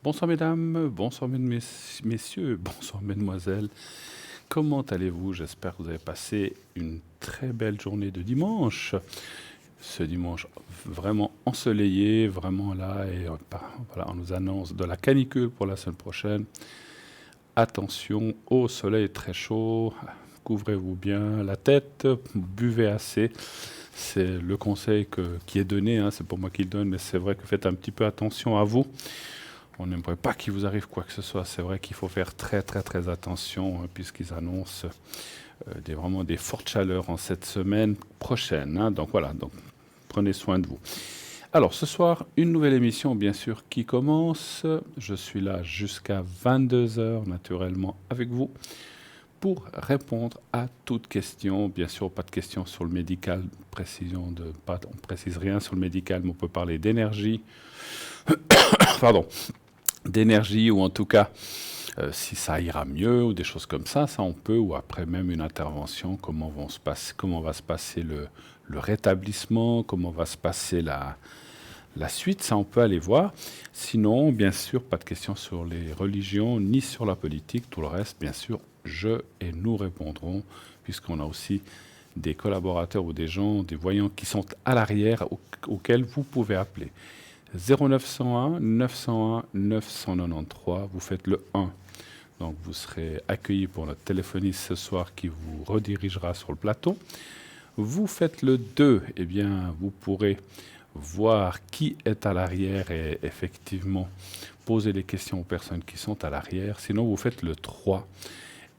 Bonsoir mesdames, bonsoir messieurs, bonsoir mesdemoiselles. Comment allez-vous? J'espère que vous avez passé une très belle journée de dimanche. Ce dimanche vraiment ensoleillé, vraiment là, et voilà, on nous annonce de la canicule pour la semaine prochaine. Attention au soleil très chaud, couvrez-vous bien la tête, buvez assez. C'est le conseil qui est donné, hein, c'est pas moi qui le donne, mais c'est vrai que faites un petit peu attention à vous. On n'aimerait pas qu'il vous arrive quoi que ce soit. C'est vrai qu'il faut faire très très très attention hein, puisqu'ils annoncent vraiment des fortes chaleurs en cette semaine prochaine. Hein. Donc voilà, donc prenez soin de vous. Alors ce soir, une nouvelle émission bien sûr qui commence. Je suis là jusqu'à 22 heures naturellement avec vous pour répondre à toutes questions. Bien sûr, pas de questions sur le médical, on ne précise rien sur le médical, mais on peut parler d'énergie. Pardon. D'énergie ou en tout cas si ça ira mieux ou des choses comme ça on peut, ou après même une intervention, comment va se passer le rétablissement, comment va se passer la suite, ça on peut aller voir. Sinon, bien sûr, pas de questions sur les religions ni sur la politique, tout le reste, bien sûr, nous répondrons, puisqu'on a aussi des collaborateurs ou des gens, des voyants qui sont à l'arrière auxquels vous pouvez appeler. 0901 901 993, vous faites le 1. Donc vous serez accueilli pour notre téléphoniste ce soir qui vous redirigera sur le plateau. Vous faites le 2, eh bien vous pourrez voir qui est à l'arrière et effectivement poser les questions aux personnes qui sont à l'arrière. Sinon vous faites le 3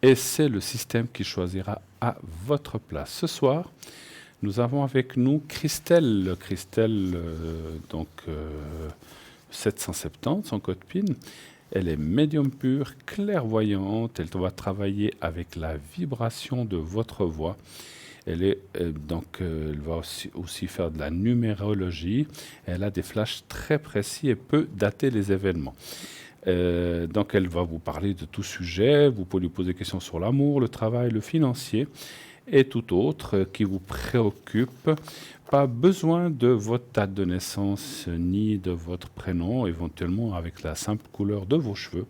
et c'est le système qui choisira à votre place. Ce soir, nous avons avec nous Christelle, 770, son code PIN. Elle est médium pure, clairvoyante. Elle va travailler avec la vibration de votre voix. Elle va aussi faire de la numérologie. Elle a des flashs très précis et peut dater les événements. Donc elle va vous parler de tout sujet. Vous pouvez lui poser des questions sur l'amour, le travail, le financier et tout autre qui vous préoccupe. Pas besoin de votre date de naissance ni de votre prénom, éventuellement avec la simple couleur de vos cheveux.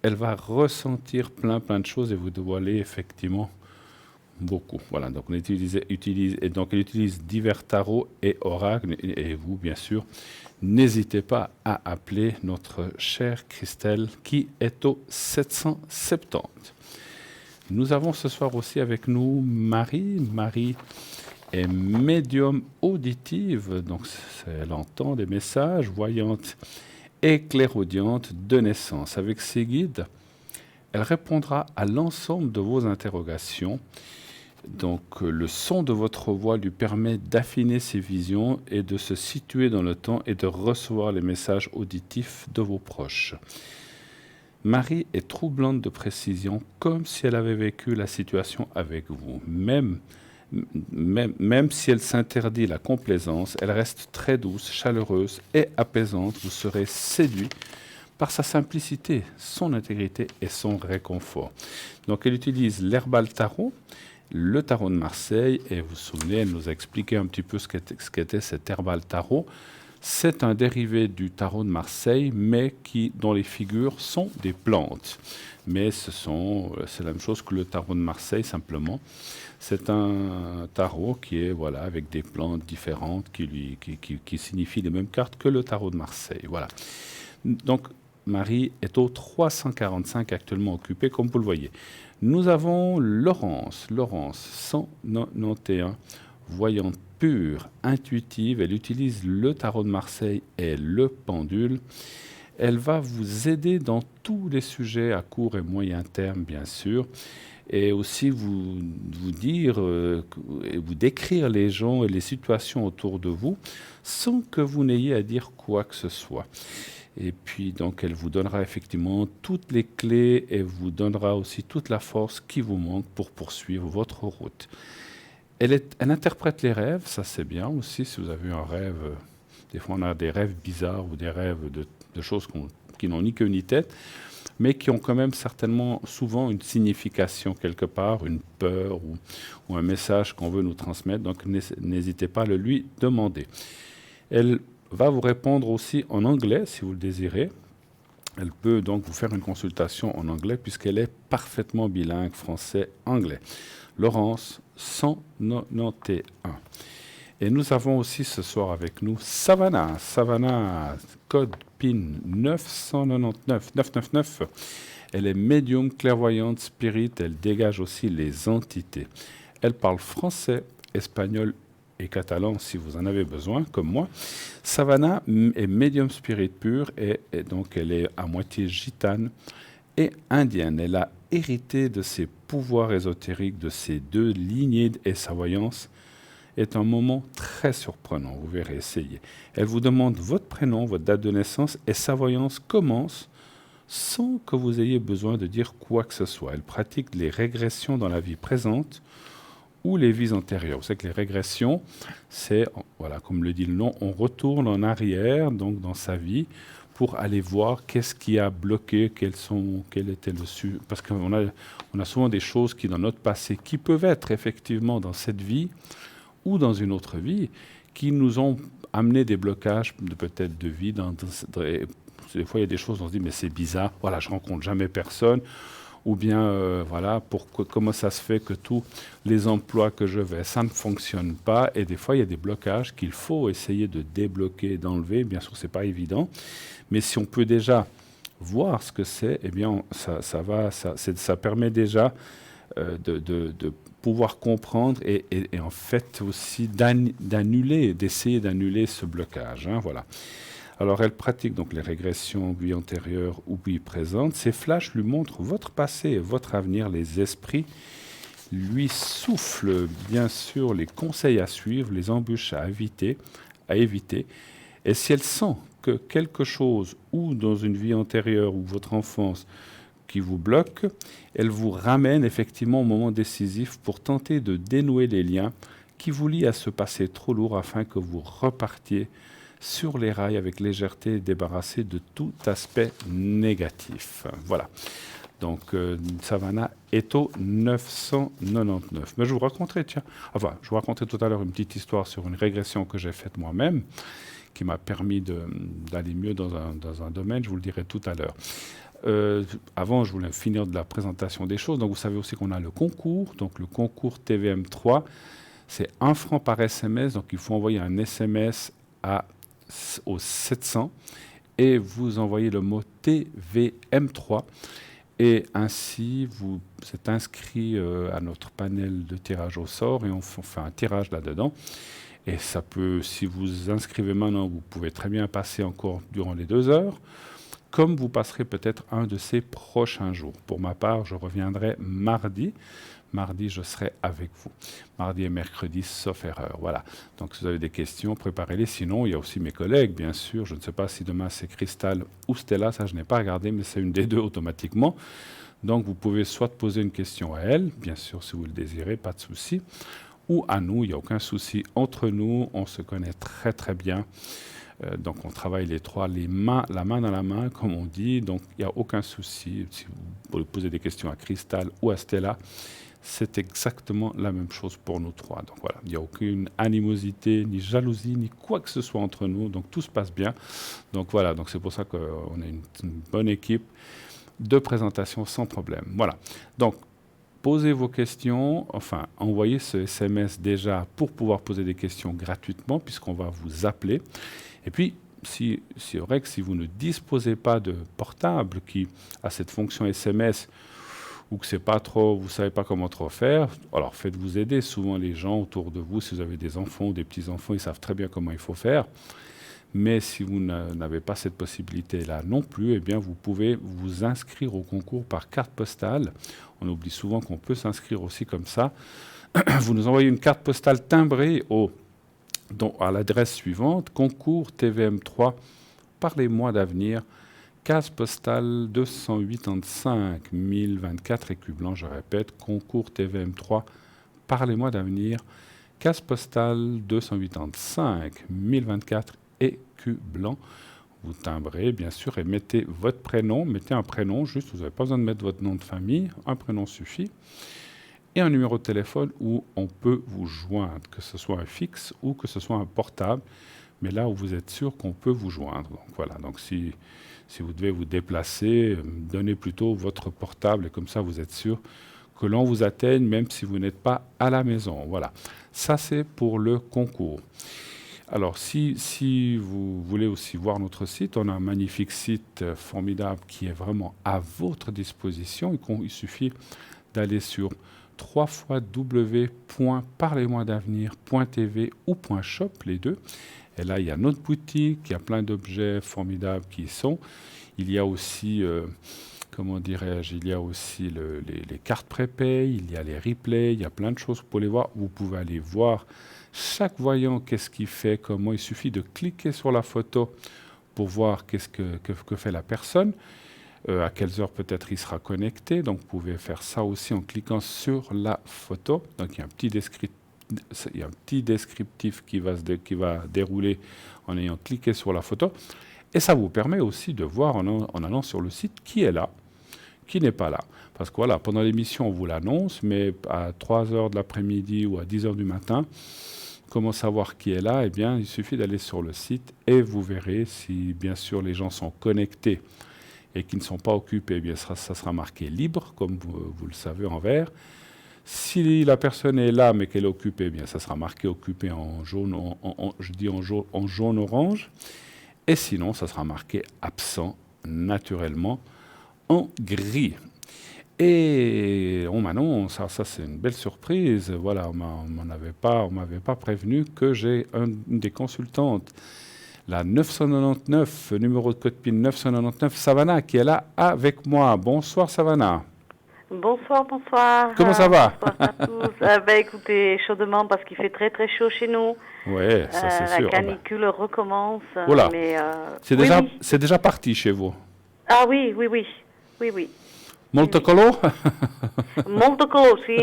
Elle va ressentir plein de choses et vous dévoiler effectivement beaucoup. Voilà, donc elle utilise divers tarots et oracles, et vous, bien sûr, n'hésitez pas à appeler notre chère Christelle qui est au 770. Nous avons ce soir aussi avec nous Marie. Marie est médium auditive, donc elle entend des messages, voyante et clairaudiente de naissance. Avec ses guides, elle répondra à l'ensemble de vos interrogations. Donc le son de votre voix lui permet d'affiner ses visions et de se situer dans le temps et de recevoir les messages auditifs de vos proches. Marie est troublante de précision, comme si elle avait vécu la situation avec vous. Même si elle s'interdit la complaisance, elle reste très douce, chaleureuse et apaisante. Vous serez séduit par sa simplicité, son intégrité et son réconfort. Donc elle utilise l'herbal tarot, le tarot de Marseille, et vous vous souvenez, elle nous a expliqué un petit peu ce qu'était cet herbal tarot. C'est un dérivé du tarot de Marseille, mais dont les figures sont des plantes. Mais c'est la même chose que le tarot de Marseille, simplement. C'est un tarot qui est avec des plantes différentes qui signifient les mêmes cartes que le tarot de Marseille. Voilà. Donc, Marie est au 345 actuellement occupée, comme vous le voyez. Nous avons Laurence, 191, voyante pure, intuitive. Elle utilise le tarot de Marseille et le pendule. Elle va vous aider dans tous les sujets à court et moyen terme, bien sûr, et aussi vous dire et vous décrire les gens et les situations autour de vous sans que vous n'ayez à dire quoi que ce soit. Et puis, donc, elle vous donnera effectivement toutes les clés et vous donnera aussi toute la force qui vous manque pour poursuivre votre route. Elle interprète les rêves, ça c'est bien aussi, si vous avez un rêve. Des fois, on a des rêves bizarres ou des rêves de choses qui n'ont ni queue ni tête, mais qui ont quand même certainement souvent une signification quelque part, une peur ou un message qu'on veut nous transmettre. Donc, n'hésitez pas à le lui demander. Elle va vous répondre aussi en anglais, si vous le désirez. Elle peut donc vous faire une consultation en anglais puisqu'elle est parfaitement bilingue français-anglais. Laurence, 191. Et nous avons aussi ce soir avec nous Savannah. Savannah, code PIN 999. Elle est médium, clairvoyante, spirit. Elle dégage aussi les entités. Elle parle français, espagnol et catalan si vous en avez besoin, comme moi. Savannah est médium spirit pur et donc elle est à moitié gitane et indienne. Elle a hérité de ses pouvoirs ésotériques, de ses deux lignées et sa voyance est un moment très surprenant, vous verrez, essayez. Elle vous demande votre prénom, votre date de naissance et sa voyance commence sans que vous ayez besoin de dire quoi que ce soit. Elle pratique les régressions dans la vie présente ou les vies antérieures. Vous savez que les régressions, c'est, voilà, comme le dit le nom, on retourne en arrière, donc dans sa vie, pour aller voir qu'est-ce qui a bloqué, quel était le parce qu'on a souvent des choses qui dans notre passé, qui peuvent être effectivement dans cette vie ou dans une autre vie, qui nous ont amené des blocages peut-être de vie. Des fois, il y a des choses, on se dit, mais c'est bizarre, voilà, je rencontre jamais personne, ou bien, voilà, comment ça se fait que tous les emplois que je vais, ça ne fonctionne pas, et des fois, il y a des blocages qu'il faut essayer de débloquer, d'enlever. Bien sûr, c'est pas évident, mais si on peut déjà voir ce que c'est, eh bien, ça permet déjà de pouvoir comprendre et en fait aussi d'essayer d'annuler ce blocage. Hein, voilà. Alors elle pratique donc les régressions vie antérieure ou vie présente. Ces flashs lui montrent votre passé et votre avenir. Les esprits lui soufflent bien sûr les conseils à suivre, les embûches à éviter. Et si elle sent que quelque chose ou dans une vie antérieure ou votre enfance qui vous bloque, elle vous ramène effectivement au moment décisif pour tenter de dénouer les liens qui vous lient à ce passé trop lourd afin que vous repartiez sur les rails avec légèreté et débarrassé de tout aspect négatif. Voilà. Donc, Savannah est au 999. Mais je vous raconterai, je vous raconterai tout à l'heure une petite histoire sur une régression que j'ai faite moi-même, qui m'a permis d'aller mieux dans un domaine, je vous le dirai tout à l'heure. Avant, je voulais finir de la présentation des choses. Donc, vous savez aussi qu'on a le concours. Donc, le concours TVM3, c'est 1 franc par SMS. Donc, il faut envoyer un SMS au 700 et vous envoyez le mot TVM3. Et ainsi, vous êtes inscrit à notre panel de tirage au sort et on fait un tirage là-dedans. Et ça peut, si vous inscrivez maintenant, vous pouvez très bien passer encore durant les 2 heures, comme vous passerez peut-être un de ces prochains jours. Pour ma part, je reviendrai mardi. Mardi, je serai avec vous. Mardi et mercredi, sauf erreur. Voilà. Donc, si vous avez des questions, préparez-les. Sinon, il y a aussi mes collègues, bien sûr. Je ne sais pas si demain c'est Cristal ou Stella. Ça, je n'ai pas regardé, mais c'est une des deux automatiquement. Donc, vous pouvez soit poser une question à elle, bien sûr, si vous le désirez, pas de souci, ou à nous. Il n'y a aucun souci entre nous. On se connaît très, très bien. Donc, on travaille les trois, la main dans la main, comme on dit. Donc, il n'y a aucun souci. Si vous posez des questions à Cristal ou à Stella, c'est exactement la même chose pour nous trois. Donc voilà, il n'y a aucune animosité, ni jalousie, ni quoi que ce soit entre nous. Donc tout se passe bien. Donc voilà, donc c'est pour ça qu'on a une bonne équipe de présentation sans problème. Voilà. Donc posez vos questions, enfin envoyez ce SMS déjà pour pouvoir poser des questions gratuitement puisqu'on va vous appeler. Et puis, c'est vrai que si vous ne disposez pas de portable qui a cette fonction SMS, ou que c'est pas trop, vous savez pas comment trop faire, alors faites-vous aider. Souvent les gens autour de vous, si vous avez des enfants ou des petits-enfants, ils savent très bien comment il faut faire. Mais si vous n'avez pas cette possibilité-là non plus, eh bien vous pouvez vous inscrire au concours par carte postale. On oublie souvent qu'on peut s'inscrire aussi comme ça. Vous nous envoyez une carte postale timbrée à l'adresse suivante, concours TVM3, parlez-moi d'avenir, case postale 285 1024 écus blancs, je répète, concours TVM3, parlez-moi d'avenir, case postale 285 1024 écus blancs. Vous timbrez, bien sûr, et mettez votre prénom, mettez un prénom, juste, vous n'avez pas besoin de mettre votre nom de famille, un prénom suffit, et un numéro de téléphone où on peut vous joindre, que ce soit un fixe ou que ce soit un portable, mais là où vous êtes sûr qu'on peut vous joindre. Donc voilà, donc si vous devez vous déplacer, donnez plutôt votre portable et comme ça vous êtes sûr que l'on vous atteigne même si vous n'êtes pas à la maison. Voilà, ça c'est pour le concours. Alors, si vous voulez aussi voir notre site, on a un magnifique site formidable qui est vraiment à votre disposition. Il suffit d'aller sur www.parlez-moi-d'avenir.tv ou .shop, les deux. Et là, il y a notre boutique, il y a plein d'objets formidables qui y sont. Il y a aussi, comment dirais-je, il y a aussi les cartes prépay, il y a les replays, il y a plein de choses pour les voir. Vous pouvez aller voir chaque voyant, qu'est-ce qu'il fait, comment. Il suffit de cliquer sur la photo pour voir qu'est-ce que fait la personne, à quelles heures peut-être il sera connecté. Donc, vous pouvez faire ça aussi en cliquant sur la photo. Donc, il y a un petit descriptif qui va dérouler en ayant cliqué sur la photo. Et ça vous permet aussi de voir en allant sur le site qui est là, qui n'est pas là. Parce que voilà, pendant l'émission, on vous l'annonce, mais à 3 heures de l'après-midi ou à 10 heures du matin, comment savoir qui est là? Eh bien, il suffit d'aller sur le site et vous verrez si, bien sûr, les gens sont connectés et qui ne sont pas occupés, eh bien, ça sera marqué libre, comme vous le savez en vert. Si la personne est là mais qu'elle est occupée, eh bien, ça sera marqué occupé en jaune, en jaune-orange. Et sinon, ça sera marqué absent, naturellement, en gris. Et on m'annonce, ça c'est une belle surprise, voilà, on m'avait pas prévenu que j'ai une des consultantes, la 999, numéro de code PIN 999, Savannah, qui est là avec moi. Bonsoir Savannah. Bonsoir, bonsoir. Comment ça va? Bonsoir à tous. Écoutez, chaudement parce qu'il fait très très chaud chez nous. Oui, ça c'est La sûr. canicule recommence. Oh là, Mais oui. C'est déjà parti chez vous. Ah oui, oui, oui. Oui, oui. Molto colo? Molto colo, si.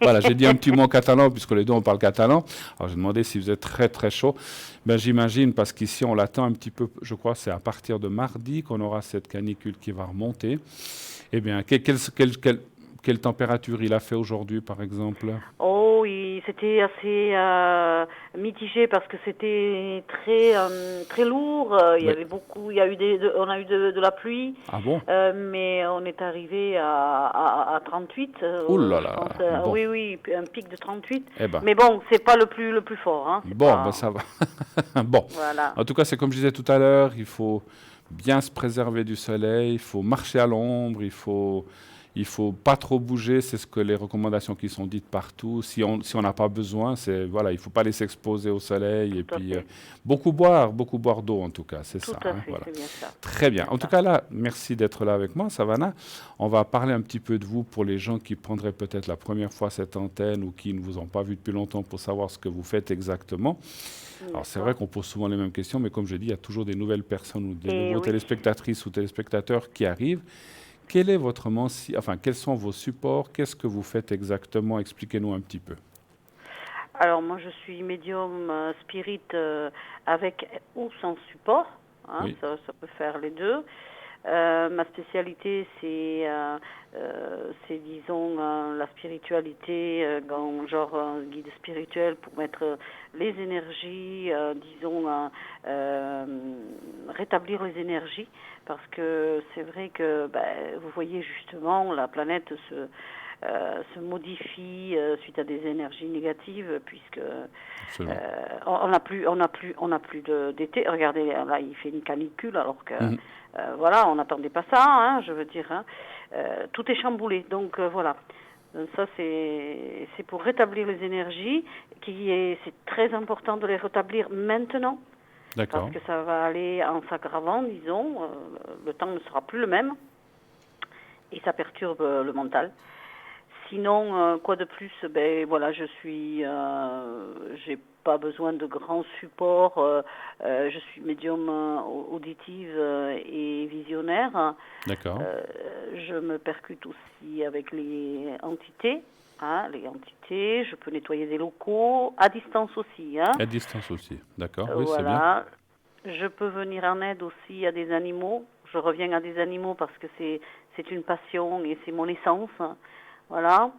Voilà, j'ai dit un petit mot en catalan, puisque les deux on parle catalan. Alors j'ai demandé si vous êtes très très chaud. Ben, j'imagine, parce qu'ici on l'attend un petit peu, je crois que c'est à partir de mardi qu'on aura cette canicule qui va remonter. Eh bien, quelle température il a fait aujourd'hui, par exemple? Oh, c'était assez mitigé parce que c'était très très lourd. Il y Oui. avait beaucoup, il y a eu on a eu de la pluie. Ah bon? Mais on est arrivé à 38. Ouh là Je là, pense, bon. oui, oui, un pic de 38. Eh ben. Mais bon, c'est pas le plus fort. Hein, Bon, pas... ben ça va. Bon. Voilà. En tout cas, c'est comme je disais tout à l'heure, il faut bien se préserver du soleil, il faut marcher à l'ombre, il faut pas trop bouger, c'est ce que les recommandations qui sont dites partout. Si on n'a pas besoin, voilà, il faut pas laisser s'exposer au soleil et puis beaucoup boire d'eau en tout cas, c'est ça. Tout à fait, voilà. c'est bien ça. Très bien. En tout cas là, merci d'être là avec moi, Savannah. On va parler un petit peu de vous pour les gens qui prendraient peut-être la première fois cette antenne ou qui ne vous ont pas vu depuis longtemps pour savoir ce que vous faites exactement. Alors c'est vrai qu'on pose souvent les mêmes questions, mais comme je dis, il y a toujours des nouvelles personnes ou des nouveaux téléspectatrices ou téléspectateurs qui arrivent. Quel est votre quels sont vos supports? Qu'est-ce que vous faites exactement? Expliquez-nous un petit peu. Alors moi je suis médium spirit avec ou sans support. Hein, Oui. ça peut faire les deux. Ma spécialité c'est disons la spiritualité, genre guide spirituel pour mettre les énergies, disons rétablir les énergies parce que c'est vrai que vous voyez justement la planète se modifie suite à des énergies négatives puisque on n'a plus d'été. Regardez là, il fait une canicule alors que voilà, on n'attendait pas ça, hein, je veux dire. Hein. Tout est chamboulé, donc voilà. Ça c'est pour rétablir les énergies, c'est très important de les rétablir maintenant. D'accord. Parce que ça va aller en s'aggravant, disons. Le temps ne sera plus le même et ça perturbe le mental. Sinon, quoi de plus? Voilà, j'ai pas besoin de grands supports. Je suis médium auditive et visionnaire. D'accord. Je me percute aussi avec les entités. Hein, les entités, je peux nettoyer des locaux, à distance aussi. Hein. À distance aussi, d'accord, oui, Voilà. c'est bien. Je peux venir en aide aussi à des animaux. Je reviens à des animaux parce que c'est une passion et c'est mon essence. Voilà.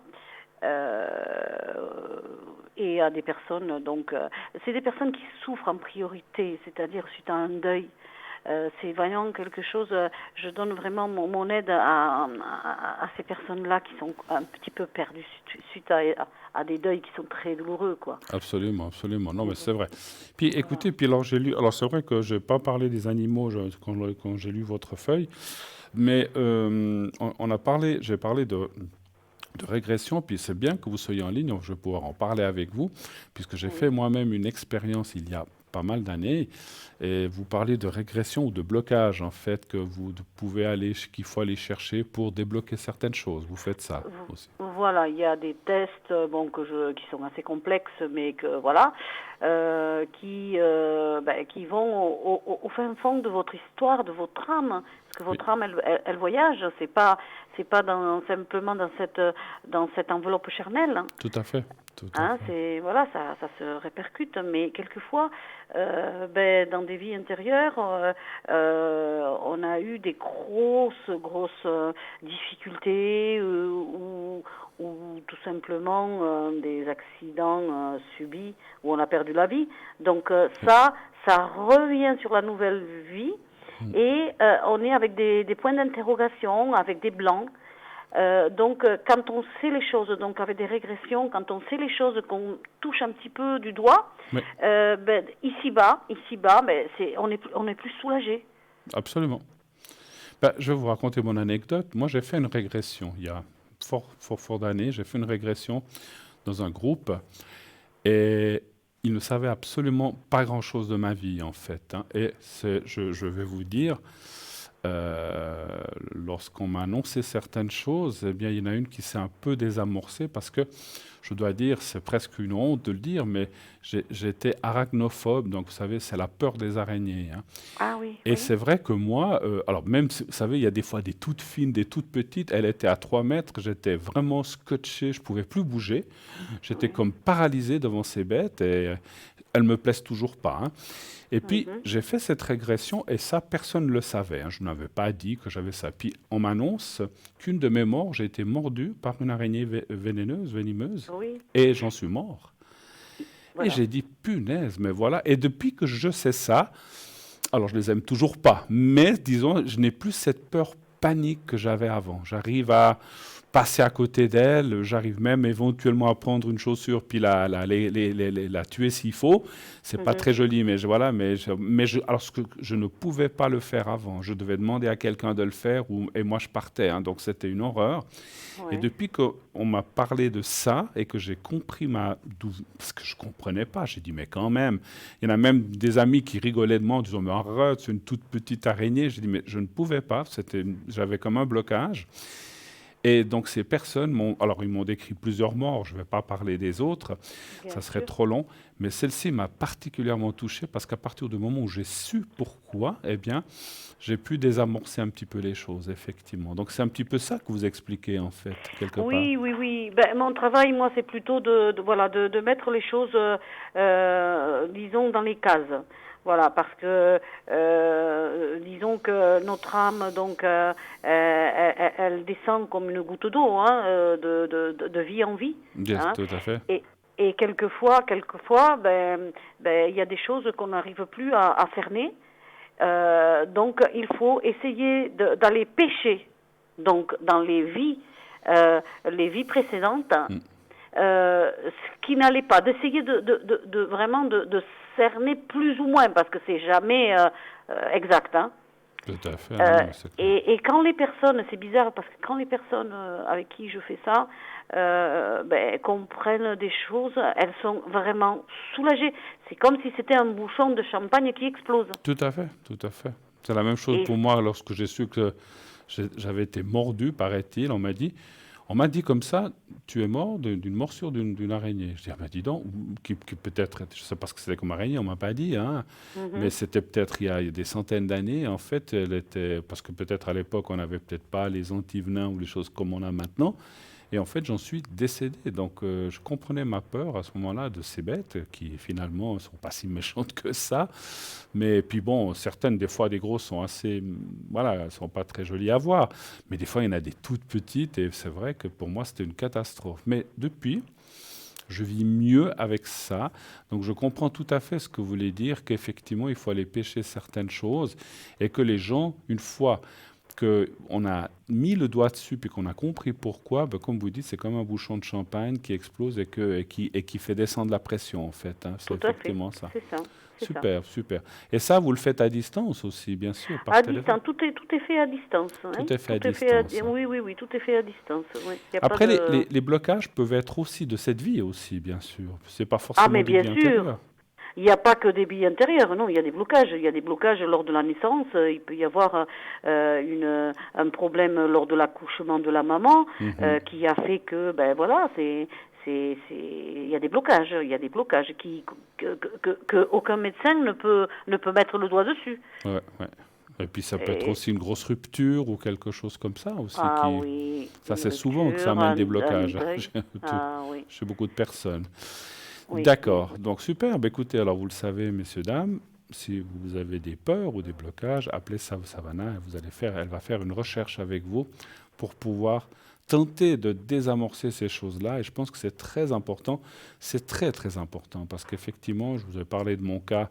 et à des personnes, donc, c'est des personnes qui souffrent en priorité, c'est-à-dire suite à un deuil. C'est vraiment quelque chose, je donne vraiment mon aide à ces personnes-là qui sont un petit peu perdues suite à des deuils qui sont très douloureux, quoi. Absolument, absolument. Non, mais Mhm. c'est vrai. Puis Voilà. écoutez, puis alors j'ai lu, alors c'est vrai que j'ai pas parlé des animaux quand j'ai lu votre feuille, mais on a parlé, j'ai parlé de régression, puis c'est bien que vous soyez en ligne, je vais pouvoir en parler avec vous, puisque j'ai Oui. fait moi-même une expérience il y a pas mal d'années, et vous parlez de régression ou de blocage, en fait, que vous pouvez aller, qu'il faut aller chercher pour débloquer certaines choses. Vous faites ça aussi. Voilà, il y a des tests bon, qui sont assez complexes, mais que voilà, qui vont au fin fond de votre histoire, de votre âme, parce que Oui, votre âme, elle voyage. C'est pas simplement dans cette enveloppe charnelle, hein. tout à fait, tout à Hein, fait. c'est voilà, ça se répercute, mais quelquefois, dans des vies intérieures, on a eu des grosses difficultés ou tout simplement des accidents subis où on a perdu la vie. Donc Oui. ça revient sur la nouvelle vie et on est avec des points d'interrogation, avec des blancs. Quand on sait les choses, donc avec des régressions, quand on sait les choses qu'on touche un petit peu du doigt, Oui, ici-bas, on est plus soulagé. absolument. Ben, je vais vous raconter mon anecdote. Moi, j'ai fait une régression il y a fort d'années. J'ai fait une régression dans un groupe et ils ne savaient absolument pas grand-chose de ma vie, en fait, hein. Et je vais vous dire, euh, lorsqu'on m'a annoncé certaines choses, eh bien, il y en a une qui s'est un peu désamorcée parce que, je dois dire, c'est presque une honte de le dire, mais j'étais arachnophobe. Donc, vous savez, c'est la peur des araignées, hein. Ah oui, Et oui. c'est vrai que moi, alors même, vous savez, il y a des fois des toutes fines, des toutes petites. Elle était à 3 mètres, j'étais vraiment scotché, je pouvais plus bouger. J'étais Oui. comme paralysé devant ces bêtes et elles me plaisent toujours pas, hein. Et puis, Mhm. j'ai fait cette régression et ça, personne ne le savait, hein. Je n'avais pas dit que j'avais ça. Puis, on m'annonce qu'une de mes morts, j'ai été mordu par une araignée venimeuse, Oui, et j'en suis mort. Et voilà. j'ai dit, punaise, mais voilà. Et depuis que je sais ça, alors, je les aime toujours pas, mais disons, je n'ai plus cette peur panique que j'avais avant. J'arrive à passer à côté d'elle, j'arrive même éventuellement à prendre une chaussure puis la tuer s'il faut. C'est pas Mhm. très joli, mais voilà, alors ce que je ne pouvais pas le faire avant, je devais demander à quelqu'un de le faire et moi je partais, hein, donc c'était une horreur. Et Ouais. depuis qu'on m'a parlé de ça et que j'ai compris parce que je comprenais pas, j'ai dit mais quand même, il y en a même des amis qui rigolaient de moi en disant mais arrête, c'est une toute petite araignée. J'ai dit mais je ne pouvais pas, j'avais comme un blocage. Et donc ces personnes alors ils m'ont décrit plusieurs morts, je ne vais pas parler des autres, Bien ça serait sûr. trop long, mais celle-ci m'a particulièrement touché parce qu'à partir du moment où j'ai su pourquoi, eh bien, j'ai pu désamorcer un petit peu les choses, effectivement. Donc c'est un petit peu ça que vous expliquez en fait, quelque part. Oui, oui, oui. Mon travail, moi, c'est plutôt voilà, de mettre les choses, disons, dans les cases. Voilà, parce que disons que notre âme, donc, elle descend comme une goutte d'eau, hein, de vie en vie, Yes, hein. tout à fait. Et, et quelquefois, il y a des choses qu'on n'arrive plus à cerner. Donc, il faut essayer d'aller pêcher. Donc, dans les vies précédentes, Mm. ce qui n'allait pas, d'essayer vraiment de cerner plus ou moins, parce que c'est jamais exact, hein. Tout à fait, non, mais c'est clair. Et quand les personnes, c'est bizarre parce que quand les personnes avec qui je fais ça comprennent des choses, elles sont vraiment soulagées. C'est comme si c'était un bouchon de champagne qui explose. Tout à fait, tout à fait. C'est la même chose Et pour moi lorsque j'ai su que j'avais été mordu, paraît-il. On m'a dit comme ça, tu es mort d'une morsure d'une araignée. Je dis, ah ben dis donc, qui peut-être, je sais pas ce que c'était comme araignée, on m'a pas dit, hein, mais mhm, c'était peut-être il y a des centaines d'années. En fait, elle était, parce que peut-être à l'époque, on n'avait peut-être pas les antivenins ou les choses comme on a maintenant. Et en fait, j'en suis décédé. Donc, je comprenais ma peur à ce moment-là de ces bêtes qui finalement ne sont pas si méchantes que ça. Mais puis bon, certaines, des fois, des grosses sont assez, voilà, elles sont pas très jolies à voir. Mais des fois, il y en a des toutes petites et c'est vrai que pour moi, c'était une catastrophe. Mais depuis, Je vis mieux avec ça. Donc je comprends tout à fait ce que vous voulez dire, qu'effectivement, il faut aller pêcher certaines choses et que les gens, une fois qu'on a mis le doigt dessus et qu'on a compris pourquoi, ben, comme vous dites, c'est comme un bouchon de champagne qui explose et qui fait descendre la pression, en fait. Hein. C'est Tout à fait, effectivement ça. c'est ça, c'est ça. Super, super. Et ça, vous le faites à distance aussi, bien sûr, par À téléphone. distance, tout est fait à distance. Hein. Tout est fait à Tout est fait distance. Hein. oui, oui, oui, tout est fait à distance. Oui. Il y a pas Après, de... les blocages peuvent être aussi de cette vie aussi, bien sûr. C'est pas Ah, forcément mais des bien vies sûr, intérieures. il n'y a pas que des billes intérieures, non, il y a des blocages. Il y a des blocages lors de la naissance, il peut y avoir un problème lors de l'accouchement de la maman Mhm. qui a fait que, ben voilà, il y a des blocages, que aucun médecin ne peut mettre le doigt dessus. Ouais, ouais. Et puis ça peut être Et, aussi une grosse rupture ou quelque chose comme ça aussi ah qui. oui, Ça, une c'est souvent que ça rupture, amène des un blocages, hein, deuil. Ah oui, chez beaucoup de personnes. oui, oui, D'accord. oui. Donc super. Ben, écoutez, alors vous le savez, messieurs, dames, si vous avez des peurs ou des blocages, appelez Savannah et elle va faire une recherche avec vous pour pouvoir tenter de désamorcer ces choses-là. Et je pense que c'est très important. C'est très très important parce qu'effectivement, je vous ai parlé de mon cas.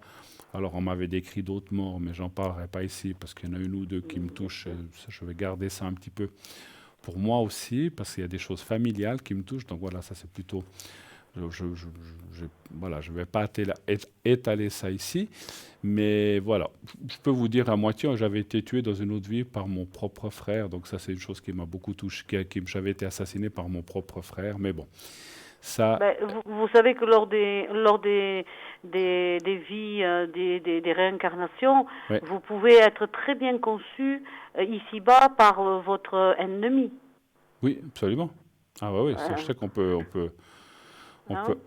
Alors on m'avait décrit d'autres morts, mais j'en parlerai pas ici parce qu'il y en a une ou deux qui me Bien touchent. sûr. Je vais garder ça un petit peu pour moi aussi parce qu'il y a des choses familiales qui me touchent. Donc voilà, ça c'est plutôt voilà, je ne vais pas étaler ça ici, mais voilà, je peux vous dire à moitié, j'avais été tué dans une autre vie par mon propre frère, donc ça c'est une chose qui m'a beaucoup touché, j'avais été assassiné par mon propre frère, mais bon, ça, Ben, vous savez que lors des vies, des réincarnations, ouais, vous pouvez être très bien conçu ici-bas par votre ennemi. oui, absolument. Ah bah oui, ça, je Euh, sais hein?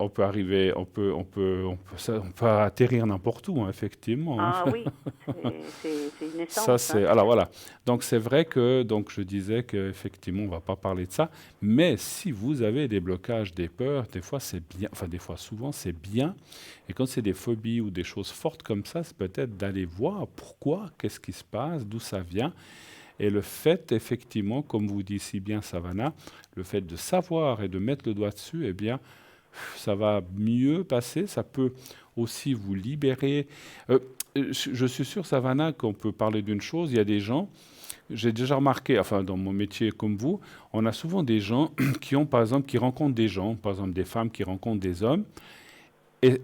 on peut arriver, on peut atterrir n'importe où, hein, effectivement. Hein. Ah oui, c'est une Ça, essence. Hein. c'est. Alors voilà. Donc c'est vrai que donc je disais qu'effectivement, on ne va pas parler de ça. Mais si vous avez des blocages, des peurs, des fois c'est bien, enfin des fois souvent c'est bien. Et quand c'est des phobies ou des choses fortes comme ça, c'est peut-être d'aller voir pourquoi, qu'est-ce qui se passe, d'où ça vient. Et le fait, effectivement, comme vous dit si bien Savannah, le fait de savoir et de mettre le doigt dessus, eh bien, ça va mieux passer, ça peut aussi vous libérer. Euh, je suis sûr, Savannah, qu'on peut parler d'une chose, il y a des gens, j'ai déjà remarqué, enfin dans mon métier comme vous, on a souvent des gens qui ont, par exemple, qui rencontrent des gens, par exemple des femmes qui rencontrent des hommes, et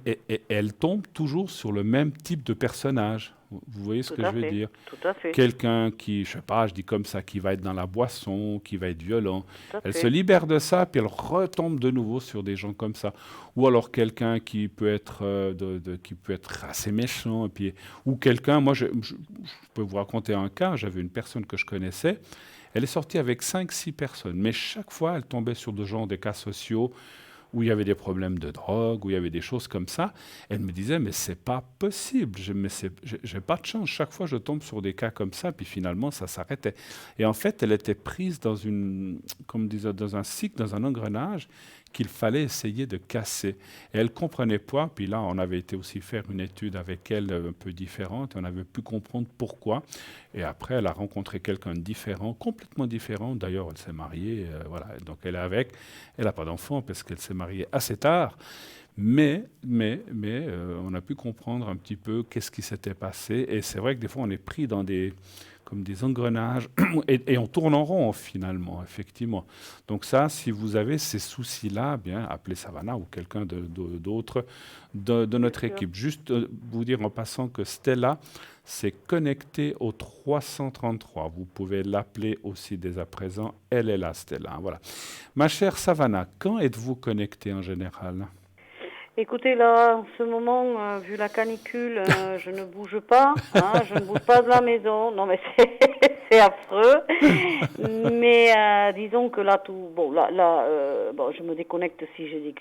elles tombent toujours sur le même type de personnage. Vous voyez ce Tout que je à veux fait, dire? tout à fait, Quelqu'un qui, je sais pas, je dis comme ça, qui va être dans la boisson, qui va être violent. tout à Elle se fait. libère de ça, puis elle retombe de nouveau sur des gens comme ça. Ou alors quelqu'un qui peut être, qui peut être assez méchant, et puis, ou quelqu'un, moi je peux vous raconter un cas, j'avais une personne que je connaissais, elle est sortie avec cinq, six personnes, mais chaque fois elle tombait sur des cas sociaux, où il y avait des problèmes de drogue, où il y avait des choses comme ça. Elle me disait, mais c'est pas possible, j'ai pas de chance. Chaque fois, je tombe sur des cas comme ça, puis finalement, ça s'arrêtait. Et en fait, elle était prise dans comme disait, dans un cycle, dans un engrenage qu'il fallait essayer de casser. Et elle comprenait pas. Puis là, on avait été aussi faire une étude avec elle un peu différente, et on avait pu comprendre pourquoi. Et après, elle a rencontré quelqu'un de différent, complètement différent. D'ailleurs, elle s'est mariée, voilà. Donc, elle est avec. Elle n'a pas d'enfant parce qu'elle s'est mariée assez tard. Mais on a pu comprendre un petit peu qu'est-ce qui s'était passé. Et c'est vrai que des fois, on est pris dans comme des engrenages et on tourne en rond finalement, effectivement. Donc ça, si vous avez ces soucis-là, bien, appelez Savannah ou quelqu'un d'autre de Bien notre sûr. équipe. Juste vous dire en passant que Stella s'est connectée au 333. Vous pouvez l'appeler aussi dès à présent. Elle est là, Stella. Voilà. Ma chère Savannah, quand êtes-vous connectée en général? Écoutez, là, en ce moment, vu la canicule, je ne bouge pas, hein, je ne bouge pas de la maison. Non, mais c'est affreux. Mais disons que là, bon, je me déconnecte si j'ai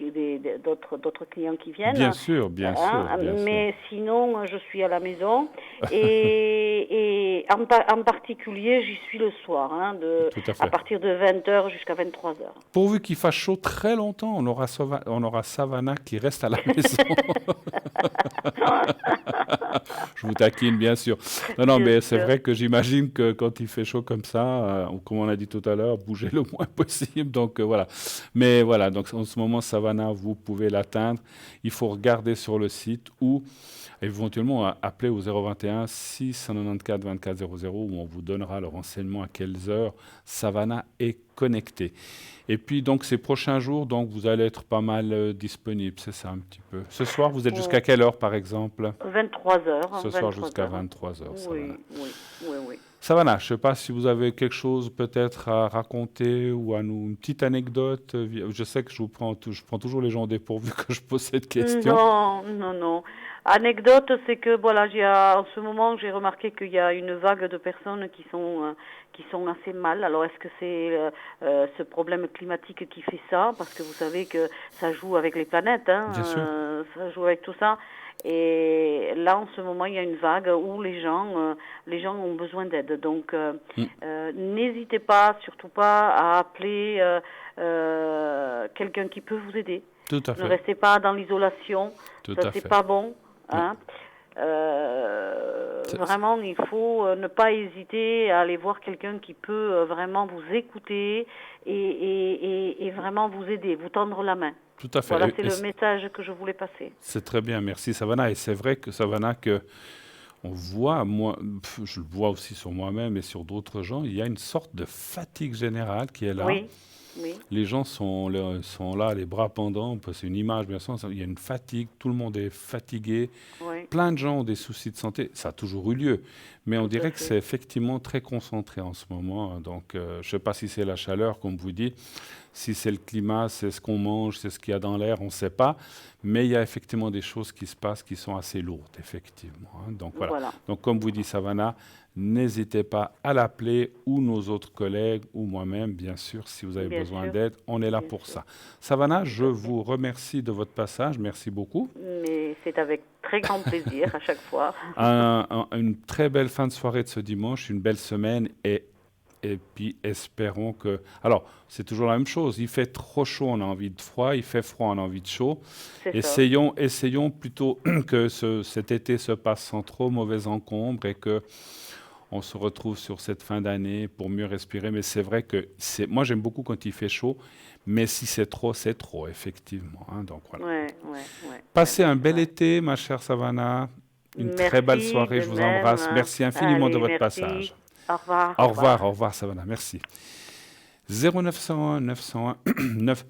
d'autres clients qui viennent. Bien sûr, bien sûr, Hein, bien sûr. mais sinon, je suis à la maison et en particulier, j'y suis le soir, hein, Tout à à fait. partir de 20h jusqu'à 23h. Pourvu qu'il fasse chaud très longtemps, on aura Savannah qui reste à la maison. Je vous taquine, bien sûr. Non, non, Bien mais c'est sûr. vrai que j'imagine que quand il fait chaud comme ça, comme on a dit tout à l'heure, bougez le moins possible. Donc voilà. Mais voilà, donc en ce moment, Savannah, vous pouvez l'atteindre. Il faut regarder sur le site ou éventuellement appeler au 021 694 24 00 où on vous donnera le renseignement à quelles heures Savannah est connectée. Et puis donc ces prochains jours, donc vous allez être pas mal disponible, c'est ça un petit peu. Ce soir, vous êtes jusqu'à Oh, quelle heure par exemple? 23 heures, hein, Ce soir 23 jusqu'à heures. 23 heures, Savannah. Oui, oui, oui, oui. Savannah, je ne sais pas si vous avez quelque chose peut-être à raconter ou à nous, une petite anecdote. Je sais que je prends toujours les gens au dépourvu que je pose cette question. Non, non, non. Anecdote, c'est que voilà, en ce moment, j'ai remarqué qu'il y a une vague de personnes qui sont assez mal. Alors, est-ce que c'est ce problème climatique qui fait ça? Parce que vous savez que ça joue avec les planètes, hein, Bien sûr. ça joue avec tout ça. Et là, en ce moment, il y a une vague où les gens ont besoin d'aide. Donc, Mm, n'hésitez pas, surtout pas, à appeler quelqu'un qui peut vous aider. tout à Ne fait. restez pas dans l'isolation, Tout ça à c'est fait. pas bon, Oui. hein. C'est- Vraiment, il faut ne pas hésiter à aller voir quelqu'un qui peut vraiment vous écouter et vraiment vous aider, vous tendre la main. Tout à fait. Voilà, c'est le message que je voulais passer. C'est très bien, merci Savannah. Et c'est vrai que Savannah, que on voit, moi, je le vois aussi sur moi-même et sur d'autres gens, il y a une sorte de fatigue générale qui est là. Oui, oui, Les gens sont là, les bras pendants, c'est une image, bien sûr, il y a une fatigue, tout le monde est fatigué, oui, plein de gens ont des soucis de santé, ça a toujours eu lieu, mais on tout à dirait que fait. c'est effectivement très concentré en ce moment. Donc, je ne sais pas si c'est la chaleur, comme vous dites, si c'est le climat, c'est ce qu'on mange, c'est ce qu'il y a dans l'air, on ne sait pas, mais il y a effectivement des choses qui se passent qui sont assez lourdes, effectivement, hein. Donc voilà. Voilà, Donc comme vous dit Savannah, n'hésitez pas à l'appeler ou nos autres collègues ou moi-même, bien sûr, si vous avez bien besoin sûr, d'aide, on est là bien pour sûr, ça. Savannah, je tout à fait. vous remercie de votre passage, merci beaucoup. Mais c'est avec très grand plaisir à chaque fois. Une très belle fin de soirée de ce dimanche, une belle semaine et puis espérons que... Alors, c'est toujours la même chose, il fait trop chaud, on a envie de froid, il fait froid, on a envie de chaud. C'est ça. Essayons plutôt que cet été se passe sans trop mauvais encombre et que on se retrouve sur cette fin d'année pour mieux respirer. Mais c'est vrai que moi j'aime beaucoup quand il fait chaud, mais si c'est trop, effectivement, hein. Donc voilà. Ouais, ouais, ouais, ouais, Passez un c'est bel vrai. été, ma chère Savannah. Une très belle Merci soirée, de je vous même, embrasse. hein. Merci infiniment de Allez, votre merci. passage. Au revoir. Au revoir Savannah, merci. 0901 901 9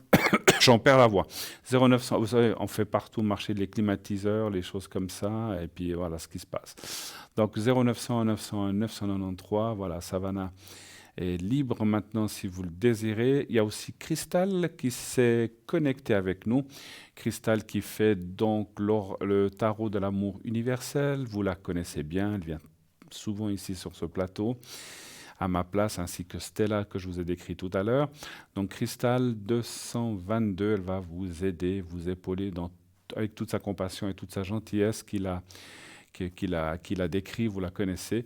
j'en perds la voix. 0900, vous savez, on fait partout marcher les climatiseurs, les choses comme ça, et puis voilà ce qui se passe. Donc 0900 901 993, voilà, Savannah est libre maintenant si vous le désirez. Il y a aussi Cristal qui s'est connecté avec nous. Cristal qui fait donc le tarot de l'amour universel. Vous la connaissez bien, elle vient souvent ici sur ce plateau à ma place, ainsi que Stella que je vous ai décrit tout à l'heure. Donc Cristal 222, elle va vous aider, vous épauler avec toute sa compassion et toute sa gentillesse qu'il a décrit, vous la connaissez.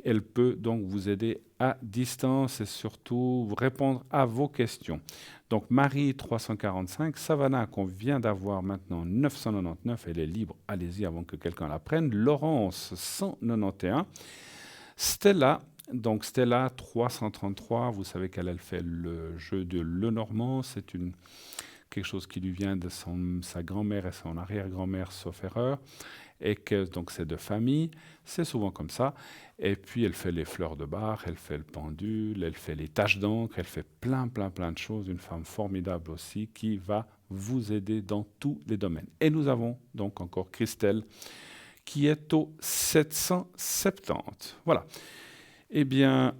Elle peut donc vous aider à distance et surtout vous répondre à vos questions. Donc Marie 345, Savannah qu'on vient d'avoir maintenant 999, elle est libre, allez-y avant que quelqu'un la prenne. Laurence 191, Stella, donc Stella 333, vous savez qu'elle fait le jeu de Lenormand, c'est quelque chose qui lui vient de sa grand-mère et son arrière-grand-mère, sauf erreur, et que donc c'est de famille, c'est souvent comme ça. Et puis elle fait les fleurs de bar, elle fait le pendule, elle fait les taches d'encre, elle fait plein de choses, une femme formidable aussi qui va vous aider dans tous les domaines. Et nous avons donc encore Christelle qui est au 770. Voilà. Eh bien,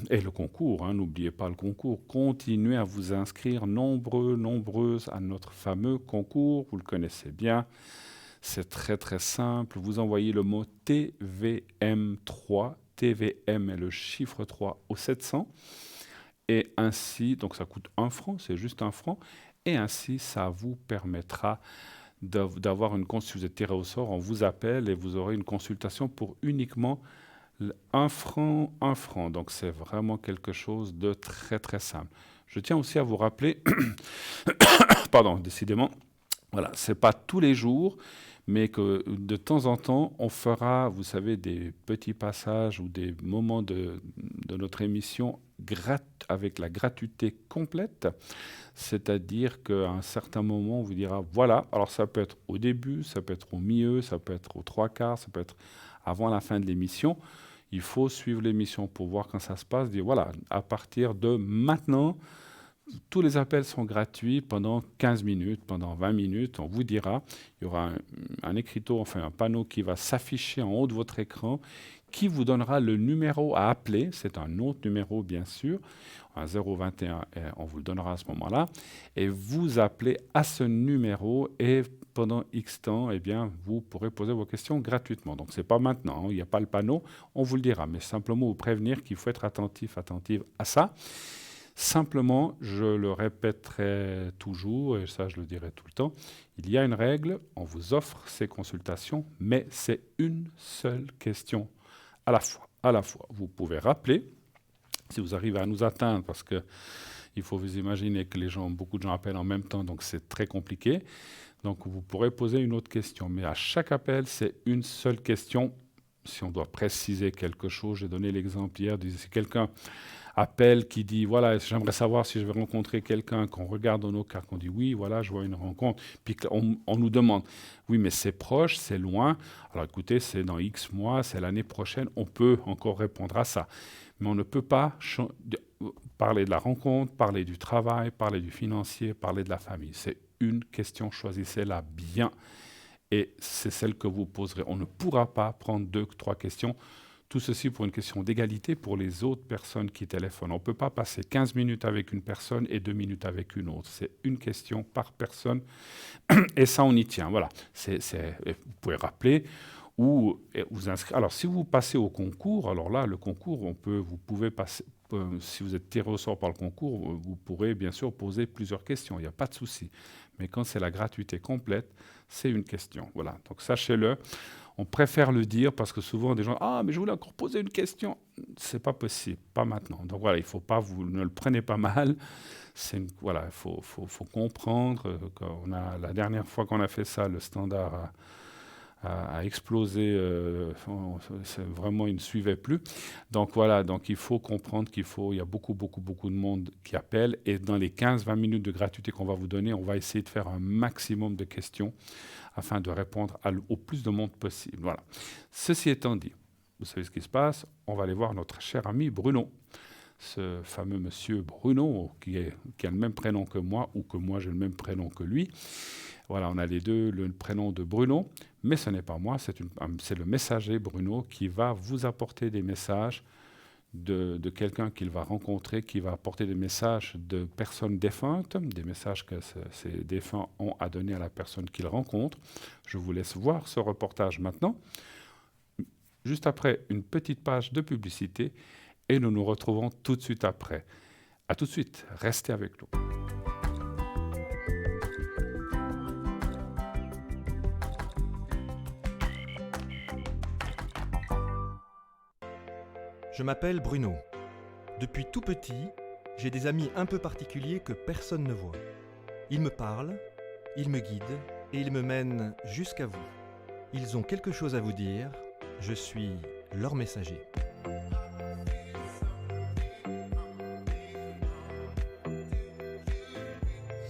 et le concours, hein, n'oubliez pas le concours, continuez à vous inscrire nombreuses à notre fameux concours, vous le connaissez bien, c'est très simple, vous envoyez le mot TVM3, TVM est le chiffre 3 au 700, et ainsi, donc ça coûte 1 franc, c'est juste 1 franc, et ainsi ça vous permettra d'avoir une consultation, si vous êtes tiré au sort, on vous appelle et vous aurez une consultation pour uniquement 1 franc. Donc c'est vraiment quelque chose de très simple. Je tiens aussi à vous rappeler, pardon, décidément, voilà, c'est pas tous les jours, mais que de temps en temps, on fera, vous savez, des petits passages ou des moments de notre émission avec la gratuité complète. C'est-à-dire qu'à un certain moment, on vous dira, voilà, alors ça peut être au début, ça peut être au milieu, ça peut être aux trois quarts, ça peut être avant la fin de l'émission. Il faut suivre l'émission pour voir quand ça se passe, dire, voilà, à partir de maintenant, tous les appels sont gratuits pendant 15 minutes, pendant 20 minutes, on vous dira, il y aura un écriteau, enfin un panneau qui va s'afficher en haut de votre écran, qui vous donnera le numéro à appeler, c'est un autre numéro bien sûr, un 021, on vous le donnera à ce moment-là, et vous appelez à ce numéro et pendant X temps, eh bien, vous pourrez poser vos questions gratuitement. Donc ce n'est pas maintenant, il n'y a pas le panneau, on vous le dira, mais simplement vous prévenir qu'il faut être attentive à ça. Simplement, je le répéterai toujours, et ça je le dirai tout le temps, il y a une règle, on vous offre ces consultations, mais c'est une seule question à la fois. À la fois, vous pouvez rappeler, si vous arrivez à nous atteindre, parce que il faut vous imaginer que beaucoup de gens appellent en même temps, donc c'est très compliqué. Donc vous pourrez poser une autre question, mais à chaque appel, c'est une seule question. Si on doit préciser quelque chose, j'ai donné l'exemple hier, si quelqu'un appelle qui dit, voilà, j'aimerais savoir si je vais rencontrer quelqu'un, qu'on regarde dans nos cartes, qu'on dit, oui, voilà, je vois une rencontre, puis on nous demande, oui, mais c'est proche, c'est loin, alors écoutez, c'est dans X mois, c'est l'année prochaine, on peut encore répondre à ça. Mais on ne peut pas parler de la rencontre, parler du travail, parler du financier, parler de la famille. C'est une question, choisissez-la bien. Et c'est celle que vous poserez. On ne pourra pas prendre 2, 3 questions. Tout ceci pour une question d'égalité pour les autres personnes qui téléphonent. On ne peut pas passer 15 minutes avec une personne et 2 minutes avec une autre. C'est une question par personne. Et ça, on y tient. Voilà. Vous pouvez rappeler ou vous inscrire. Alors, si vous passez au concours, alors là, le concours, vous pouvez passer. Si vous êtes tiré au sort par le concours, vous pourrez bien sûr poser plusieurs questions. Il n'y a pas de souci. Mais quand c'est la gratuité complète, c'est une question. Voilà. Donc, sachez-le. On préfère le dire parce que souvent des gens « Ah, mais je voulais encore poser une question ». C'est pas possible, pas maintenant. Donc voilà, il faut pas, vous ne le prenez pas mal. Voilà, il faut comprendre. La dernière fois qu'on a fait ça, le standard a explosé. Vraiment, il ne suivait plus. Donc voilà, donc il faut comprendre il y a beaucoup de monde qui appelle. Et dans les 15-20 minutes de gratuité qu'on va vous donner, on va essayer de faire un maximum de questions afin de répondre au plus de monde possible. Voilà. Ceci étant dit, vous savez ce qui se passe, on va aller voir notre cher ami Bruno, ce fameux monsieur Bruno qui a le même prénom que moi ou que moi j'ai le même prénom que lui. Voilà, on a les deux le prénom de Bruno, mais ce n'est pas moi, c'est le messager Bruno qui va vous apporter des messages de quelqu'un qu'il va rencontrer, qui va apporter des messages de personnes défuntes, des messages que ces défunts ont à donner à la personne qu'il rencontre. Je vous laisse voir ce reportage maintenant, juste après une petite page de publicité, et nous nous retrouvons tout de suite après. À tout de suite, restez avec nous. Je m'appelle Bruno. Depuis tout petit, j'ai des amis un peu particuliers que personne ne voit. Ils me parlent, ils me guident et ils me mènent jusqu'à vous. Ils ont quelque chose à vous dire, je suis leur messager.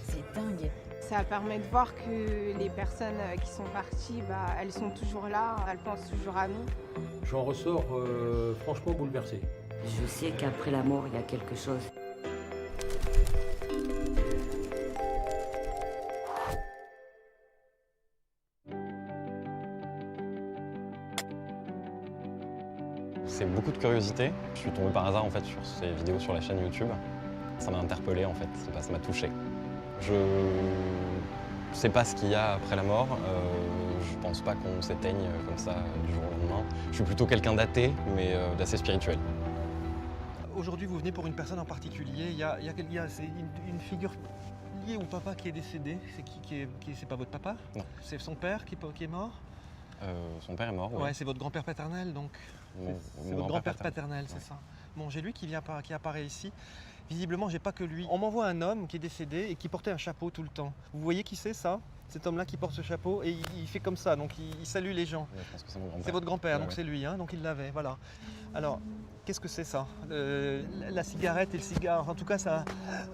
C'est dingue. Ça permet de voir que les personnes qui sont parties, elles sont toujours là, elles pensent toujours à nous. J'en ressors franchement bouleversé. Je sais qu'après la mort, il y a quelque chose. C'est beaucoup de curiosité. Je suis tombé par hasard en fait sur ces vidéos sur la chaîne YouTube. Ça m'a interpellé en fait, ça m'a touché. Je sais pas ce qu'il y a après la mort. Je pense pas qu'on s'éteigne comme ça du jour au lendemain. Je suis plutôt quelqu'un d'athée, mais d'assez spirituel. Aujourd'hui, vous venez pour une personne en particulier. C'est une figure liée au papa qui est décédé. C'est pas votre papa? Non. C'est son père qui est mort? Son père est mort, ouais. C'est votre grand-père paternel, donc. C'est votre grand-père paternel, c'est ça. Bon, j'ai lui qui apparaît ici. Visiblement, j'ai pas que lui. On m'envoie un homme qui est décédé et qui portait un chapeau tout le temps. Vous voyez qui c'est ça? Cet homme-là qui porte ce chapeau et il fait comme ça, donc il salue les gens. Ouais, je pense que c'est mon grand-père. C'est votre grand-père, Ouais, donc ouais. c'est lui, hein, donc il l'avait, voilà. Alors, qu'est-ce que c'est ça? La cigarette et le cigare, en tout cas, ça,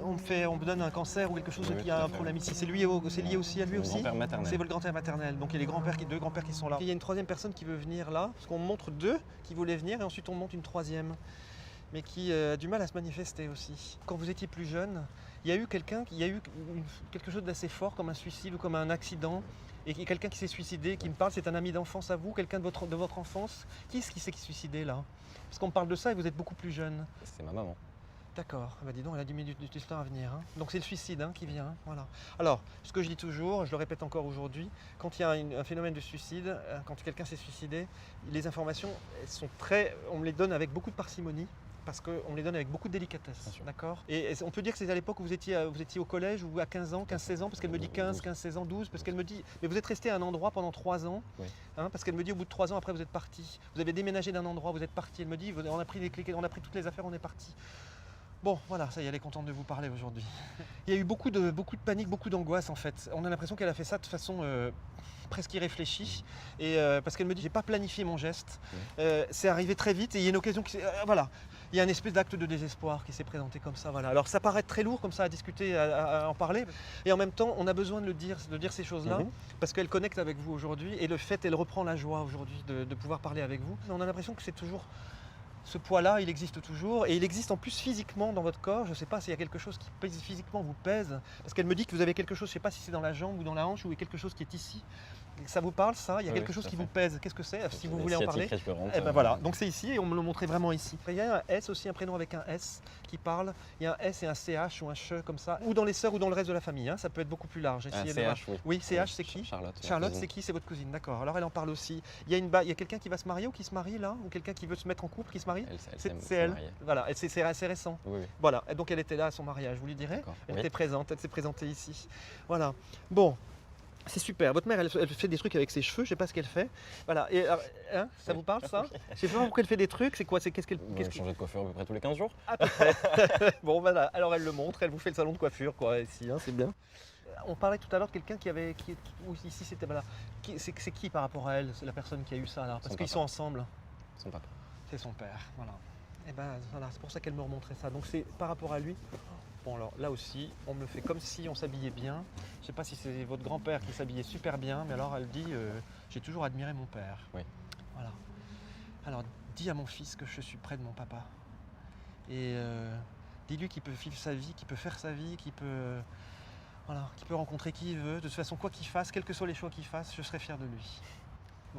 on me donne un cancer ou quelque chose Oui, qui tout a à un fait, problème oui. ici. C'est lié aussi à lui Mon aussi? grand-père maternel. C'est votre grand-père maternel, donc il y a deux grands-pères qui sont là. Il y a une troisième personne qui veut venir là, parce qu'on montre deux qui voulaient venir et ensuite on montre une troisième, mais qui a du mal à se manifester aussi. Quand vous étiez plus jeune, il y a eu quelque chose d'assez fort comme un suicide ou comme un accident, et quelqu'un qui s'est suicidé, qui me parle, c'est un ami d'enfance à vous, quelqu'un de votre enfance. Qui est-ce qui s'est suicidé là? Parce qu'on me parle de ça et vous êtes beaucoup plus jeune. C'est ma maman. D'accord, bah dis donc, elle a 10 minutes du temps à venir. Hein. Donc c'est le suicide hein, qui vient. Hein. Voilà. Alors, ce que je dis toujours, je le répète encore aujourd'hui, quand il y a un phénomène de suicide, quand quelqu'un s'est suicidé, les informations on me les donne avec beaucoup de parcimonie. Parce qu'on les donne avec beaucoup de délicatesse, d'accord? Et on peut dire que c'est à l'époque où vous étiez au collège ou à 15 ans, 15-16 ans, parce qu'elle me dit 15, 16 ans, 12, parce qu'elle me dit, mais vous êtes resté à un endroit pendant 3 ans, Oui. hein, parce qu'elle me dit au bout de 3 ans après vous êtes parti, vous avez déménagé d'un endroit, vous êtes parti, elle me dit, on a pris les clés, on a pris toutes les affaires, on est parti. Bon, voilà, ça y est, elle est contente de vous parler aujourd'hui. Il y a eu beaucoup de panique, beaucoup d'angoisse en fait. On a l'impression qu'elle a fait ça de façon presque irréfléchie, et parce qu'elle me dit, j'ai pas planifié mon geste, c'est arrivé très vite, et il y a une occasion qui voilà. Il y a un espèce d'acte de désespoir qui s'est présenté comme ça. Voilà. Alors ça paraît très lourd comme ça à discuter, à en parler, et en même temps on a besoin de dire ces choses-là, parce qu'elle connecte avec vous aujourd'hui, et le fait, elle reprend la joie aujourd'hui de pouvoir parler avec vous. On a l'impression que c'est toujours... Ce poids-là, il existe toujours, et il existe en plus physiquement dans votre corps. Je ne sais pas s'il y a quelque chose qui physiquement vous pèse, parce qu'elle me dit que vous avez quelque chose, je ne sais pas si c'est dans la jambe ou dans la hanche, ou quelque chose qui est ici. Ça vous parle ça? Il y a quelque chose qui vous pèse. Qu'est-ce que c'est? Si vous voulez en parler. Eh ben voilà, donc c'est ici, et on me le montrait vraiment ici. Il y a un S aussi, un prénom avec un S qui parle. Il y a un S et un CH ou un CHE comme ça, ou dans les sœurs ou dans le reste de la famille, hein. Ça peut être beaucoup plus large. CH, oui. Oui, CH c'est qui? Charlotte, c'est qui? C'est votre cousine, d'accord. Alors elle en parle aussi. Il y a quelqu'un qui va se marier ou qui se marie là? Ou quelqu'un qui veut se mettre en couple, qui se marie? C'est elle. Voilà, c'est assez récent. Oui, oui. Voilà, et donc elle était là à son mariage, vous lui direz? Elle était présente, elle s'est présentée ici. Voilà. Bon. C'est super. Votre mère, elle fait des trucs avec ses cheveux. Je sais pas ce qu'elle fait. Voilà. Et hein, ça vous parle ça? Je sais pas pourquoi elle fait des trucs. C'est quoi? C'est qu'est-ce qu'elle Changer de coiffure à peu près tous les 15 jours. À peu près. Bon voilà. Alors elle le montre. Elle vous fait le salon de coiffure quoi ici. Hein, c'est bien. On parlait tout à l'heure de quelqu'un ici c'était voilà. C'est qui par rapport à elle? C'est la personne qui a eu ça là. Parce qu'ils sont ensemble. Son papa. C'est son père. Voilà. Et ben voilà. C'est pour ça qu'elle me remontrait ça. Donc c'est par rapport à lui. Bon alors là aussi, on me le fait comme si on s'habillait bien. Je ne sais pas si c'est votre grand-père qui s'habillait super bien, mais alors elle dit j'ai toujours admiré mon père. Oui. Voilà. Alors dis à mon fils que je suis près de mon papa. Et dis-lui qu'il peut vivre sa vie, qu'il peut faire sa vie, qu'il peut rencontrer qui il veut. De toute façon, quoi qu'il fasse, quels que soient les choix qu'il fasse, je serai fier de lui.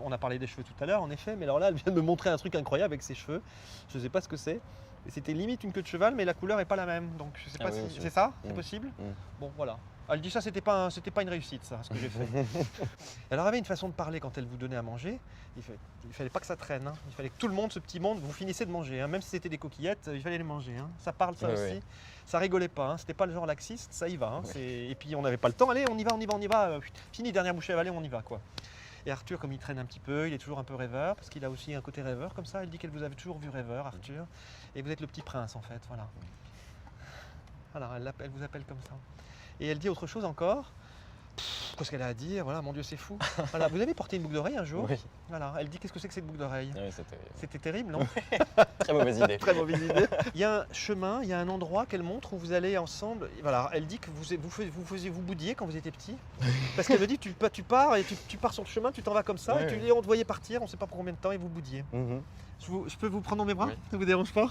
On a parlé des cheveux tout à l'heure, en effet, mais alors là, elle vient de me montrer un truc incroyable avec ses cheveux. Je ne sais pas ce que c'est. Et c'était limite une queue de cheval, mais la couleur n'est pas la même. Donc je sais pas si c'est ça, c'est possible. Bon, voilà. Elle dit ça, c'était pas une réussite, ça, ce que j'ai fait. Elle avait une façon de parler quand elle vous donnait à manger. Il fallait pas que ça traîne. Hein. Il fallait que tout le monde, ce petit monde, vous finissez de manger. Hein. Même si c'était des coquillettes, il fallait les manger. Hein. Ça parle ça aussi. Oui. Ça rigolait pas. Hein. C'était pas le genre laxiste, ça y va. Hein. Et puis on n'avait pas le temps. Allez, on y va. Fini, dernière bouchée avalée, on y va quoi. Et Arthur, comme il traîne un petit peu, il est toujours un peu rêveur, parce qu'il a aussi un côté rêveur comme ça. Elle dit qu'elle vous avait toujours vu rêveur, Arthur. Et vous êtes le petit prince en fait, voilà. Voilà, elle vous appelle comme ça. Et elle dit autre chose encore. Qu'est-ce qu'elle a à dire? Voilà, mon Dieu, c'est fou. Voilà, vous avez porté une boucle d'oreille un jour? Oui. Voilà, elle dit qu'est-ce que c'est que cette boucle d'oreille? Oui, c'était terrible, non? Très mauvaise idée. Très mauvaise idée. Il y a un chemin, il y a un endroit qu'elle montre où vous allez ensemble. Voilà, elle dit que vous boudiez quand vous étiez petit. Parce qu'elle me dit tu pars et tu pars sur le chemin, tu t'en vas comme ça, et on te voyait partir, on ne sait pas pour combien de temps, et vous boudiez. Je peux vous prendre dans mes bras? Ça vous dérange pas?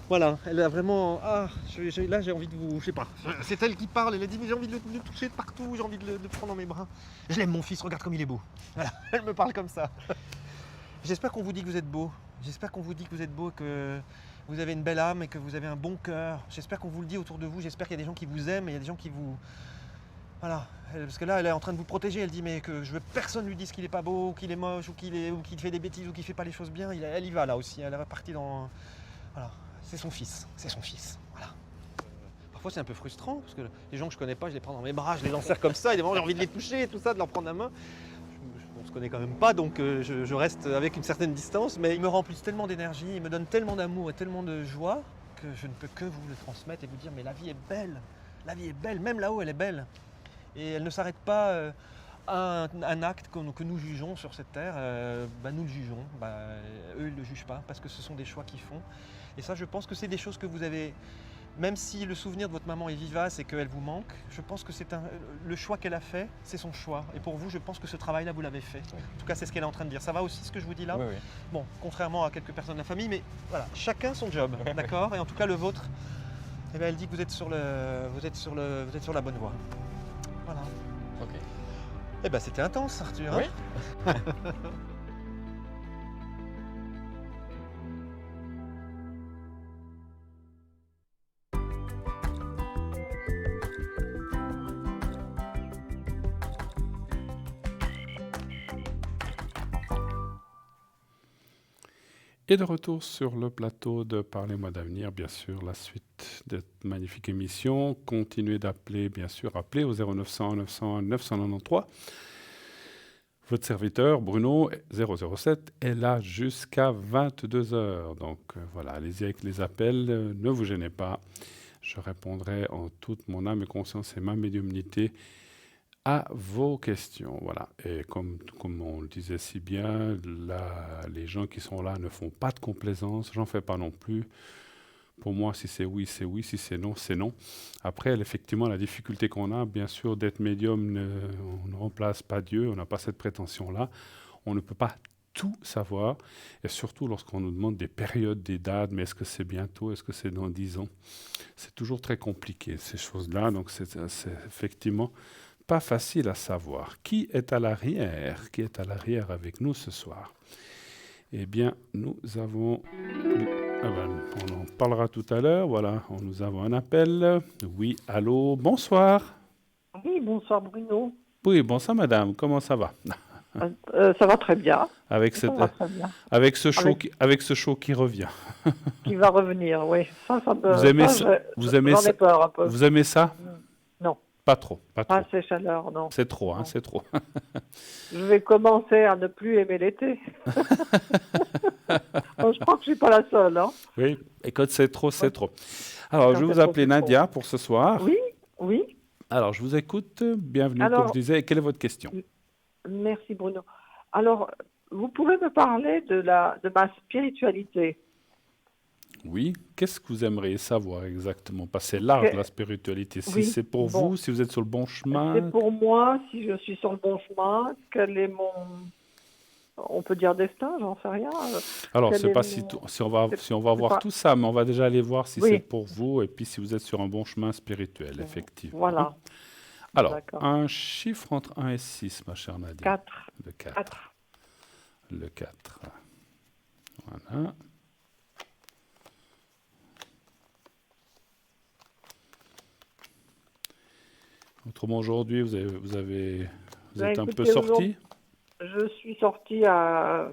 Voilà, elle a vraiment... là j'ai envie de vous... Je sais pas, c'est elle qui parle, elle a dit mais j'ai envie de le toucher de partout, j'ai envie de le prendre dans mes bras. Je l'aime mon fils, regarde comme il est beau. Voilà, elle me parle comme ça. J'espère qu'on vous dit que vous êtes beau. J'espère qu'on vous dit que vous êtes beau, que vous avez une belle âme et que vous avez un bon cœur. J'espère qu'on vous le dit autour de vous, j'espère qu'il y a des gens qui vous aiment et il y a des gens qui vous... Voilà, parce que là elle est en train de vous protéger, elle dit mais que je veux personne lui dise qu'il est pas beau, ou qu'il est moche, ou qu'il fait des bêtises, ou qu'il fait pas les choses bien. Elle y va là aussi, elle est repartie dans... Voilà. C'est son fils, voilà. Parfois c'est un peu frustrant, parce que les gens que je connais pas, je les prends dans mes bras, je les enserre comme ça, et j'ai envie de les toucher et tout ça, de leur prendre la main. On se connaît quand même pas, donc je reste avec une certaine distance, mais ils me remplissent tellement d'énergie, ils me donnent tellement d'amour et tellement de joie, que je ne peux que vous le transmettre et vous dire mais la vie est belle, même là-haut elle est belle. Et elle ne s'arrête pas à un acte que nous jugeons sur cette terre, nous le jugeons, eux ils ne le jugent pas parce que ce sont des choix qu'ils font. Et ça je pense que c'est des choses que vous avez, même si le souvenir de votre maman est vivace et qu'elle vous manque, je pense que le choix qu'elle a fait, c'est son choix. Et pour vous, je pense que ce travail-là, vous l'avez fait. Oui. En tout cas, c'est ce qu'elle est en train de dire. Ça va aussi ce que je vous dis là? Oui, oui. Bon, contrairement à quelques personnes de la famille, mais voilà, chacun son job, d'accord? Et en tout cas, le vôtre, eh bien, elle dit que vous êtes sur la bonne voie. Voilà. Ok. Eh bien, c'était intense, Arthur. Oui. Hein. Et de retour sur le plateau de Parlez-moi d'avenir, bien sûr, la suite de cette magnifique émission. Continuez d'appeler, bien sûr, appelez au 0900 901 993. Votre serviteur, Bruno, 007, est là jusqu'à 22h. Donc voilà, allez-y avec les appels, ne vous gênez pas. Je répondrai en toute mon âme et conscience et ma médiumnité à vos questions. Voilà. Et comme on le disait si bien, les gens qui sont là ne font pas de complaisance, j'en fais pas non plus. Pour moi, si c'est oui, c'est oui, si c'est non, c'est non. Après, effectivement, la difficulté qu'on a, bien sûr, d'être médium, on ne remplace pas Dieu, on n'a pas cette prétention-là. On ne peut pas tout savoir, et surtout lorsqu'on nous demande des périodes, des dates, mais est-ce que c'est bientôt, est-ce que c'est dans 10 ans? C'est toujours très compliqué, ces choses-là, donc c'est effectivement pas facile à savoir. Qui est à l'arrière? Qui est à l'arrière avec nous ce soir? Eh bien, nous avons... on en parlera tout à l'heure. Voilà, nous avons un appel. Oui, allô, bonsoir. Oui, bonsoir Bruno. Oui, bonsoir madame, comment ça va? Ça va très bien. Avec ce show qui revient. Qui va revenir, oui. Vous aimez ça? J'en ai peur un peu. Vous aimez ça? Non. Pas trop. Pas ces chaleurs, non. C'est trop, hein, non. c'est trop. Je vais commencer à ne plus aimer l'été. Bon, je crois que je ne suis pas la seule. Hein. Oui, et quand c'est trop, c'est trop. Alors, je vais vous appeler Nadia pour ce soir. Oui, oui. Alors, je vous écoute. Bienvenue, comme je disais. Quelle est votre question? Merci Bruno. Alors, vous pouvez me parler de ma spiritualité? Oui. Qu'est-ce que vous aimeriez savoir exactement? Parce que c'est large, la spiritualité. Si c'est pour vous, si vous êtes sur le bon chemin... C'est pour moi, si je suis sur le bon chemin, quel est mon... On peut dire destin, j'en sais rien. Alors, je ne sais pas si on va voir tout ça, mais on va déjà aller voir si c'est pour vous et puis si vous êtes sur un bon chemin spirituel, effectivement. Voilà. Alors, un chiffre entre 1 et 6, ma chère Nadia. 4. Le 4. Le 4. Voilà. Autrement, aujourd'hui, vous êtes un peu sorti? Je suis sortie à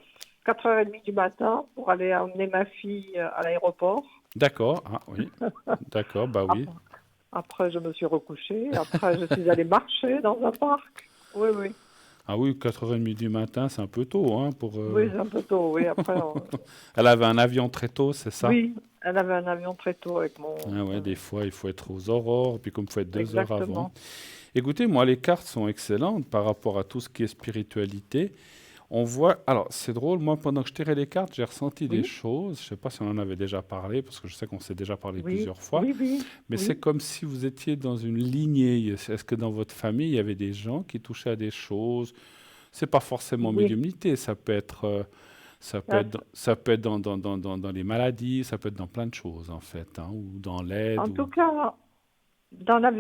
4h30 du matin pour aller emmener ma fille à l'aéroport. D'accord, ah oui. D'accord, bah oui. Après, je me suis recouchée. Après, je suis allée marcher dans un parc. Oui, oui. Ah oui, 4h30 du matin, c'est un peu tôt, hein, pour... Oui, c'est un peu tôt, oui. Après, Elle avait un avion très tôt, c'est ça? Oui, elle avait un avion très tôt avec mon... Ah ouais, des fois, il faut être aux aurores, puis comme il faut être 2 heures Exactement. avant. Écoutez, moi, les cartes sont excellentes par rapport à tout ce qui est spiritualité. On voit... Alors, c'est drôle, moi, pendant que je tirais les cartes, j'ai ressenti des choses. Je ne sais pas si on en avait déjà parlé, parce que je sais qu'on s'est déjà parlé plusieurs fois. Mais c'est comme si vous étiez dans une lignée. Est-ce que dans votre famille, il y avait des gens qui touchaient à des choses? C'est pas forcément médiumnité, ça peut être... Ça peut être dans les maladies, ça peut être dans plein de choses, en fait, hein, ou dans l'aide. En tout cas, dans la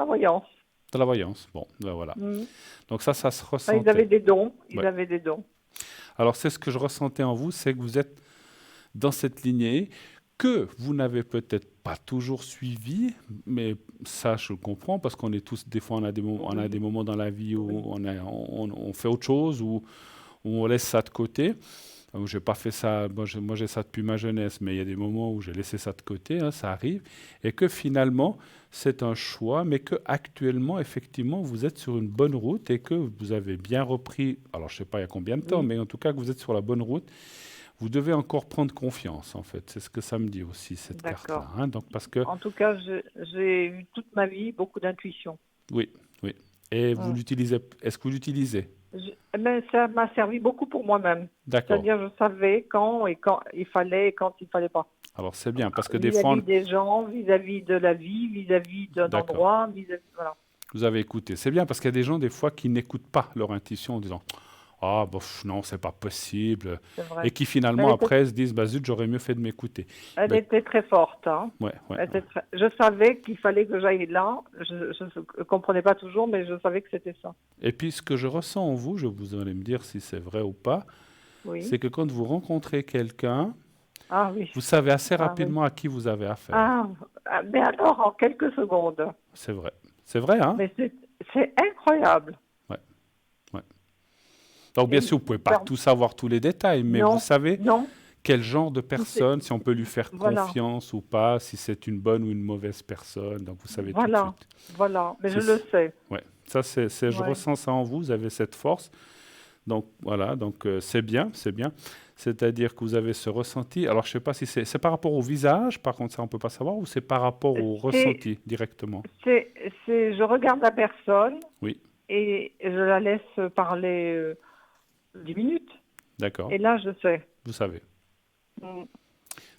voyance. Dans la voyance, bon, ben voilà. Donc ça se ressentait. Ils avaient des dons, avaient des dons. Alors c'est ce que je ressentais en vous, c'est que vous êtes dans cette lignée, que vous n'avez peut-être pas toujours suivi, mais ça je le comprends, parce qu'on est tous, des fois on a des moments dans la vie où on fait autre chose, où on laisse ça de côté. Je n'ai pas fait ça, moi j'ai ça depuis ma jeunesse, mais il y a des moments où j'ai laissé ça de côté, hein, ça arrive, et que finalement c'est un choix, mais que actuellement effectivement vous êtes sur une bonne route et que vous avez bien repris, alors je ne sais pas il y a combien de temps, mais en tout cas que vous êtes sur la bonne route, vous devez encore prendre confiance, en fait. C'est ce que ça me dit aussi, cette carte-là. D'accord. Hein. Donc, parce que, En tout cas, j'ai eu toute ma vie beaucoup d'intuition. oui, oui. Et vous Mm. l'utilisez, est-ce que vous l'utilisez? Mais ça m'a servi beaucoup pour moi-même. D'accord. C'est-à-dire, je savais quand il fallait et quand il fallait pas. Alors, c'est bien, parce que des fois, Vis-à-vis des gens, vis-à-vis de la vie, vis-à-vis d'un D'accord. endroit, voilà. vous avez écouté. C'est bien, parce qu'il y a des gens, des fois, qui n'écoutent pas leur intuition en disant ah, bof, non, c'est pas possible. C'est vrai. Et qui finalement, Elle était- après, se disent bah zut, j'aurais mieux fait de m'écouter. Elle Ben, était très forte. Hein. ouais, ouais, Elle était je savais qu'il fallait que j'aille là. Je ne comprenais pas toujours, mais je savais que c'était ça. Et puis, ce que je ressens en vous, vous allez me dire si c'est vrai ou pas, Oui. c'est que quand vous rencontrez quelqu'un, Ah oui. vous savez assez Ah oui. rapidement à qui vous avez affaire. Mais alors, en quelques secondes. C'est vrai. C'est vrai, hein? Mais c'est incroyable. Donc, bien Et- sûr, vous ne pouvez pas tout savoir, tous les détails, mais Non. vous savez Non, quel genre de personne, si on peut lui faire Voilà. confiance ou pas, si c'est une bonne ou une mauvaise personne. Donc, vous savez Voilà. tout de suite. voilà. Mais je C'est- le sais. Ouais. Ça, je Ouais. ressens ça en vous, vous avez cette force. Donc, voilà, donc c'est bien, c'est bien. C'est-à-dire que vous avez ce ressenti. Alors, je ne sais pas si c'est par rapport au visage, par contre, ça, on ne peut pas savoir, ou c'est par rapport au ressenti directement? Je regarde la personne Oui, et je la laisse parler 10 minutes. d'accord, Et là, je sais vous savez. mm,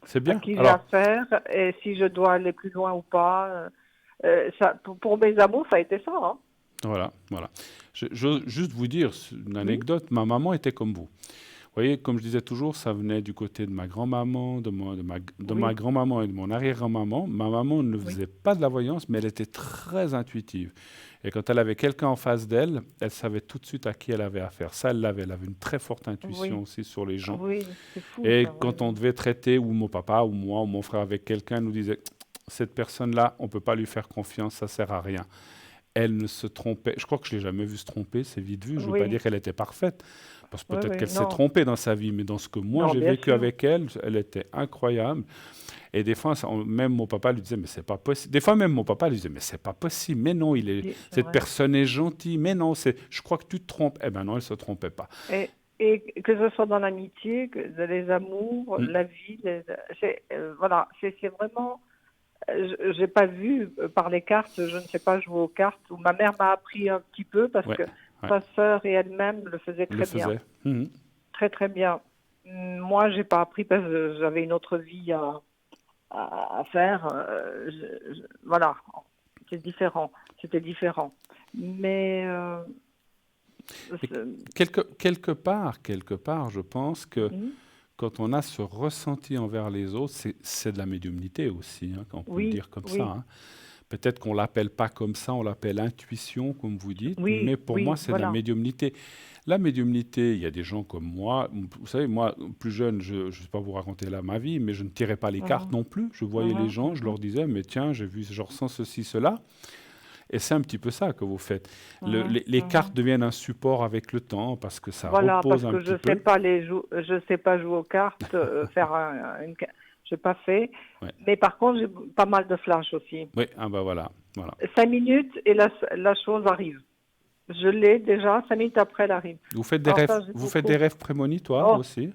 C'est à bien. qui j'ai Alors, affaire et si je dois aller plus loin ou pas. Ça, pour mes amours, ça a été ça. Hein. voilà, voilà. Je juste vous dire une anecdote. Ma maman était comme vous. Vous voyez, comme je disais toujours, ça venait du côté de ma grand-maman, de Oui. ma grand-maman et de mon arrière-grand-maman. Ma maman ne Oui. faisait pas de la voyance, mais elle était très intuitive. Et quand elle avait quelqu'un en face d'elle, elle savait tout de suite à qui elle avait affaire. Ça, elle l'avait. Elle avait une très forte intuition Oui. aussi sur les gens. Oui, c'est fou. Et ça, ouais. quand on devait traiter, ou mon papa, ou moi, ou mon frère avec quelqu'un, elle nous disait, cette personne-là, on ne peut pas lui faire confiance, ça ne sert à rien. Elle ne se trompait. Je crois que je ne l'ai jamais vue se tromper, c'est vite vu. Je ne veux Oui. pas dire qu'elle était parfaite, parce que Oui, peut-être oui, qu'elle s'est non. trompée dans sa vie, mais dans ce que moi Non, j'ai bien vécu sûr. avec elle, elle était incroyable. Et des fois, même mon papa lui disait, mais c'est pas possible. Des fois, même mon papa lui disait, mais c'est pas possible. Mais non, Oui, c'est cette vrai. personne est gentille. Mais non, je crois que tu te trompes. Eh ben non, elle se trompait pas. Et que ce soit dans l'amitié, les amours, Mm. la vie, voilà, c'est vraiment. J'ai pas vu par les cartes, je ne sais pas jouer aux cartes. Ou ma mère m'a appris un petit peu parce Ouais, que ouais. sa sœur et elle-même le faisaient Elle le très bien, faisait. Mhm. très très bien. Moi, j'ai pas appris parce que j'avais une autre vie à faire. Voilà, c'était différent. Mais Quelque part, je pense que Mhm. quand on a ce ressenti envers les autres, c'est de la médiumnité aussi, hein, on peut le Oui, dire comme oui. ça. Hein. Peut-être qu'on ne l'appelle pas comme ça, on l'appelle intuition, comme vous dites, Oui, mais pour oui, moi, c'est de la voilà. médiumnité. La médiumnité, il y a des gens comme moi, vous savez, moi, plus jeune, je ne vais pas vous raconter là ma vie, mais je ne tirais pas les cartes non plus. Je voyais les gens, je leur disais, mais tiens, j'ai vu, je ressens ceci, cela. Et c'est un petit peu ça que vous faites. Les cartes deviennent un support avec le temps parce que ça Voilà, repose parce un que petit je peu. sais pas je sais pas jouer aux cartes, faire j'ai pas fait. Ouais. Mais par contre, j'ai pas mal de flash aussi. Oui, ah bah voilà. 5 minutes et la chose arrive. Je l'ai déjà, 5 minutes après, elle arrive. Vous faites des Alors rêves, ça, j'ai vous faites beaucoup. des rêves prémonitoires Oh. aussi?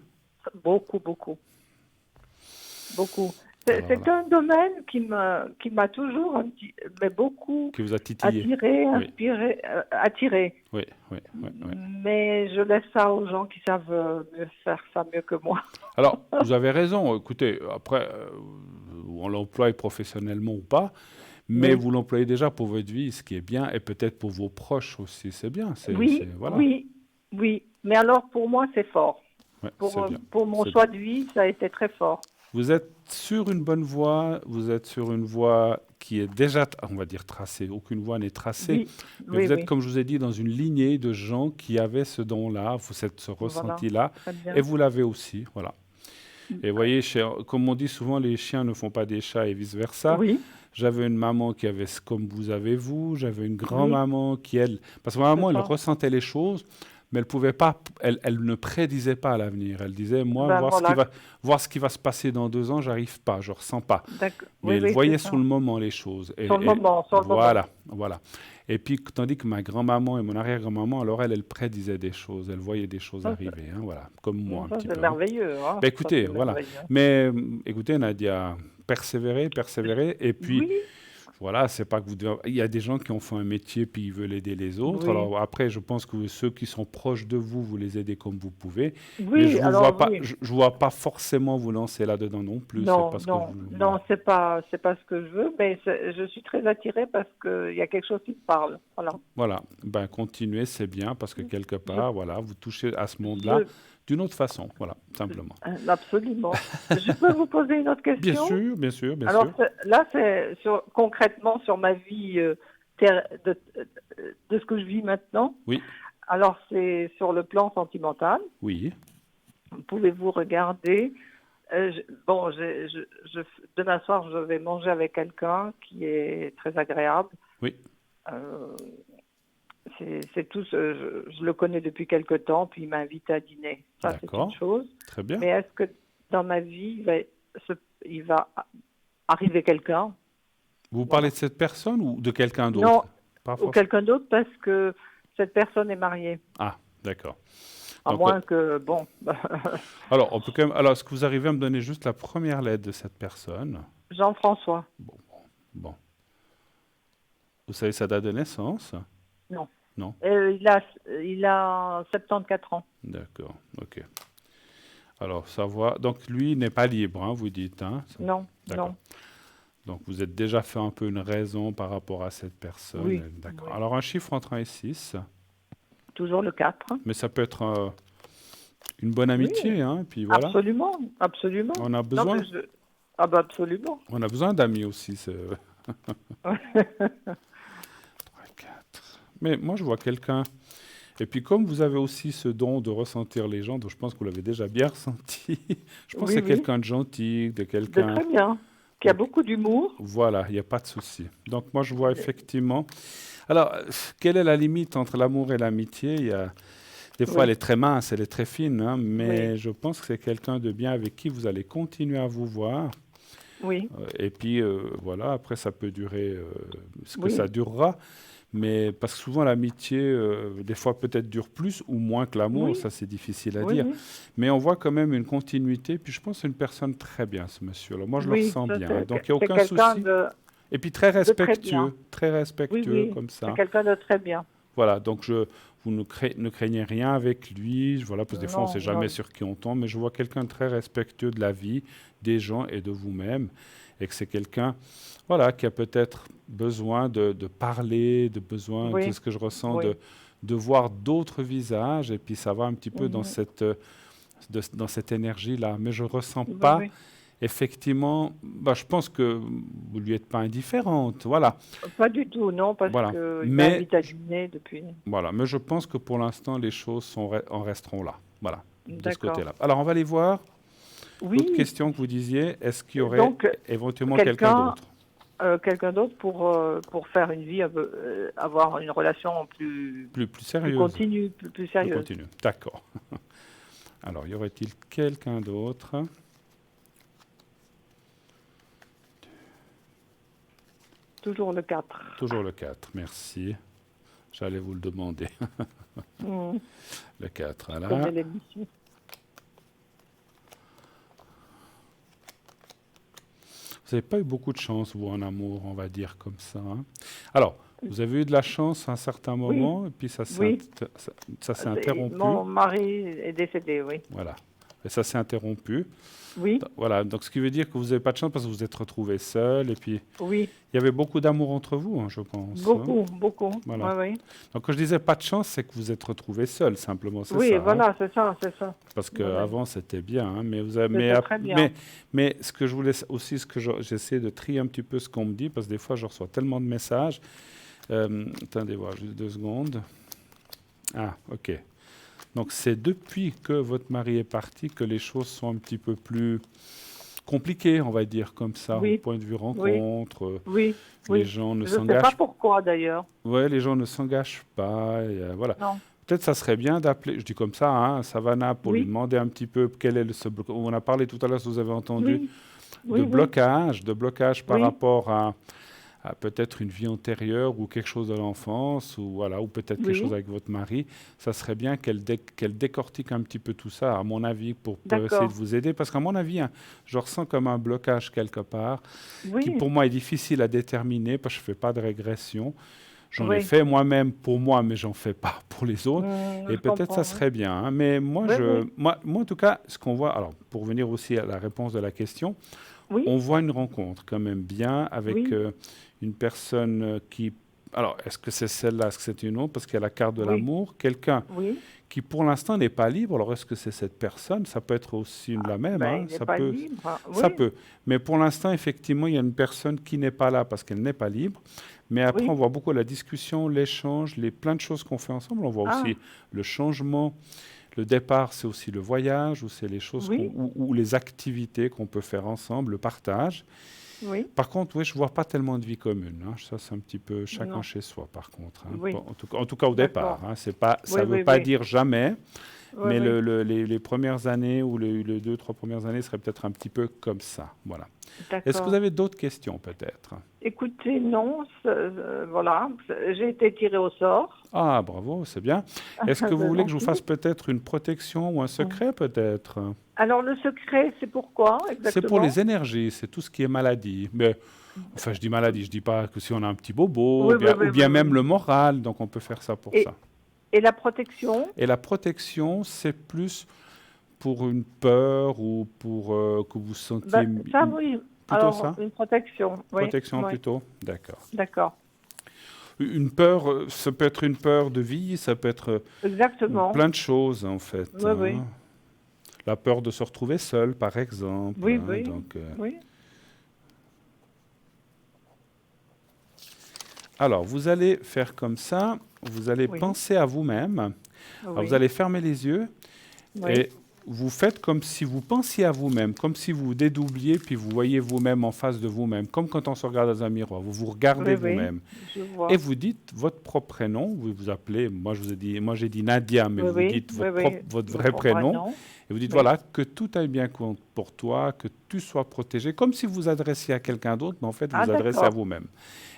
Beaucoup. C'est Alors c'est un domaine qui m'a toujours mais beaucoup Qui vous a titillé? attiré, inspiré, attiré. Oui. Mais je laisse ça aux gens qui savent faire ça mieux que moi. Alors, vous avez raison. Écoutez, après, on l'emploie professionnellement ou pas, mais Oui. vous l'employez déjà pour votre vie, ce qui est bien, et peut-être pour vos proches aussi, c'est bien. Voilà. Oui. Mais alors, pour moi, c'est fort. Ouais, c'est bien. Pour mon C'est choix de vie, ça a été très fort. Vous êtes sur une bonne voie, vous êtes sur une voie qui est déjà, on va dire, tracée. Aucune voie n'est tracée. Mais vous êtes, comme je vous ai dit, dans une lignée de gens qui avaient ce don-là, ce ressenti-là, Très bien. et vous l'avez aussi. Voilà. Et vous voyez, comme on dit souvent, les chiens ne font pas des chats et vice-versa. Oui, J'avais une maman qui avait, comme vous avez vous, j'avais une grand-maman qui, elle, parce que ma maman, C'est elle ça. ressentait les choses, mais elle pouvait pas, elle ne prédisait pas l'avenir. Elle disait, moi, Ben voilà, voir ce qui va se passer dans 2 ans, j'arrive pas, je ressens pas. d'accord. Mais Oui, elle oui, voyait c'est sur ça. le moment les choses. Sur le moment, sur le moment. Voilà, voilà. Et puis, tandis que ma grand-maman et mon arrière-grand-maman, alors elle prédisait des choses, elle voyait des choses Ça, arriver, hein, voilà, comme moi un ça, petit c'est peu, hein. merveilleux, hein. Ben Ça, écoutez, c'est voilà. merveilleux. Mais écoutez, Nadia, persévérer, persévérer. Et puis, Oui, voilà, c'est pas que vous devez... Il y a des gens qui ont fait un métier puis ils veulent aider les autres. oui. Alors après, je pense que ceux qui sont proches de vous, vous les aidez comme vous pouvez. Mais Oui, je vous alors vois pas, oui. je vois pas forcément vous lancer là-dedans non plus. C'est Non, parce que non, vous... non, c'est pas ce que je veux, mais je suis très attirée parce qu'il y a quelque chose qui me parle. Voilà. Voilà, ben continuez, c'est bien parce que quelque Je, part, voilà, vous touchez à ce monde-là je, d'une autre façon, voilà, simplement. absolument. Je peux vous poser une autre Bien question? sûr, bien sûr, bien Alors sûr. là, c'est concrètement sur ma vie de ce que je vis maintenant. Oui, Alors c'est sur le plan sentimental. oui, Pouvez-vous regarder? Bon, demain soir, je vais manger avec quelqu'un qui est très agréable. oui, Euh, c'est tout. Je le connais depuis quelque temps, puis il m'invite à dîner. Ça, c'est une d'accord, chose. très bien. Mais est-ce que dans ma vie, il va arriver quelqu'un? Vous parlez Voilà. de cette personne ou de quelqu'un Non, d'autre? Pas ou forcément. quelqu'un d'autre parce que cette personne est mariée. Ah, d'accord. À Donc, moins que, bon, alors, on peut quand même. Alors, est-ce que vous arrivez à me donner juste la première lettre de cette personne? Jean-François. Bon. Vous savez sa date de naissance? Non. Non? Il a 74 ans. D'accord, ok. Alors, savoir. Donc, lui n'est pas libre, hein, vous dites, hein? Non, D'accord. non. Donc, vous êtes déjà fait un peu une raison par rapport à cette personne. Oui, D'accord. oui. Alors, un chiffre entre 1 et 6, Toujours le 4. mais ça peut être une bonne Oui, amitié, hein? Puis voilà. absolument, absolument. On a Non, besoin, mais ah bah absolument. on a besoin d'amis aussi. 3, 4. Mais moi, je vois quelqu'un. Et puis, comme vous avez aussi ce don de ressentir les gens, donc je pense que vous l'avez déjà bien ressenti, je pense que Oui, c'est oui, quelqu'un de gentil, de de quelqu'un. très bien. Qui a beaucoup d'humour. Voilà, il n'y a pas de souci. Donc, moi, je vois effectivement. Alors, quelle est la limite entre l'amour et l'amitié? Des fois, elle Oui, est très mince, elle est très fine, hein, mais oui, je pense que c'est quelqu'un de bien avec qui vous allez continuer à vous voir. oui, Et puis, voilà, après, ça peut durer ce que ça oui, durera. Mais parce que souvent, l'amitié, des fois, peut-être dure plus ou moins que l'amour, oui, ça, c'est difficile à oui, dire. oui. Mais on voit quand même une continuité. Puis, je pense que c'est une personne très bien, ce monsieur-là. Moi, je le Oui, ressens ça, bien, hein. Donc, il n'y a c'est aucun quelqu'un souci. de Et puis, très très bien. respectueux, Oui, comme c'est ça. quelqu'un de très bien. Voilà, donc vous ne craignez rien avec lui. Voilà, parce que des fois, on ne Non, sait jamais non. sur qui on tombe. Mais je vois quelqu'un de très respectueux de la vie, des gens et de vous-même. Et que c'est quelqu'un, voilà, qui a peut-être besoin de parler, c'est Oui, ce que je ressens, oui. de voir d'autres visages. Et puis, ça va un petit peu dans Mhm. dans cette énergie-là. Mais je ne ressens Oui, pas, oui. effectivement, je pense que vous lui êtes pas indifférente. Voilà, Pas du tout, non, parce voilà. qu'il Mais m'invite à dîner depuis. voilà, mais je pense que pour l'instant, les choses en resteront là. Voilà, de ce D'accord. côté-là. Alors, on va aller voir l'autre Oui, question que vous disiez. Est-ce qu'il y aurait donc éventuellement quelqu'un quelqu'un d'autre? quelqu'un d'autre pour faire une vie, avoir une relation Plus plus sérieuse, continue, plus plus sérieuse. continue. D'accord. Alors, y aurait-il quelqu'un d'autre? Toujours le 4. Toujours le 4, merci. J'allais vous le demander. Mhm. Le 4, Je voilà. connais l'émission. Vous n'avez pas eu beaucoup de chance, vous, en amour, on va dire comme ça, hein. Alors, vous avez eu de la chance à un certain Oui, moment, et puis ça oui. s'est interrompu. Mon mari est décédé, oui. Voilà. Et ça s'est interrompu. Oui, Voilà. Donc, ce qui veut dire que vous n'avez pas de chance parce que vous vous êtes retrouvés seul. Et puis, oui. il y avait beaucoup d'amour entre vous, hein, je pense, hein. Beaucoup, beaucoup. Voilà. Oui, oui. Donc, quand je disais pas de chance, c'est que vous êtes retrouvés seuls, simplement. C'est Oui, ça, hein. voilà, c'est ça, c'est ça. Parce Oui, oui. qu'avant, c'était bien, hein, mais C'était très bien. mais ce que je voulais aussi, j'essaie de trier un petit peu ce qu'on me dit, parce que des fois, je reçois tellement de messages. Attendez voir, juste 2 secondes. Ah, ok. Donc, c'est depuis que votre mari est parti que les choses sont un petit peu plus compliquées, on va dire, comme ça, au Oui, point de vue oui, rencontre. oui, Les oui. gens ne Je ne sais pas s'engagent pourquoi d'ailleurs. Ouais, les gens ne s'engagent pas. Et, voilà. Non. peut-être ça serait bien d'appeler, je dis comme ça, hein, Savannah, pour lui Oui. demander un petit peu quel est on a parlé tout à l'heure, si vous avez entendu, Oui. Oui, de oui. blocage par Oui. rapport à peut-être une vie antérieure ou quelque chose de l'enfance, ou voilà, ou peut-être quelque Oui. chose avec votre mari. Ça serait bien qu'elle décortique un petit peu tout ça, à mon avis, pour essayer de D'accord. vous aider. Parce qu'à mon avis, hein, je ressens comme un blocage quelque part, qui Oui. pour moi est difficile à déterminer, parce que je ne fais pas de régression. J'en ai Oui. fait moi-même pour moi, mais j'en fais pas pour les autres. Et Je peut-être ça comprends. serait bien, hein. Mais moi, Oui, oui. moi, en tout cas, ce qu'on voit, alors pour venir aussi à la réponse de la question, Oui. on voit une rencontre quand même bien avec Oui. une personne qui... Alors, est-ce que c'est celle-là, est-ce que c'est une autre? Parce qu'il y a la carte de Oui. l'amour. Quelqu'un Oui. qui, pour l'instant, n'est pas libre. Alors, est-ce que c'est cette personne? Ça peut être aussi la même, Ben, hein. il n'est Ça pas peut, libre. ça Oui. peut. Mais pour l'instant, effectivement, il y a une personne qui n'est pas là parce qu'elle n'est pas libre. Mais après, Oui. on voit beaucoup la discussion, l'échange, plein de choses qu'on fait ensemble. On voit Ah. aussi le changement. Le départ, c'est aussi le voyage, ou c'est les choses Oui. ou les activités qu'on peut faire ensemble, le partage. Oui. Par contre, oui, je ne vois pas tellement de vie commune, hein. Ça, c'est un petit peu chacun Non. chez soi, par contre, hein. Oui. Bon, en tout cas, au départ, D'accord. hein. C'est pas, ça Oui, ne veut oui, pas oui. dire jamais, Oui, mais oui. les premières années ou les 2, 3 premières années seraient peut-être un petit peu comme ça. Voilà. Est-ce que vous D'accord. avez d'autres questions, peut-être? Écoutez, non, voilà, j'ai été tirée au sort. Ah, bravo, c'est bien. Est-ce que vous C'est voulez que je vous fasse gentil. peut-être une protection ou un secret, peut-être? Alors, le secret, c'est pourquoi C'est exactement? pour les énergies, c'est tout ce qui est maladie. Mais, enfin, je dis maladie, je dis pas que si on a un petit bobo, Oui, ou bien, oui, oui, ou bien oui, même oui. le moral, donc on peut faire ça pour Et, ça. et la protection? Et la protection, c'est plus pour une peur ou pour que vous sentiez Ben, ça, oui. plutôt Alors, ça? une protection, oui. Protection Oui. plutôt? D'accord. D'accord. Une peur, ça peut être une peur de vie, ça peut être Exactement. plein de choses en fait, Oui, oui. hein. La peur de se retrouver seul, par exemple, Oui, hein, oui. donc, Oui. alors, vous allez faire comme ça, vous allez Oui. penser à vous-même. Alors, vous Oui. allez fermer les yeux Oui. et vous faites comme si vous pensiez à vous-même, comme si vous vous dédoubliez, puis vous voyez vous-même en face de vous-même, comme quand on se regarde dans un miroir. Vous vous regardez Oui, oui. vous-même. Je vois. Et vous dites votre propre prénom, vous vous appelez, moi j'ai dit Nadia, mais Oui, vous oui. dites Oui, oui. votre Mon vrai propre prénom. prénom. Et vous dites, Oui. voilà, que tout aille bien pour toi, que tu sois protégé, comme si vous adressiez à quelqu'un d'autre, mais en fait, vous Ah, vous adressez à d'accord. vous-même.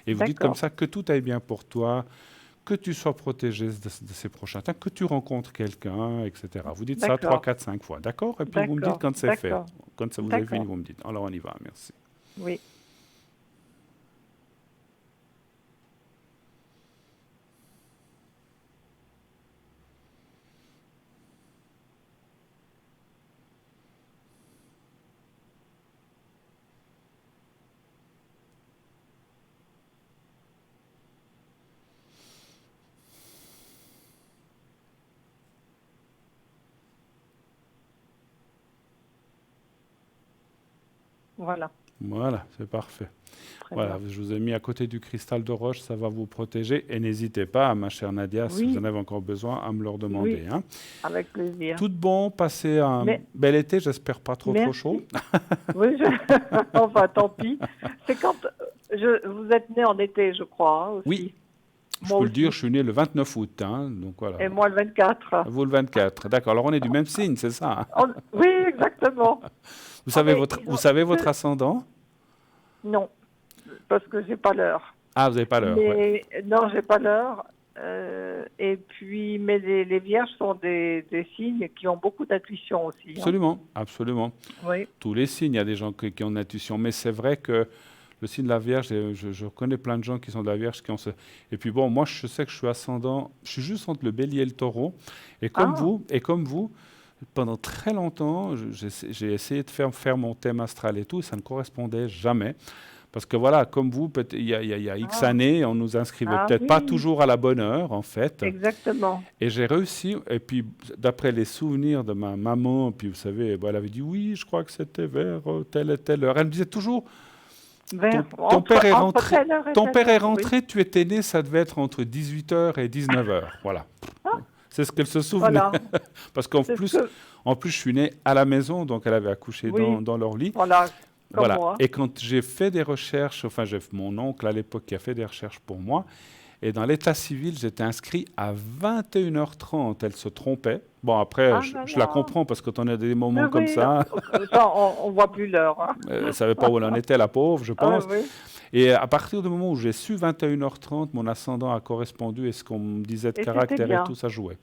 Et vous dites comme D'accord. ça, que tout aille bien pour toi, que tu sois protégé de ces prochains temps, que tu rencontres quelqu'un, etc. Vous dites ça 3, D'accord. 4, 5 fois, d'accord? Et puis vous me dites D'accord. quand c'est fait. D'accord. Quand ça vous avez fini, D'accord. vous me dites. Alors on y va, merci. Oui. Voilà. Voilà, c'est parfait. Très Voilà, bien. je vous ai mis à côté du cristal de roche, ça va vous protéger. Et n'hésitez pas, ma chère Nadia, si Oui. vous en avez encore besoin, à me le demander, Oui. hein. Avec plaisir. Tout de bon, passez un Mais- bel été, j'espère pas trop Merci. chaud. Oui, enfin, tant pis. C'est quand vous êtes né en été, je crois, hein, aussi. Oui. Je Moi peux le aussi. dire, je suis né le 29 août, hein, donc voilà. Et moi, le 24. Vous le 24, d'accord. Alors on est du même signe, c'est ça, hein. Oui, exactement. Vous savez mais votre, ils vous ont- savez votre ascendant? Non, parce que j'ai pas l'heure. Ah, vous n'avez pas l'heure. Ouais. Mais non, j'ai pas l'heure. Et puis, mais les vierges sont des signes qui ont beaucoup d'intuition aussi, hein. Absolument, absolument. Oui, Tous les signes, il y a des gens qui ont une intuition, mais c'est vrai que le signe de la Vierge, je connais plein de gens qui sont de la Vierge qui ont ce... Et puis bon, moi je sais que je suis ascendant, je suis juste entre le Bélier et le Taureau, et comme vous, pendant très longtemps, j'ai essayé de faire mon thème astral et tout, ça ne correspondait jamais. Parce que voilà, comme vous, il y a X années, on nous inscrivait peut-être pas oui. toujours à la bonne heure, en fait. exactement. Et j'ai réussi, et puis d'après les souvenirs de ma maman, puis vous savez, elle avait dit oui, je crois que c'était vers telle et telle heure. Elle me disait toujours, ton père est rentré, tu étais né, ça devait être entre 18h et 19h. Voilà. C'est ce qu'elle se souvenait. Voilà. Parce qu'en plus, je suis né à la maison, donc elle avait accouché Oui. dans leur lit. Voilà, comme Voilà. moi. Et quand j'ai fait des recherches, enfin, j'ai mon oncle à l'époque qui a fait des recherches pour moi, Et dans l'état civil, j'étais inscrit à 21h30. Elle se trompait. Bon, après, Ah je là la là. comprends parce que quand on a des moments Mais comme oui, ça, ça, on voit plus l'heure. Hein. elle ne savait pas où elle en était, la pauvre, je Ah pense. oui. Et à partir du moment où j'ai su 21h30, mon ascendant a correspondu et ce qu'on me disait de Et c'était caractère et bien. tout, ça jouait.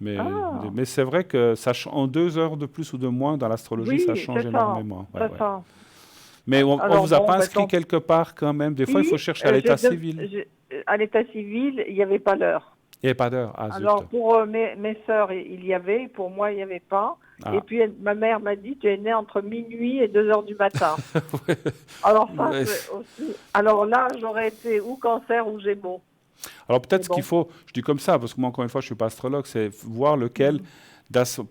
Mais, Ah. mais c'est vrai que en 2 heures de plus ou de moins, dans l'astrologie, ça Oui, change c'est ça. énormément. Ouais, C'est ouais. ça. Mais on ne Alors vous a bon, pas ben, inscrit tant quelque part quand même. Des fois, il faut pis, chercher à l'état j'ai civil. à l'état civil, il n'y avait pas l'heure. Il n'y avait pas d'heure. Ah, zut. Alors pour mes sœurs, il y avait, pour moi, il n'y avait pas. Ah. Et puis ma mère m'a dit, tu es née entre minuit et 2 heures du matin. Alors ça, Ouais. c'est aussi... Alors là, j'aurais été ou cancer ou gémeaux. Alors peut-être Mais ce qu'il faut, je dis comme ça, parce que moi, encore une fois, je ne suis pas astrologue, c'est voir lequel,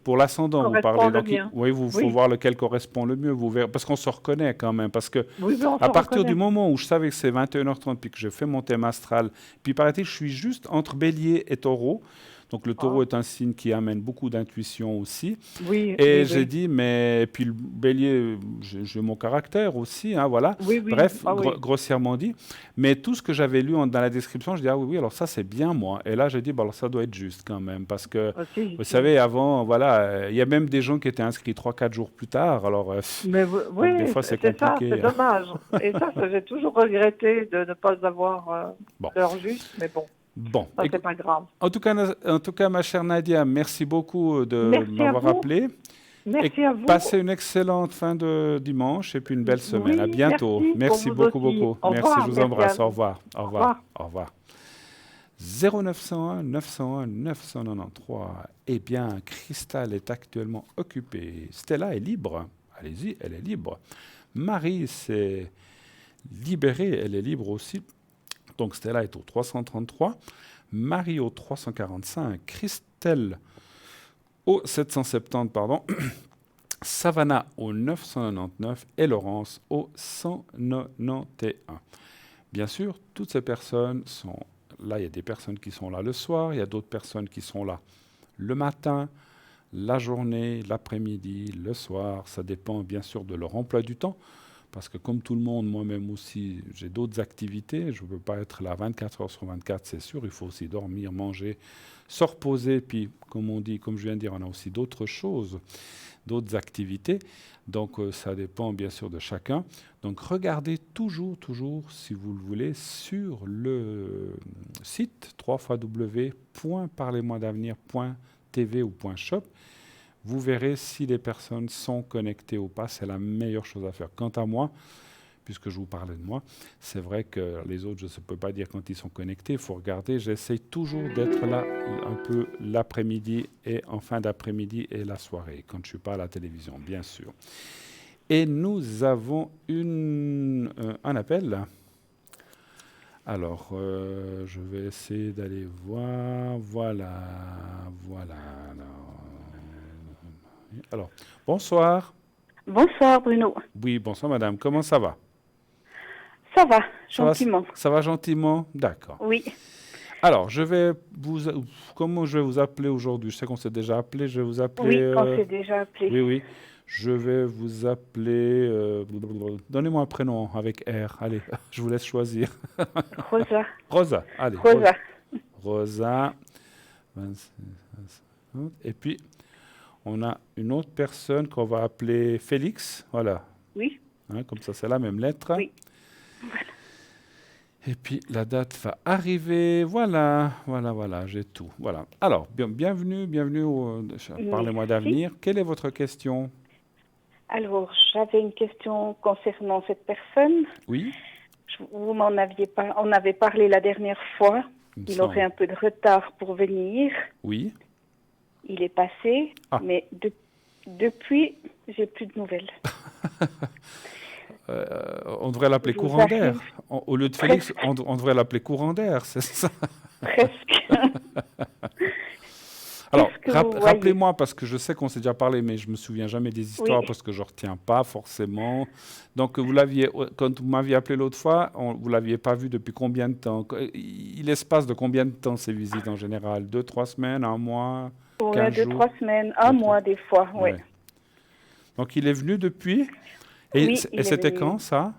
pour l'ascendant, vous Correspond parlez. le Donc, mien. oui, il faut Oui. voir lequel correspond le mieux. Vous verrez, parce qu'on se reconnaît quand même. Parce que Oui, mais on à se partir reconnaît. du moment où je savais que c'est 21h30, puis que je fais mon thème astral, puis paraît-il, je suis juste entre bélier et taureau. Donc le taureau est un signe qui amène beaucoup d'intuition aussi. Oui, Et oui, j'ai oui. dit, mais puis le bélier, j'ai mon caractère aussi, hein, voilà. Oui, oui. Bref, Ah oui. grossièrement dit. Mais tout ce que j'avais lu dans la description, je dis, ah oui, alors ça c'est bien moi. Et là, j'ai dit, bah, alors ça doit être juste quand même. Parce que, Aussi, vous savez, avant, voilà, il y a même des gens qui étaient inscrits 3-4 jours plus tard. Alors, Mais oui, des fois, c'est ça, compliqué. c'est dommage. Et ça, j'ai toujours regretté de ne pas avoir Bon. l'heure juste, mais bon, Bon, ça, écoute, c'est pas grave. en tout cas, ma chère Nadia, merci beaucoup de Merci à m'avoir vous. appelé. Merci Et à vous. passez une excellente fin de dimanche et puis une belle semaine. À Oui, bientôt. merci pour vous beaucoup, aussi. beaucoup. Au Merci, revoir, je vous merci embrasse. à Au vous. revoir. Au Au revoir. revoir. Au revoir. 0901 901 993. Eh bien, Cristal est actuellement occupée. Stella est libre. Allez-y, elle est libre. Marie s'est libérée, elle est libre aussi. Donc Stella est au 333. Marie au 345. Christelle au 770, pardon. Savannah au 999 et Laurence au 191. Bien sûr, toutes ces personnes sont là. Il y a des personnes qui sont là le soir, il y a d'autres personnes qui sont là le matin, la journée, l'après-midi, le soir. Ça dépend bien sûr de leur emploi du temps. Parce que comme tout le monde, moi-même aussi, j'ai d'autres activités. Je ne peux pas être là 24 heures sur 24, c'est sûr. Il faut aussi dormir, manger, se reposer. Puis, comme on dit, comme je viens de dire, on a aussi d'autres choses, d'autres activités. Donc, ça dépend bien sûr de chacun. Donc, regardez toujours, si vous le voulez, sur le site www.parlez-moi-d'avenir.tv ou .shop. Vous verrez si les personnes sont connectées ou pas. C'est la meilleure chose à faire. Quant à moi, puisque je vous parlais de moi, c'est vrai que les autres, je ne peux pas dire quand ils sont connectés. Il faut regarder. J'essaye toujours d'être là un peu l'après-midi et en fin d'après-midi et la soirée, quand je ne suis pas à la télévision, bien sûr. Et nous avons un appel. Alors, je vais essayer d'aller voir. Voilà. Alors, bonsoir. Bonsoir Bruno. Oui, bonsoir madame. Comment ça va? Ça va, gentiment. Ça va gentiment? D'accord. Oui. Alors, comment je vais vous appeler aujourd'hui? Je sais qu'on s'est déjà appelé, je vais vous appeler... Oui, on s'est déjà appelé. Oui. Je vais vous appeler... donnez-moi un prénom avec R. Allez, je vous laisse choisir. Rosa. Rosa, allez. Rosa. Rosa. Et puis... on a une autre personne qu'on va appeler Félix, voilà. Oui. Hein, comme ça, c'est la même lettre. Oui. Voilà. Et puis, la date va arriver. Voilà, j'ai tout. Voilà. Alors, bienvenue au Parlez-moi d'avenir. Quelle est votre question? Alors, j'avais une question concernant cette personne. Oui. Vous m'en aviez pas, on avait parlé la dernière fois. Il aurait un peu de retard pour venir. Oui. Il est passé, mais depuis, j'ai plus de nouvelles. On devrait l'appeler courant d'air. Au lieu de Félix, on devrait l'appeler courant d'air, c'est ça? Presque. Alors, rappelez-moi, parce que je sais qu'on s'est déjà parlé, mais je ne me souviens jamais des histoires parce que je ne retiens pas forcément. Donc, quand vous m'aviez appelé l'autre fois, vous ne l'aviez pas vu depuis combien de temps? Il espace de combien de temps ces visites en général? 2-3 semaines, un mois? 15 jours? 2-3 semaines, un mois des fois, oui. Ouais. Donc, il est venu depuis? Et c'était quand, ça?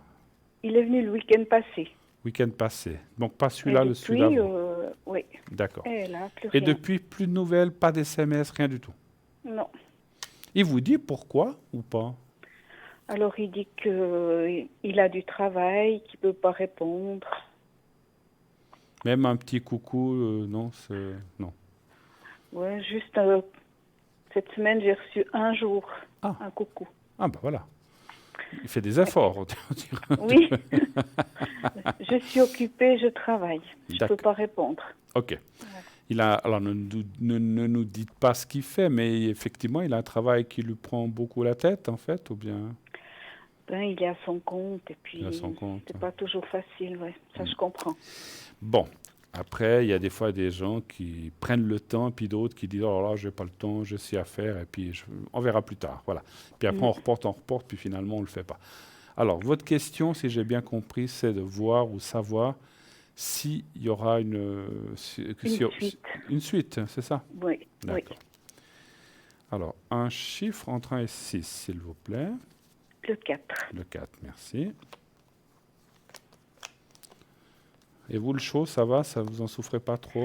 Il est venu le week-end passé. Week-end passé. Donc, pas celui-là, celui d'avant. Oui. D'accord. Et là, plus Et rien. depuis, plus de nouvelles, pas d'SMS, rien du tout. Non. Il vous dit pourquoi ou pas? Alors, il dit qu'il a du travail, qu'il ne peut pas répondre. Même un petit coucou, non, non. Ouais, juste cette semaine, j'ai reçu un jour un coucou. Ah ben voilà. Il fait des efforts, on dirait. Oui. Je suis occupée, je travaille. Je ne peux D'accord. pas répondre. Ok. Alors, ne nous dites pas ce qu'il fait, mais effectivement, il a un travail qui lui prend beaucoup la tête, en fait, ou bien... Ben, il est à son compte et puis Il est à son compte. c'est pas toujours facile, ouais. Ça je comprends. Bon, après, il y a des fois des gens qui prennent le temps, puis d'autres qui disent « Oh là, j'ai pas le temps, j'ai ci à faire, et puis on verra plus tard. » Voilà. Puis après, on reporte, puis finalement, on ne le fait pas. Alors, votre question, si j'ai bien compris, c'est de voir ou savoir s'il y aura une suite, c'est ça? Oui. D'accord. Alors, un chiffre entre 1 et 6, s'il vous plaît. Le 4. Le 4, merci. Et vous, le chaud, ça va? Ça vous en souffrez pas trop?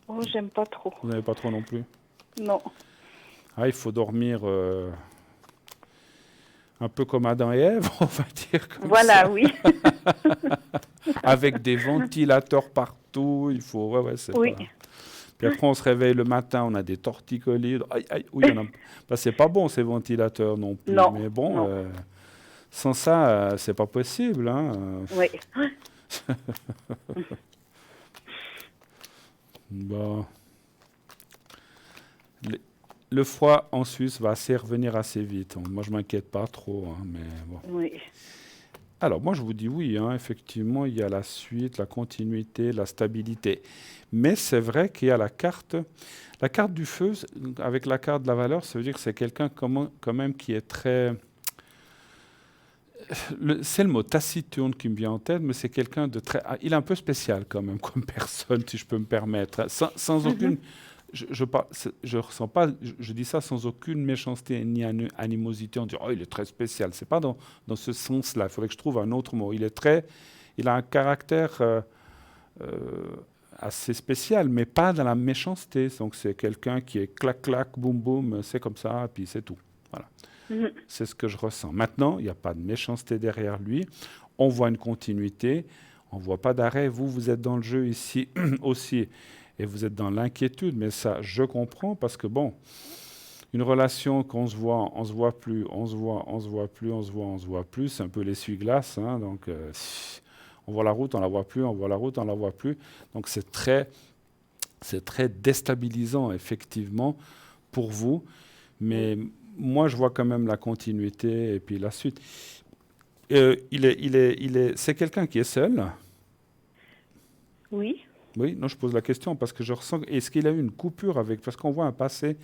Oh, j'aime pas trop. Vous n'avez pas trop non plus? Non. Ah, il faut dormir un peu comme Adam et Ève, on va dire comme voilà, ça. oui. Avec des ventilateurs partout, il faut... Ouais, c'est oui. pas... Puis après, on se réveille le matin, on a des torticolis. Aïe, aïe, oui, il y en a... Ben, c'est pas bon, ces ventilateurs non plus. Non. Mais bon, sans ça, c'est pas possible. Hein. Oui. Bon. Le froid en Suisse va revenir assez vite. Moi, je ne m'inquiète pas trop. Hein, mais bon. Oui. Alors, moi, je vous dis oui. Hein, effectivement, il y a la suite, la continuité, la stabilité. Mais c'est vrai qu'il y a la carte du feu, avec la carte de la valeur, ça veut dire que c'est quelqu'un quand même qui est très... C'est le mot taciturne qui me vient en tête, mais c'est quelqu'un de très... Il est un peu spécial quand même comme personne, si je peux me permettre. Sans aucune... Je ressens pas... Je dis ça sans aucune méchanceté ni animosité. On dit « Oh, il est très spécial ». C'est pas dans ce sens-là. Il faudrait que je trouve un autre mot. Il a un caractère assez spécial, mais pas dans la méchanceté. Donc c'est quelqu'un qui est clac-clac, boum-boum, c'est comme ça, puis c'est tout. Voilà. C'est ce que je ressens. Maintenant, il n'y a pas de méchanceté derrière lui. On voit une continuité. On ne voit pas d'arrêt. Vous êtes dans le jeu ici aussi. Et vous êtes dans l'inquiétude. Mais ça, je comprends parce que, bon, une relation qu'on se voit, on se voit plus, on se voit plus. C'est un peu l'essuie-glace. Hein, donc, on voit la route, on la voit plus. On voit la route, on la voit plus. Donc, c'est très déstabilisant, effectivement, pour vous. Mais... moi, je vois quand même la continuité et puis la suite. C'est quelqu'un qui est seul? Oui. Oui, non, je pose la question parce que je ressens... Est-ce qu'il a eu une coupure avec... Parce qu'on voit un passé,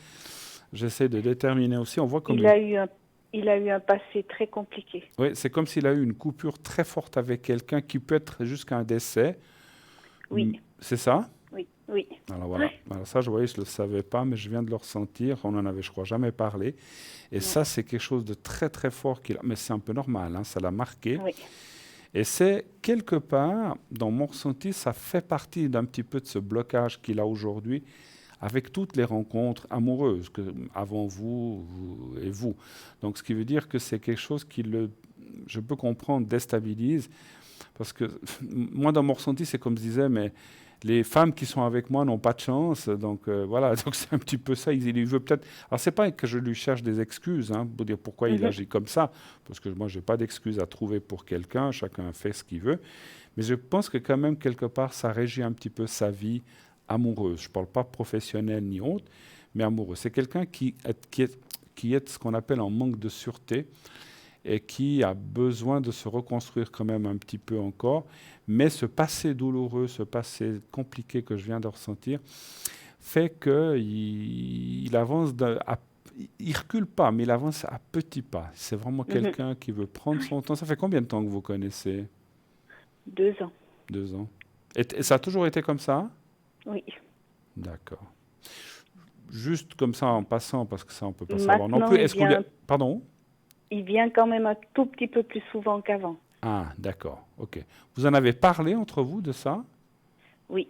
j'essaie de déterminer aussi, on voit comme... Il a eu un passé très compliqué. Oui, c'est comme s'il a eu une coupure très forte avec quelqu'un qui peut être jusqu'à un décès. Oui. C'est ça? Oui. Alors voilà. Alors ça, je ne le savais pas, mais je viens de le ressentir. On en avait, je crois, jamais parlé. Et ça, c'est quelque chose de très, très fort. Mais c'est un peu normal, hein, ça l'a marqué. Oui. Et c'est quelque part, dans mon ressenti, ça fait partie d'un petit peu de ce blocage qu'il a aujourd'hui avec toutes les rencontres amoureuses avant vous et vous. Donc, ce qui veut dire que c'est quelque chose qui, je peux comprendre, déstabilise. Parce que moi, dans mon ressenti, c'est comme je disais, mais... les femmes qui sont avec moi n'ont pas de chance, donc voilà, donc c'est un petit peu ça. Il veut peut-être. Alors c'est pas que je lui cherche des excuses, hein, pour dire pourquoi il agit comme ça, parce que moi j'ai pas d'excuses à trouver pour quelqu'un. Chacun fait ce qu'il veut, mais je pense que quand même quelque part ça régit un petit peu sa vie amoureuse. Je parle pas professionnelle ni autre, mais amoureuse. C'est quelqu'un qui est ce qu'on appelle en manque de sûreté et qui a besoin de se reconstruire quand même un petit peu encore. Mais ce passé douloureux, ce passé compliqué que je viens de ressentir, fait qu'il avance, il recule pas, mais il avance à petits pas. C'est vraiment quelqu'un qui veut prendre son temps. Ça fait combien de temps que vous connaissez? 2 ans. 2 ans. Et ça a toujours été comme ça? Oui. D'accord. Juste comme ça en passant, parce que ça on peut pas savoir non plus. Pardon? Il vient quand même un tout petit peu plus souvent qu'avant. Ah, d'accord, ok. Vous en avez parlé entre vous de ça? Oui.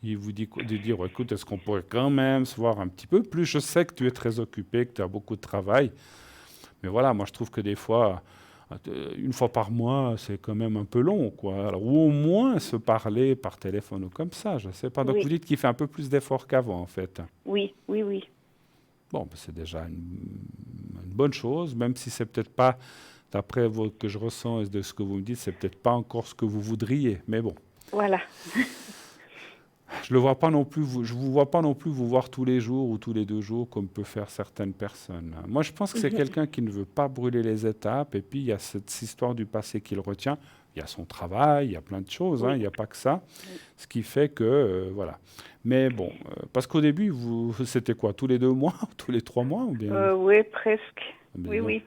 Il vous dit de dire, écoute, est-ce qu'on pourrait quand même se voir un petit peu plus? Je sais que tu es très occupé, que tu as beaucoup de travail. Mais voilà, moi je trouve que des fois, une fois par mois, c'est quand même un peu long, quoi. Alors, ou au moins se parler par téléphone ou comme ça, je ne sais pas. Donc vous Oui, dites qu'il fait un peu plus d'efforts qu'avant, en fait. oui, oui, oui. Bon, ben, c'est déjà une bonne chose, même si c'est peut-être pas, d'après ce que je ressens et de ce que vous me dites, c'est peut-être pas encore ce que vous voudriez. Mais bon, Voilà. je le vois pas non plus. Je vous vois pas non plus vous voir tous les jours ou tous les 2 jours comme peut faire certaines personnes. Moi, je pense que c'est quelqu'un qui ne veut pas brûler les étapes. Et puis il y a cette histoire du passé qu'il retient. Il y a son travail, il y a plein de choses. Oui. Il n'y a pas que ça. Ce qui fait que voilà. Mais bon, parce qu'au début, c'était quoi? Tous les 2 mois, tous les 3 mois ou bien? Oui, presque. Ben, Oui, dis donc. oui.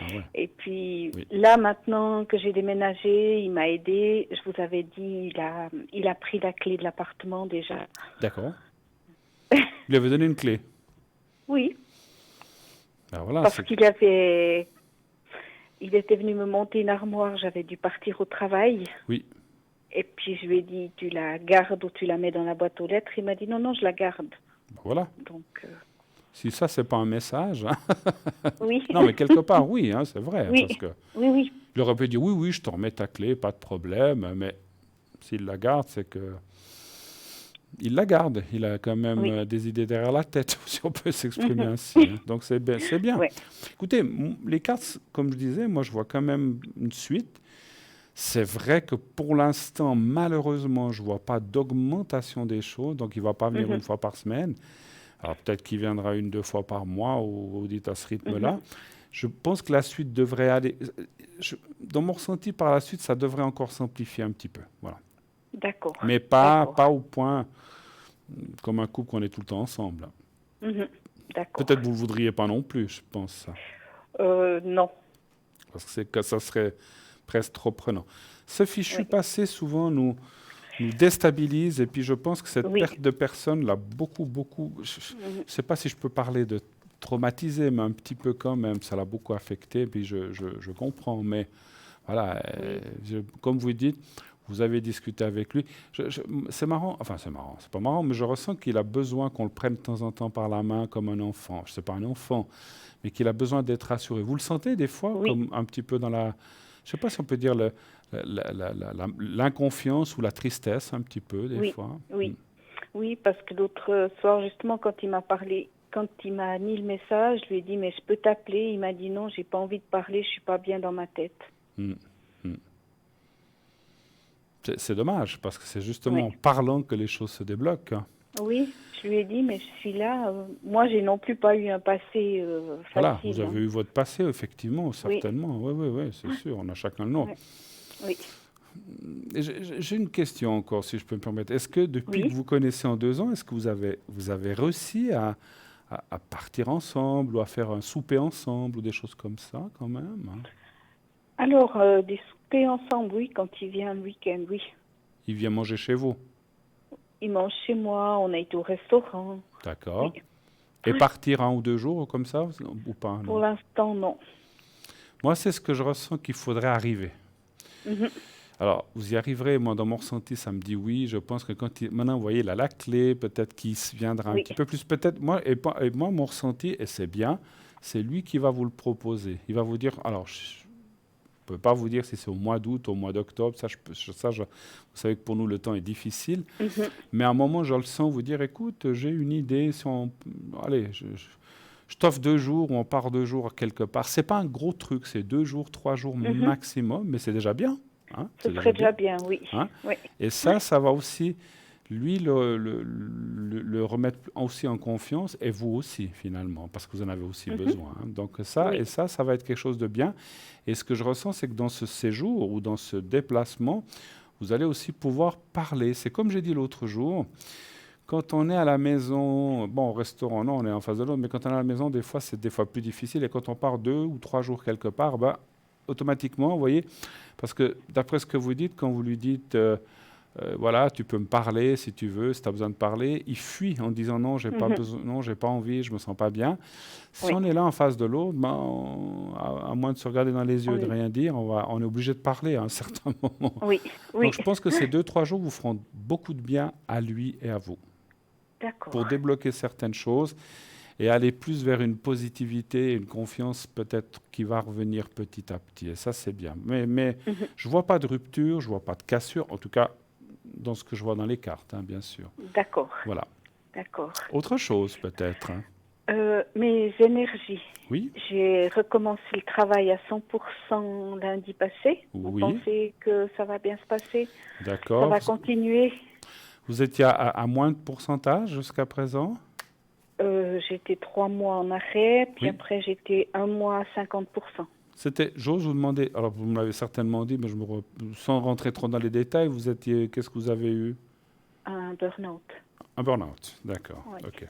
Ah ouais. Et puis Oui. là, maintenant que j'ai déménagé, il m'a aidé. Je vous avais dit, il a pris la clé de l'appartement déjà. D'accord. Vous lui avez donné une clé. Oui, Ben voilà, parce c'est il était venu me monter une armoire. J'avais dû partir au travail. oui. Et puis je lui ai dit, tu la gardes ou tu la mets dans la boîte aux lettres. Il m'a dit, non, non, je la garde. Ben voilà. Donc, Si ça, c'est pas un message. Hein. oui. Non, mais quelque part, oui, hein, c'est vrai. Oui. Parce que Oui, oui. il aurait pu dire oui, oui, je te remets ta clé, pas de problème. Mais s'il la garde, c'est que il la garde. Il a quand même Oui. des idées derrière la tête, si on peut s'exprimer ainsi. Hein. Donc c'est bien. C'est bien. Ouais. Écoutez, les cartes, comme je disais, moi je vois quand même une suite. C'est vrai que pour l'instant, malheureusement, je ne vois pas d'augmentation des choses. Donc il ne va pas venir une fois par semaine. Alors peut-être qu'il viendra 1, 2 fois par mois, ou vous dites à ce rythme-là. Je pense que la suite devrait aller. Dans mon ressenti, par la suite, ça devrait encore s'amplifier un petit peu. Voilà. D'accord. Mais pas D'accord. au point comme un couple qu'on est tout le temps ensemble. D'accord. Peut-être vous ne le voudriez pas non plus, je pense. Ça. Non. Parce que ça serait presque trop prenant. Ce fichu Oui. passé, souvent, nous déstabilise. Et puis, je pense que cette Oui. perte de personne l'a beaucoup. Je ne sais pas si je peux parler de traumatisé, mais un petit peu quand même. Ça l'a beaucoup affecté. Puis, je comprends. Mais voilà, comme vous dites, vous avez discuté avec lui. C'est marrant. Enfin, c'est marrant. C'est pas marrant, mais je ressens qu'il a besoin qu'on le prenne de temps en temps par la main comme un enfant. Je ne sais pas un enfant, mais qu'il a besoin d'être rassuré. Vous le sentez des fois, Oui. comme un petit peu dans la... Je ne sais pas si on peut dire l'inconfiance ou la tristesse un petit peu des Oui. fois. Oui. Oui, parce que l'autre soir, justement, quand il m'a parlé, quand il m'a mis le message, je lui ai dit, mais je peux t'appeler? Il m'a dit, non, j'ai pas envie de parler, je suis pas bien dans ma tête. C'est dommage, parce que c'est justement en parlant que les choses se débloquent. Hein. Oui, je lui ai dit, mais je suis là. Moi, j'ai non plus pas eu un passé facile. Voilà, vous avez eu votre passé, effectivement, Oui. certainement. Oui, c'est sûr, on a chacun le nôtre. Oui. Et j'ai une question encore, si je peux me permettre. Est-ce que depuis Oui. que vous connaissez en 2 ans, est-ce que vous avez réussi à partir ensemble ou à faire un souper ensemble ou des choses comme ça quand même? Hein? Alors, des soupers ensemble, oui, quand il vient le week-end, oui. Il vient manger chez vous? Il mange chez moi, on a été au restaurant. D'accord. Oui. Et partir 1 ou 2 jours comme ça ou pas? Pour Non. l'instant, non. Moi, c'est ce que je ressens qu'il faudrait arriver. Alors, vous y arriverez. Moi, dans mon ressenti, ça me dit oui. Je pense que maintenant, vous voyez, il a la clé. Peut-être qu'il viendra un petit peu plus. Peut-être, moi, mon ressenti, et c'est bien, c'est lui qui va vous le proposer. Il va vous dire, alors, je ne peux pas vous dire si c'est au mois d'août, au mois d'octobre. Vous savez que pour nous, le temps est difficile. Mais à un moment, je le sens vous dire, écoute, j'ai une idée. Allez, je t'offre 2 jours ou on part 2 jours quelque part. C'est pas un gros truc. C'est 2 jours, 3 jours maximum. Mais c'est déjà bien. Hein, Ce serait déjà bien, oui. Hein? Oui. Et ça va aussi, lui, le remettre aussi en confiance, et vous aussi, finalement, parce que vous en avez aussi besoin. Hein. Donc ça, Oui. et ça va être quelque chose de bien. Et ce que je ressens, c'est que dans ce séjour ou dans ce déplacement, vous allez aussi pouvoir parler. C'est comme j'ai dit l'autre jour, quand on est à la maison, bon, au restaurant, non, on est en face de l'autre, mais quand on est à la maison, des fois, c'est des fois plus difficile. Et quand on part 2 ou 3 jours quelque part, automatiquement, vous voyez, parce que d'après ce que vous dites, quand vous lui dites voilà, tu peux me parler si tu veux, si tu as besoin de parler. Il fuit en disant non, j'ai pas besoin, non, j'ai pas envie, je me sens pas bien. Si on est là en face de l'autre, ben, à moins de se regarder dans les yeux et de rien dire, on est obligé de parler à un certain moment. Oui, oui. Donc je pense que ces 2-3 jours vous feront beaucoup de bien à lui et à vous. D'accord. Pour débloquer certaines choses et aller plus vers une positivité, une confiance peut-être qui va revenir petit à petit. Et ça, c'est bien. Mais je ne vois pas de rupture, je ne vois pas de cassure, en tout cas dans ce que je vois dans les cartes, hein, bien sûr. D'accord. Voilà. D'accord. Autre chose peut-être. Hein. Mes énergies. Oui. J'ai recommencé le travail à 100% lundi passé. Vous pensez que ça va bien se passer? D'accord. Ça va continuer? Vous étiez à moins de pourcentage jusqu'à présent? J'étais 3 mois en arrêt, puis après j'étais 1 mois à 50%. J'ose vous demander, alors vous me l'avez certainement dit, mais sans rentrer trop dans les détails, qu'est-ce que vous avez eu? Un burn-out. Un burn-out, d'accord. Oui. Ok.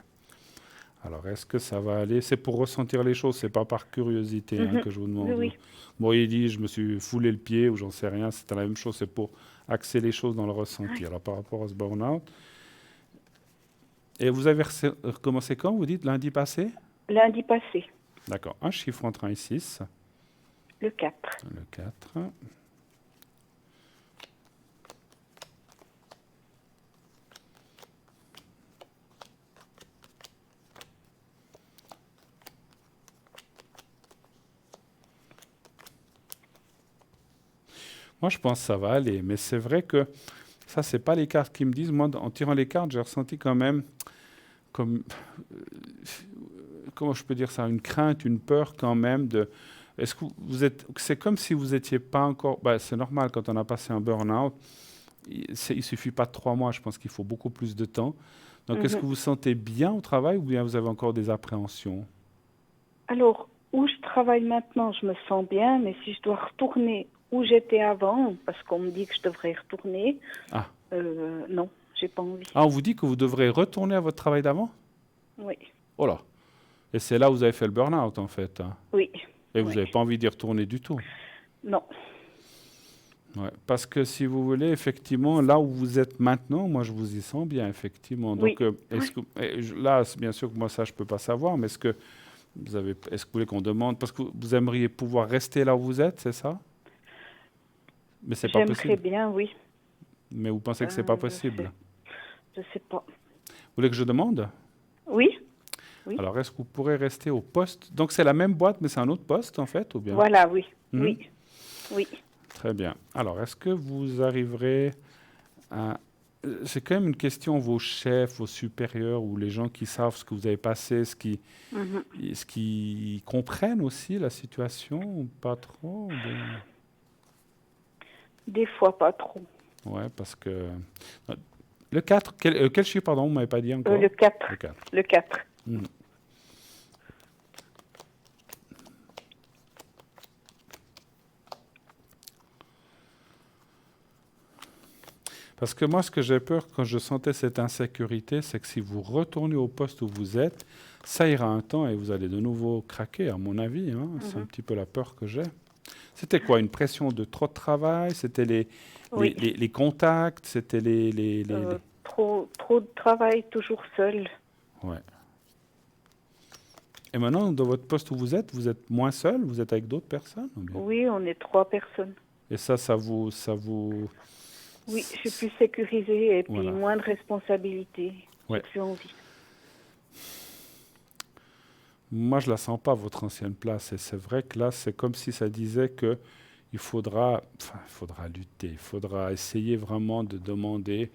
Alors, est-ce que ça va aller? C'est pour ressentir les choses, c'est pas par curiosité que je vous demande. Oui. Bon, il dit, je me suis foulé le pied ou j'en sais rien, c'était la même chose, c'est pour axer les choses dans le ressenti. Alors, par rapport à ce burn-out. Et vous avez recommencé quand, vous dites, lundi passé? Lundi passé. D'accord. Un chiffre entre 1 et 6. Le 4. Le 4. Moi, je pense que ça va aller, mais c'est vrai que ça, c'est pas les cartes qui me disent. Moi, en tirant les cartes, j'ai ressenti quand même comme comment je peux dire ça, une crainte, une peur quand même de. Est-ce que c'est comme si vous n'étiez pas encore. C'est normal quand on a passé un burn-out. Il suffit pas de 3 mois. Je pense qu'il faut beaucoup plus de temps. Donc, est-ce que vous vous sentez bien au travail ou bien vous avez encore des appréhensions? Alors, où je travaille maintenant, je me sens bien, mais si je dois retourner où j'étais avant, parce qu'on me dit que je devrais y retourner, non, j'ai pas envie. Ah, on vous dit que vous devrez retourner à votre travail d'avant? Oui. Oh là. Et c'est là où vous avez fait le burn-out, en fait. Hein. Oui. Et vous n'avez pas envie d'y retourner du tout? Non. Ouais, parce que si vous voulez, effectivement, là où vous êtes maintenant, moi je vous y sens bien, effectivement. Donc, là, c'est bien sûr que moi ça je peux pas savoir, mais est-ce que vous voulez qu'on demande, parce que vous aimeriez pouvoir rester là où vous êtes, c'est ça? Mais c'est pas possible. J'aimerais bien, oui. Mais vous pensez que c'est pas possible? Je sais pas. Vous voulez que je demande? Oui. Oui. Alors, est-ce que vous pourrez rester au poste? Donc, c'est la même boîte, mais c'est un autre poste, en fait, ou bien? Voilà, oui. Oui. Oui. Très bien. Alors, est-ce que vous arriverez à... C'est quand même une question, vos chefs, vos supérieurs, ou les gens qui savent ce que vous avez passé, ce qui comprennent aussi la situation, ou pas trop? Des fois, pas trop. Ouais, parce que... Le 4, quel chiffre, pardon, vous ne m'avez pas dit encore? Le 4. Le 4. Parce que moi, ce que j'ai peur quand je sentais cette insécurité, c'est que si vous retournez au poste où vous êtes, ça ira un temps et vous allez de nouveau craquer, à mon avis. Hein. C'est un petit peu la peur que j'ai. C'était quoi? Une pression de trop de travail? C'était les contacts? C'était Trop de travail, toujours seul. Ouais. Et maintenant, dans votre poste où vous êtes moins seul? Vous êtes avec d'autres personnes? Oui, on est 3 personnes. Et ça vous... Oui, je suis plus sécurisée et puis Voilà. moins de responsabilités. Ouais. J'ai plus envie. Moi, je la sens pas, votre ancienne place. Et c'est vrai que là, c'est comme si ça disait que il faudra lutter, il faudra essayer vraiment de demander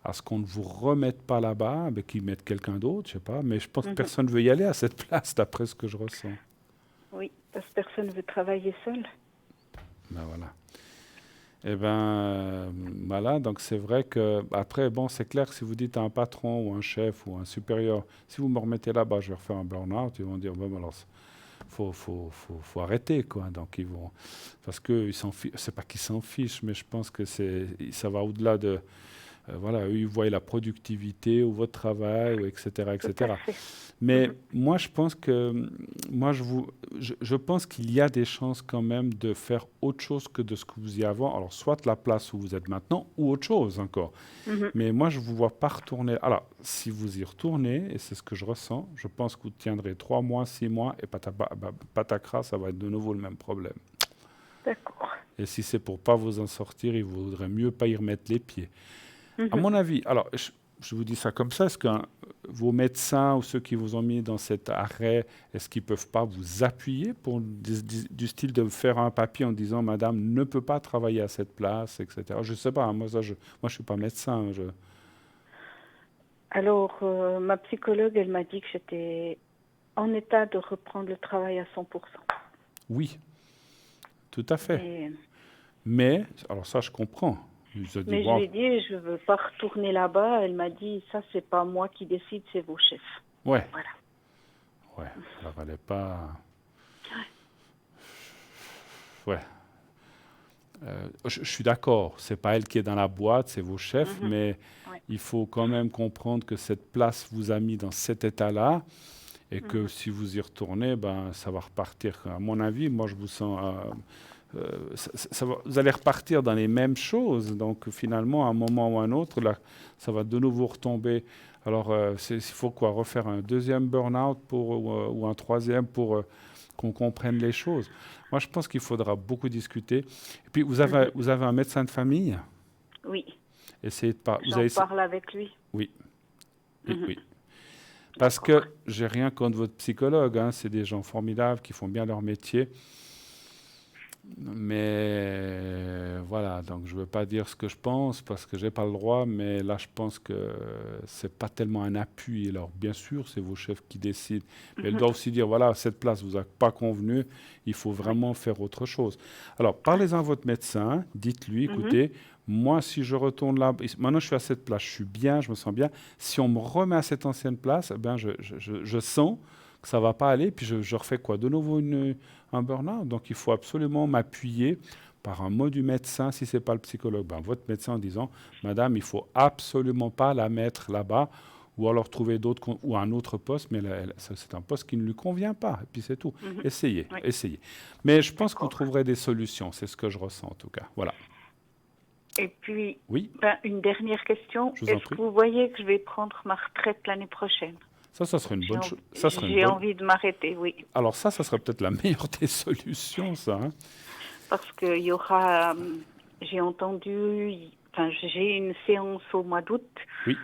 à ce qu'on ne vous remette pas là-bas, mais qu'ils mettent quelqu'un d'autre, je sais pas. Mais je pense que personne ne veut y aller à cette place, d'après ce que je ressens. Oui, parce que personne ne veut travailler seul. Ben voilà. Eh bien, voilà, donc c'est vrai que, après, bon, c'est clair que si vous dites à un patron ou un chef ou un supérieur, si vous me remettez là-bas, je vais refaire un burn-out, ils vont dire, bon, alors, faut arrêter, quoi. Donc, ils vont, parce que ils s'en fichent, c'est pas qu'ils s'en fichent, mais je pense que ça va au-delà de, voilà, eux, ils voient la productivité ou votre travail, ou etc., etc. Mais moi, je pense que, je pense qu'il y a des chances quand même de faire autre chose que de ce que vous y avez avant. Alors, soit la place où vous êtes maintenant, ou autre chose encore. Mais moi, je ne vous vois pas retourner. Alors, si vous y retournez, et c'est ce que je ressens, je pense que vous tiendrez 3 mois, 6 mois, et patacra, ça va être de nouveau le même problème. D'accord. Et si c'est pour pas vous en sortir, il vaudrait mieux pas y remettre les pieds. À mon avis, alors je vous dis ça comme ça, est-ce que vos médecins ou ceux qui vous ont mis dans cet arrêt, est-ce qu'ils peuvent pas vous appuyer pour du style de faire un papier en disant madame ne peut pas travailler à cette place, etc. Je sais pas, moi je suis pas médecin. Alors, ma psychologue, elle m'a dit que j'étais en état de reprendre le travail à 100%. Oui, tout à fait. Mais, alors ça je comprends. Je lui ai dit, je ne veux pas retourner là-bas. Elle m'a dit, ça, c'est pas moi qui décide, c'est vos chefs. Ouais. Voilà. Ouais, alors elle n'est pas... Ouais. Je suis d'accord, c'est pas elle qui est dans la boîte, c'est vos chefs, mais il faut quand même comprendre que cette place vous a mis dans cet état-là et que si vous y retournez, ben, ça va repartir. À mon avis, moi, je vous sens... vous allez repartir dans les mêmes choses. Donc, finalement, à un moment ou à un autre, là, ça va de nouveau retomber. Alors, il faut quoi, refaire un deuxième burn-out ou un troisième pour qu'on comprenne les choses. Moi, je pense qu'il faudra beaucoup discuter. Et puis, vous avez un médecin de famille? Oui. Essayez de J'en parle avec lui. Oui. Oui. Parce que j'ai rien contre votre psychologue. Hein, c'est des gens formidables qui font bien leur métier. Mais voilà, donc je ne veux pas dire ce que je pense parce que je n'ai pas le droit, mais là je pense que ce n'est pas tellement un appui. Alors bien sûr, c'est vos chefs qui décident, mais elle doit aussi dire, voilà, cette place ne vous a pas convenu, il faut vraiment faire autre chose. Alors parlez-en à votre médecin, dites-lui, écoutez, moi si je retourne là, maintenant je suis à cette place, je suis bien, je me sens bien, si on me remet à cette ancienne place, ben je sens que ça ne va pas aller, puis je refais quoi? De nouveau un burn-out. Donc, il faut absolument m'appuyer par un mot du médecin, si ce n'est pas le psychologue. Ben, votre médecin en disant, madame, il ne faut absolument pas la mettre là-bas, ou alors trouver d'autres, ou un autre poste, mais c'est un poste qui ne lui convient pas, et puis c'est tout. Essayez. Mais je pense que vous trouverez des solutions, c'est ce que je ressens en tout cas. Voilà. Et puis, oui. Une dernière question. Est-ce que vous voyez que je vais prendre ma retraite l'année prochaine? Ça serait une bonne chose. J'ai envie de m'arrêter, oui. Alors ça serait peut-être la meilleure des solutions, ça. Hein. Parce qu'il y aura, j'ai une séance au mois d'août. Oui.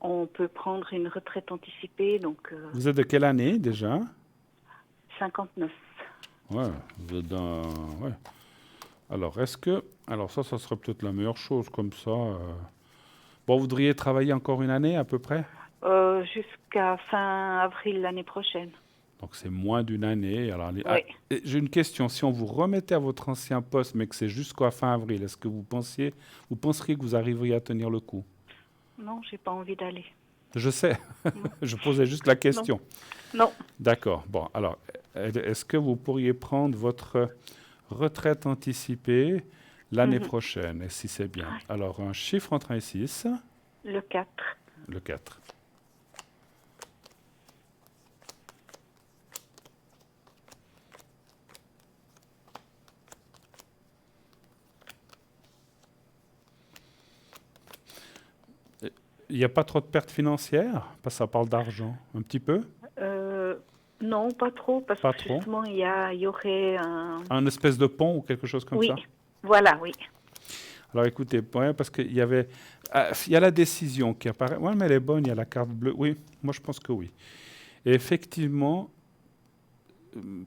On peut prendre une retraite anticipée, donc... Vous êtes de quelle année, déjà? 59. Ouais, vous êtes dans... Ouais. Alors, Alors ça serait peut-être la meilleure chose, comme ça. Bon, vous voudriez travailler encore une année, à peu près? Jusqu'à fin avril l'année prochaine. Donc c'est moins d'une année. Alors, j'ai une question. Si on vous remettait à votre ancien poste, mais que c'est jusqu'à fin avril, est-ce que vous penseriez que vous arriveriez à tenir le coup? Non, j'ai pas envie d'aller. Je sais. Je posais juste la question. Non. D'accord. Bon, alors, est-ce que vous pourriez prendre votre retraite anticipée l'année prochaine, et si c'est bien? Alors, un chiffre entre 1 et 6. Le 4. Le 4. Il n'y a pas trop de pertes financières? Parce que ça parle d'argent. Un petit peu? Non, pas trop. Parce pas que trop. Justement, il y aurait un espèce de pont ou quelque chose comme ça? Oui, voilà, oui. Alors écoutez, parce qu'il y avait... il y a la décision qui apparaît. Oui, mais elle est bonne, il y a la carte bleue. Oui, moi je pense que oui. Et effectivement,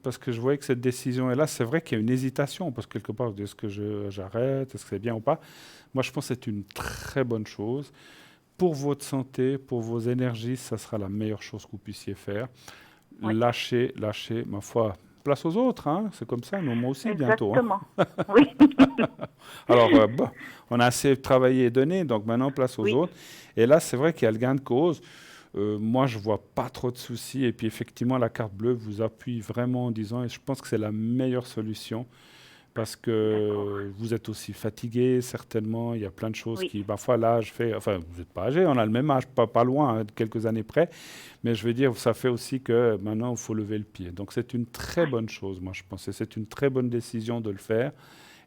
parce que je voyais que cette décision est là, c'est vrai qu'il y a une hésitation, parce que quelque part, est-ce que j'arrête, est-ce que c'est bien ou pas? Moi je pense que c'est une très bonne chose. Pour votre santé, pour vos énergies, ça sera la meilleure chose que vous puissiez faire. Oui. Lâchez, ma foi. Place aux autres, hein. C'est comme ça, nous, moi aussi, Exactement. bientôt. Hein. Oui. Alors, on a assez travaillé et donné, donc maintenant, place aux autres. Et là, c'est vrai qu'il y a le gain de cause. Moi, je ne vois pas trop de soucis. Et puis, effectivement, la carte bleue vous appuie vraiment en disant, et je pense que c'est la meilleure solution, parce que vous êtes aussi fatigué, certainement. Il y a plein de choses Oui. qui, parfois, l'âge fait... Enfin, vous n'êtes pas âgé, on a le même âge, pas loin, quelques années près. Mais je veux dire, ça fait aussi que maintenant, il faut lever le pied. Donc, c'est une très bonne chose, moi, je pense. Et c'est une très bonne décision de le faire.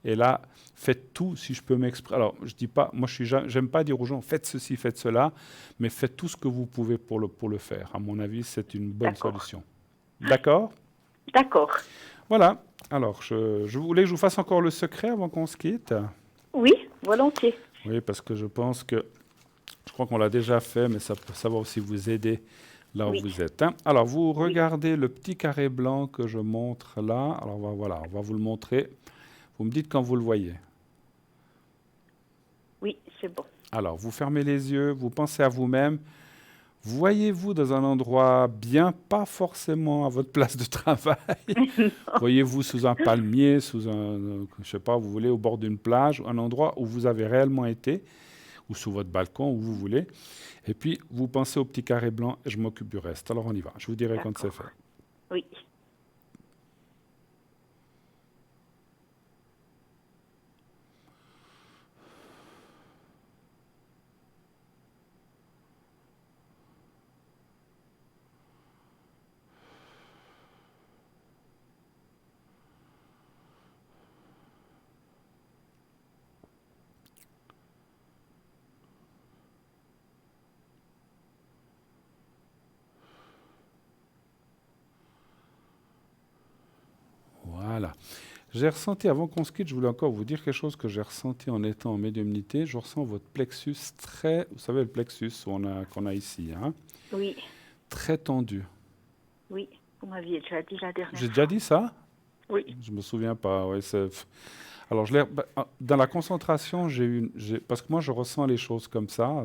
Et là, faites tout, si je peux m'exprimer. Alors, je dis pas, moi, j'aime pas dire aux gens, faites ceci, faites cela, mais faites tout ce que vous pouvez pour le faire. À mon avis, c'est une bonne solution. D'accord ? D'accord. Voilà. Alors, je voulais que je vous fasse encore le secret avant qu'on se quitte. Oui, volontiers. Oui, parce que je pense que, je crois qu'on l'a déjà fait, mais ça va aussi vous aider là où vous êtes. Hein. Alors, vous regardez le petit carré blanc que je montre là. Alors, voilà, on va vous le montrer. Vous me dites quand vous le voyez. Oui, c'est bon. Alors, vous fermez les yeux, vous pensez à vous-même. Voyez-vous dans un endroit bien, pas forcément à votre place de travail. Voyez-vous sous un palmier, sous un, je sais pas, vous voulez, au bord d'une plage, un endroit où vous avez réellement été, ou sous votre balcon, où vous voulez. Et puis, vous pensez au petit carré blanc et je m'occupe du reste. Alors, on y va. Je vous dirai quand c'est fait. Oui. Voilà. J'ai ressenti, avant qu'on se quitte, je voulais encore vous dire quelque chose que j'ai ressenti en étant en médiumnité. Je ressens votre plexus très, vous savez le plexus qu'on a ici, hein, Oui. très tendu. Oui, vous m'aviez déjà dit la dernière fois. J'ai déjà dit ça? Oui. Je me souviens pas. Ouais, alors, dans la concentration, parce que moi, je ressens les choses comme ça.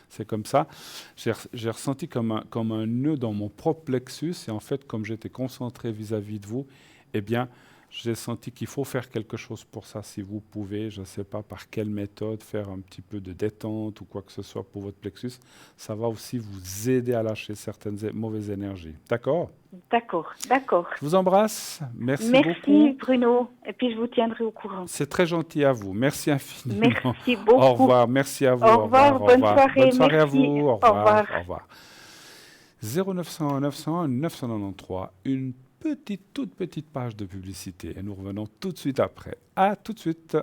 C'est comme ça. J'ai ressenti comme un nœud dans mon propre plexus. Et en fait, comme j'étais concentré vis-à-vis de vous, eh bien, j'ai senti qu'il faut faire quelque chose pour ça. Si vous pouvez, je ne sais pas par quelle méthode, faire un petit peu de détente ou quoi que ce soit pour votre plexus, ça va aussi vous aider à lâcher certaines mauvaises énergies. D'accord ? D'accord, d'accord. Je vous embrasse. Merci beaucoup. Merci Bruno. Et puis je vous tiendrai au courant. C'est très gentil à vous. Merci infiniment. Merci beaucoup. Au revoir. Merci à vous. Au revoir. Bonne soirée. Bonne soirée à Merci. vous. Au revoir. Au revoir. Au revoir. 0901 901 993. Une toute petite page de publicité. Et nous revenons tout de suite après. À tout de suite.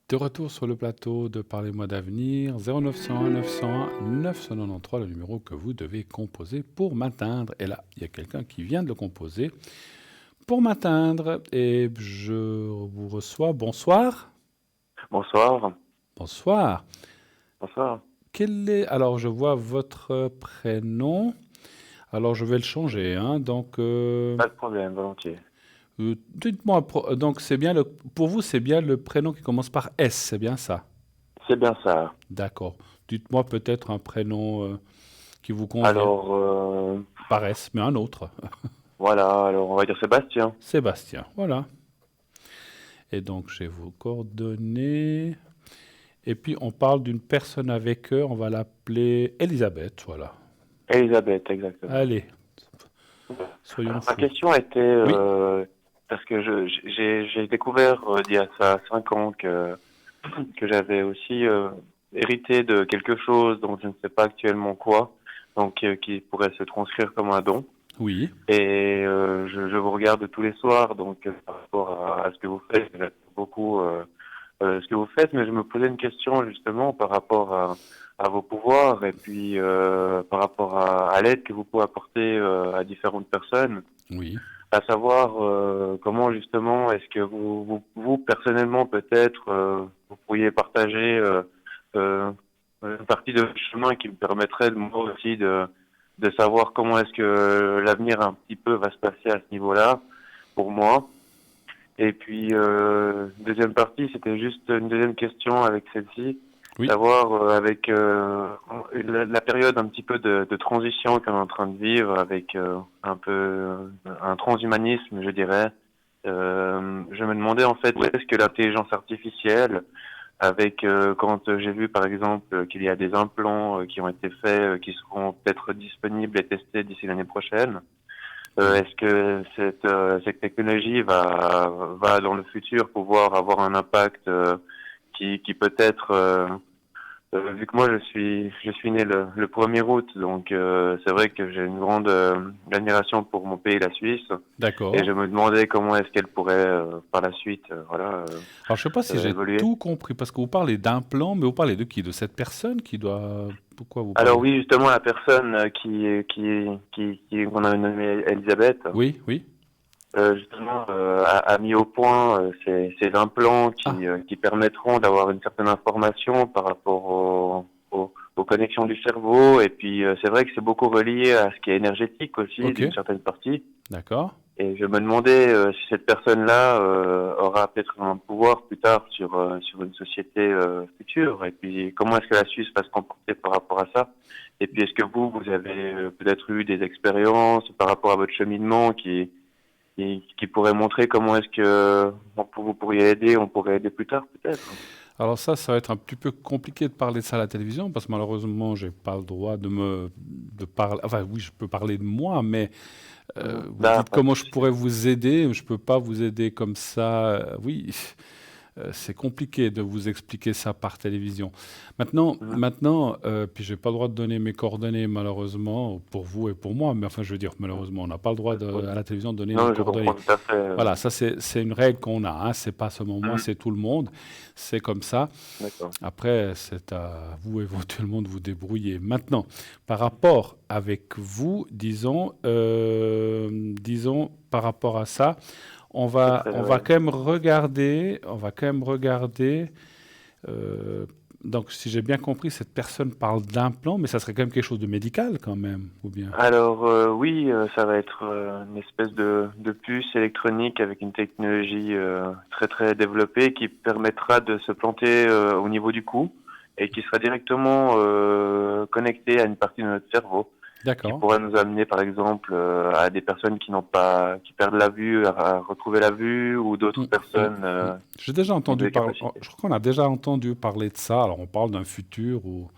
De retour sur le plateau de Parlez-moi d'avenir, 0901 901 993, le numéro que vous devez composer pour m'atteindre. Et là, il y a quelqu'un qui vient de le composer pour m'atteindre. Et je vous reçois. Bonsoir. Bonsoir. Bonsoir. Bonsoir. Alors, je vois votre prénom. Alors, je vais le changer. Hein, donc, pas de problème, volontiers. Dites-moi, donc pour vous, c'est bien le prénom qui commence par S, c'est bien ça? C'est bien ça. D'accord. Dites-moi peut-être un prénom qui vous convient. Alors... Par S, mais un autre. Voilà, alors on va dire Sébastien. Sébastien, voilà. Et donc, j'ai vos coordonnées. Et puis, on parle d'une personne avec eux, on va l'appeler Elisabeth, voilà. Elisabeth, exactement. Allez, soyons fous. Ma question était... Oui. Parce que j'ai découvert il y a ça 5 ans que j'avais aussi hérité de quelque chose dont je ne sais pas actuellement quoi, donc qui pourrait se transcrire comme un don. Oui. Et je vous regarde tous les soirs, donc par rapport à ce que vous faites, j'aime beaucoup ce que vous faites, mais je me posais une question justement par rapport à vos pouvoirs et puis par rapport à l'aide que vous pouvez apporter à différentes personnes. Oui. À savoir comment justement est-ce que vous personnellement peut-être vous pourriez partager une partie de chemin qui me permettrait de moi aussi de savoir comment est-ce que l'avenir un petit peu va se passer à ce niveau-là pour moi. Et puis deuxième partie, c'était juste une deuxième question avec celle-ci. savoir avec la période un petit peu de transition qu'on est en train de vivre, avec un peu un transhumanisme, je dirais. Je me demandais en fait où est-ce que l'intelligence artificielle, avec quand j'ai vu par exemple qu'il y a des implants qui ont été faits, qui seront peut-être disponibles et testés d'ici l'année prochaine. Est-ce que cette technologie va dans le futur pouvoir avoir un impact qui peut-être, vu que moi je suis né le 1er août, donc c'est vrai que j'ai une grande admiration pour mon pays, la Suisse. D'accord. Et je me demandais comment est-ce qu'elle pourrait par la suite, Alors je ne sais pas si j'ai évoluer. tout compris, parce que vous parlez d'implants, mais vous parlez de qui? De cette personne qui doit... Pourquoi vous parlez? Alors oui, justement, la personne qu'on a nommée Elisabeth. Oui, oui. Justement, a mis au point ces implants qui permettront d'avoir une certaine information par rapport aux connexions du cerveau. Et puis, c'est vrai que c'est beaucoup relié à ce qui est énergétique aussi, d'une certaine partie. D'accord. Et je me demandais si cette personne-là aura peut-être un pouvoir plus tard sur une société future. Et puis, comment est-ce que la Suisse va se comporter par rapport à ça? Et puis, est-ce que vous avez peut-être eu des expériences par rapport à votre cheminement qui pourrait montrer comment est-ce que vous pourriez aider, on pourrait aider plus tard peut-être. Alors ça va être un petit peu compliqué de parler de ça à la télévision parce que malheureusement, j'ai pas le droit de parler. Enfin oui, je peux parler de moi, mais vous dites comment je pourrais vous aider. Je peux pas vous aider comme ça. Oui. C'est compliqué de vous expliquer ça par télévision. Maintenant, puis j'ai pas le droit de donner mes coordonnées malheureusement pour vous et pour moi, mais enfin je veux dire malheureusement on n'a pas le droit à la télévision de donner nos coordonnées. Tout à fait. Voilà, ça c'est une règle qu'on a. Hein. C'est pas seulement moi, c'est tout le monde. C'est comme ça. Après c'est à vous éventuellement de vous débrouiller. Maintenant, par rapport avec vous, disons par rapport à ça. On va quand même regarder. Donc, si j'ai bien compris, cette personne parle d'implant, mais ça serait quand même quelque chose de médical, quand même, ou bien? Alors oui, ça va être une espèce de puce électronique avec une technologie très très développée qui permettra de se planter au niveau du cou et qui sera directement connectée à une partie de notre cerveau. D'accord. Qui pourrait nous amener, par exemple, à des personnes qui perdent la vue, à retrouver la vue, ou d'autres personnes. J'ai déjà entendu parler. Je crois qu'on a déjà entendu parler de ça. Alors, on parle d'un futur où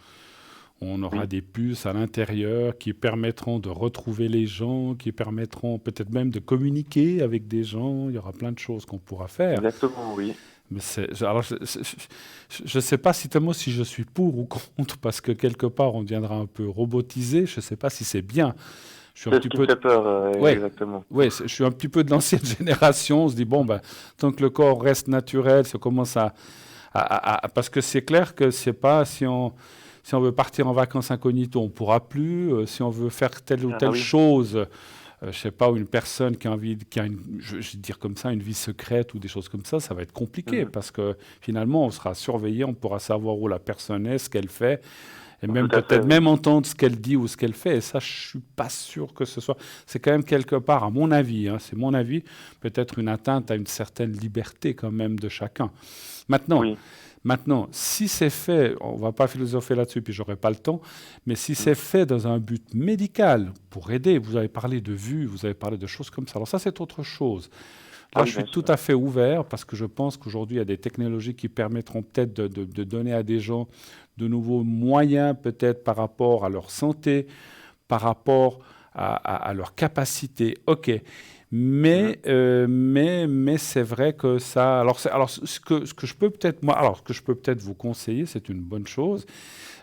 on aura des puces à l'intérieur qui permettront de retrouver les gens, qui permettront peut-être même de communiquer avec des gens. Il y aura plein de choses qu'on pourra faire. Exactement, oui. Mais je ne sais pas si je suis pour ou contre, parce que quelque part, on deviendra un peu robotisé. Je ne sais pas si c'est bien. C'est ce qui me fait peur, exactement. Oui, je suis un petit peu de l'ancienne génération. On se dit, bon, tant que le corps reste naturel, ça commence parce que c'est clair que c'est pas si on veut partir en vacances incognito, on ne pourra plus. Si on veut faire telle ou telle chose... je sais pas, ou une personne qui a je vais dire comme ça, une vie secrète ou des choses comme ça va être compliqué parce que finalement, on sera surveillé, on pourra savoir où la personne est, ce qu'elle fait, et même peut-être même entendre ce qu'elle dit ou ce qu'elle fait. Et ça, je suis pas sûr que ce soit... C'est quand même quelque part, à mon avis, c'est mon avis, peut-être une atteinte à une certaine liberté quand même de chacun. Maintenant, si c'est fait, on ne va pas philosopher là-dessus, puis je n'aurai pas le temps, mais si c'est fait dans un but médical, pour aider, vous avez parlé de vue, vous avez parlé de choses comme ça. Alors ça, c'est autre chose. Là, je suis tout à fait ouvert, parce que je pense qu'aujourd'hui, il y a des technologies qui permettront peut-être de donner à des gens de nouveaux moyens, peut-être par rapport à leur santé, par rapport à leur capacité. OK. Mais c'est vrai que ça. Alors ce que je peux peut-être vous conseiller, c'est une bonne chose.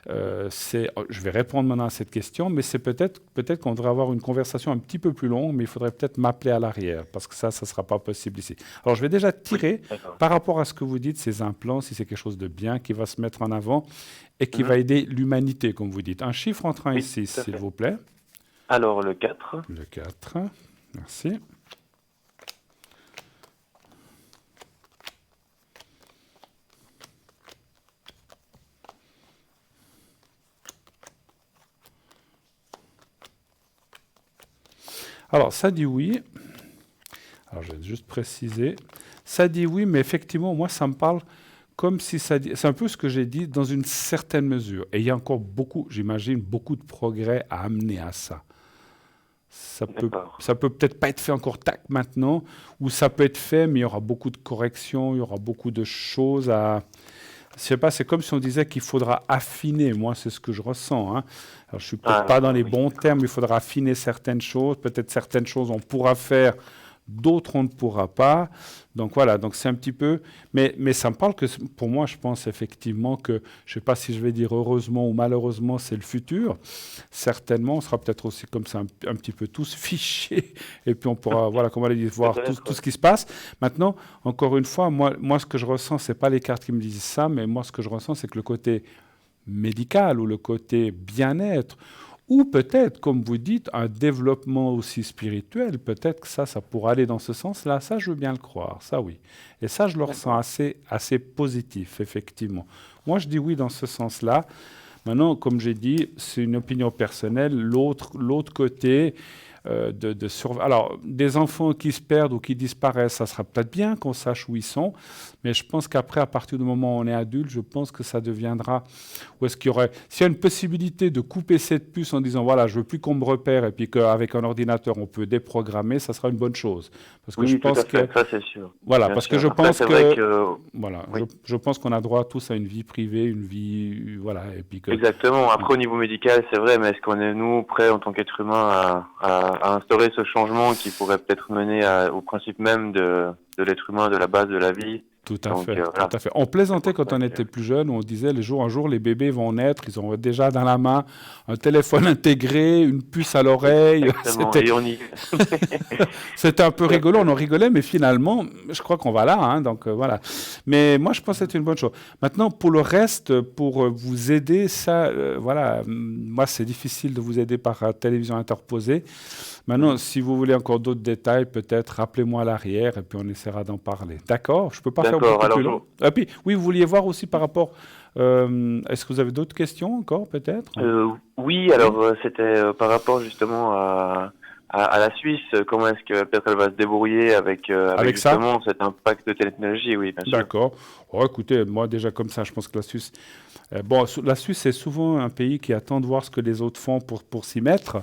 Je vais répondre maintenant à cette question, mais c'est peut-être qu'on devrait avoir une conversation un petit peu plus longue, mais il faudrait peut-être m'appeler à l'arrière parce que ça ne sera pas possible ici. Alors je vais déjà tirer par rapport à ce que vous dites, ces implants, si c'est quelque chose de bien qui va se mettre en avant et qui va aider l'humanité, comme vous dites. Un chiffre entre 1 et 6, s'il vous plaît. Alors le 4. Le 4. Merci. Alors, ça dit oui. Alors, je vais juste préciser. Ça dit oui, mais effectivement, moi, ça me parle comme si c'est un peu ce que j'ai dit dans une certaine mesure. Et il y a encore beaucoup, j'imagine, beaucoup de progrès à amener à ça. Ça peut peut-être pas être fait encore tac maintenant, ou ça peut être fait, mais il y aura beaucoup de corrections, il y aura beaucoup de choses à... Je sais pas, c'est comme si on disait qu'il faudra affiner. Moi, c'est ce que je ressens. Hein. Alors, je suis peut-être pas dans les bons termes, il faudra affiner certaines choses. Peut-être certaines choses on pourra faire, d'autres on ne pourra pas. Donc voilà, donc c'est un petit peu... Mais ça me parle que, pour moi, je pense effectivement que, je ne sais pas si je vais dire heureusement ou malheureusement, c'est le futur. Certainement, on sera peut-être aussi comme ça un petit peu tous fichés. Et puis on pourra, voilà, comme on l'a dit, voir tout ce qui se passe. Maintenant, encore une fois, moi ce que je ressens, ce n'est pas les cartes qui me disent ça, mais moi ce que je ressens, c'est que le côté médical ou le côté bien-être, ou peut-être, comme vous dites, un développement aussi spirituel, peut-être que ça pourra aller dans ce sens-là. Ça, je veux bien le croire, ça oui. Et ça, je le ressens assez positif, effectivement. Moi, je dis oui dans ce sens-là. Maintenant, comme j'ai dit, c'est une opinion personnelle. L'autre côté... Alors, des enfants qui se perdent ou qui disparaissent, ça sera peut-être bien qu'on sache où ils sont, mais je pense qu'après, à partir du moment où on est adulte, je pense que ça deviendra... Ou est-ce qu'il y aurait... S'il y a une possibilité de couper cette puce en disant, voilà, je veux plus qu'on me repère, et puis qu'avec un ordinateur, on peut déprogrammer, ça sera une bonne chose. Parce que oui, je pense tout à fait, ça c'est sûr. Voilà, bien parce sûr. que je Après, pense c'est que... vrai que... Voilà, oui. je pense qu'on a droit tous à une vie privée, une vie... Voilà, et puis que... Exactement. Après, au niveau médical, c'est vrai, mais est-ce qu'on est, nous, prêts en tant qu'être humain à instaurer ce changement qui pourrait peut-être mener au principe même de l'être humain, de la base de la vie? Tout à fait. On plaisantait quand on était plus jeune, on disait un jour les bébés vont naître, ils ont déjà dans la main un téléphone intégré, une puce à l'oreille. C'était un peu rigolo, on en rigolait, mais finalement, je crois qu'on va là, hein, donc voilà. Mais moi, je pense que c'est une bonne chose. Maintenant, pour le reste, pour vous aider, ça, voilà, moi, c'est difficile de vous aider par télévision interposée. Maintenant, si vous voulez encore d'autres détails, peut-être rappelez-moi à l'arrière et puis on essaiera d'en parler. D'accord? Je ne peux pas faire beaucoup plus long. Et puis, oui, vous vouliez voir aussi par rapport... est-ce que vous avez d'autres questions encore, peut-être? Oui, alors c'était par rapport justement à la Suisse. Comment est-ce que peut-être elle va se débrouiller avec justement cet impact de technologie? Oui, bien sûr. D'accord. Oh, écoutez, moi déjà comme ça, je pense que la Suisse... la Suisse est souvent un pays qui attend de voir ce que les autres font pour s'y mettre.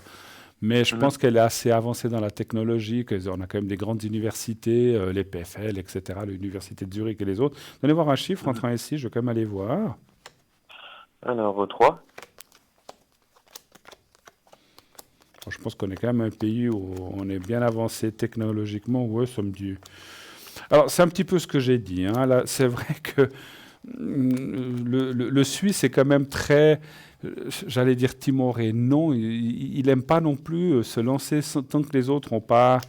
Mais je pense qu'elle est assez avancée dans la technologie, qu'on a quand même des grandes universités, les PFL, etc., l'Université de Zurich et les autres. Donnez voir un chiffre entrant ici, je vais quand même aller voir. Alors, 3. Je pense qu'on est quand même un pays où on est bien avancé technologiquement. Oui, ça me dit... Alors, c'est un petit peu ce que j'ai dit. Hein. Là, c'est vrai que le Suisse est quand même très... J'allais dire timoré. Non, il n'aime pas non plus se lancer tant que les autres n'ont pas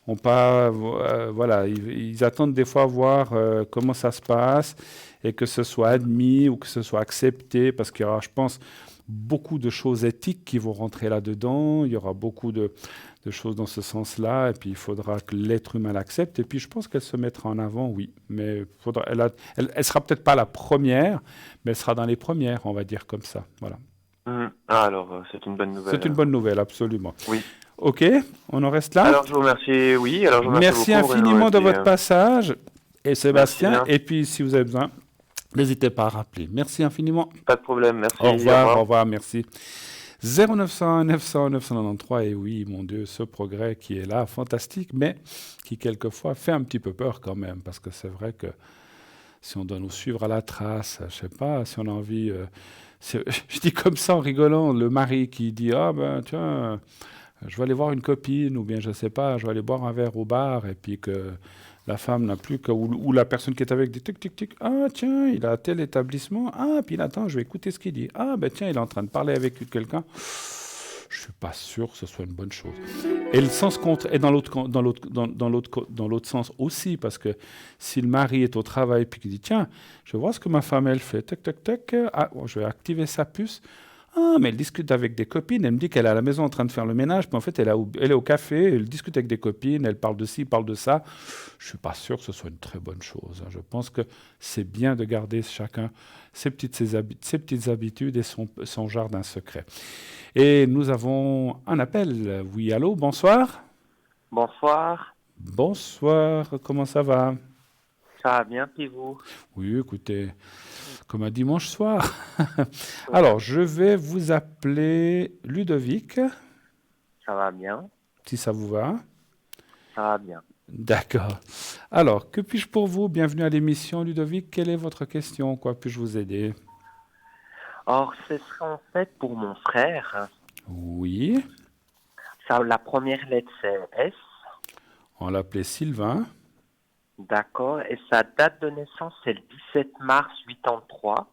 voilà, ils attendent des fois voir comment ça se passe et que ce soit admis ou que ce soit accepté, parce qu'il y aura, je pense, beaucoup de choses éthiques qui vont rentrer là-dedans. Il y aura beaucoup de choses dans ce sens-là, et puis il faudra que l'être humain l'accepte. Et puis je pense qu'elle se mettra en avant, oui. Mais elle sera peut-être pas la première, mais elle sera dans les premières, on va dire comme ça. Voilà. Alors, c'est une bonne nouvelle. C'est une bonne nouvelle, absolument. Oui. Ok, on en reste là. Alors je vous remercie, oui. Alors, je vous merci beaucoup, infiniment de votre passage, et Sébastien. Merci, et puis si vous avez besoin, n'hésitez pas à rappeler. Merci infiniment. Pas de problème, merci. Au revoir, merci. 0901 900 993, et oui, mon Dieu, ce progrès qui est là, fantastique, mais qui quelquefois fait un petit peu peur quand même, parce que c'est vrai que si on doit nous suivre à la trace, je sais pas, si on a envie... je dis comme ça en rigolant, le mari qui dit « Ah ben tiens, je vais aller voir une copine » ou bien je sais pas, je vais aller boire un verre au bar, et puis que la femme n'a plus que... Ou la personne qui est avec dit « Tic, tic, tic, ah tiens, il a tel établissement, ah puis attends, je vais écouter ce qu'il dit, ah ben tiens, il est en train de parler avec quelqu'un. » Je suis pas sûr que ce soit une bonne chose. Et le sens contre est dans l'autre sens aussi, parce que si le mari est au travail puis qu'il dit tiens, je vais voir ce que ma femme elle fait, tac tac tac, ah, je vais activer sa puce. Ah, mais elle discute avec des copines, elle me dit qu'elle est à la maison en train de faire le ménage, puis en fait elle est au café, elle discute avec des copines, elle parle de ci, parle de ça. Je suis pas sûr que ce soit une très bonne chose. Je pense que c'est bien de garder chacun ses petites habitudes et son jardin secret. Et nous avons un appel. Oui, allô, bonsoir. Bonsoir. Bonsoir, comment ça va? Ça va bien, puis vous? Oui, écoutez, comme un dimanche soir. Alors, je vais vous appeler Ludovic, Ça va bien, si ça vous va. ça va bien. D'accord. Alors, que puis-je pour vous? Bienvenue à l'émission, Ludovic. Quelle est votre question? Quoi puis-je vous aider? Or, ce serait en fait pour mon frère. Oui, Ça, la première lettre, c'est S. on l'appelait Sylvain. D'accord. Et sa date de naissance, c'est le 17 mars 83.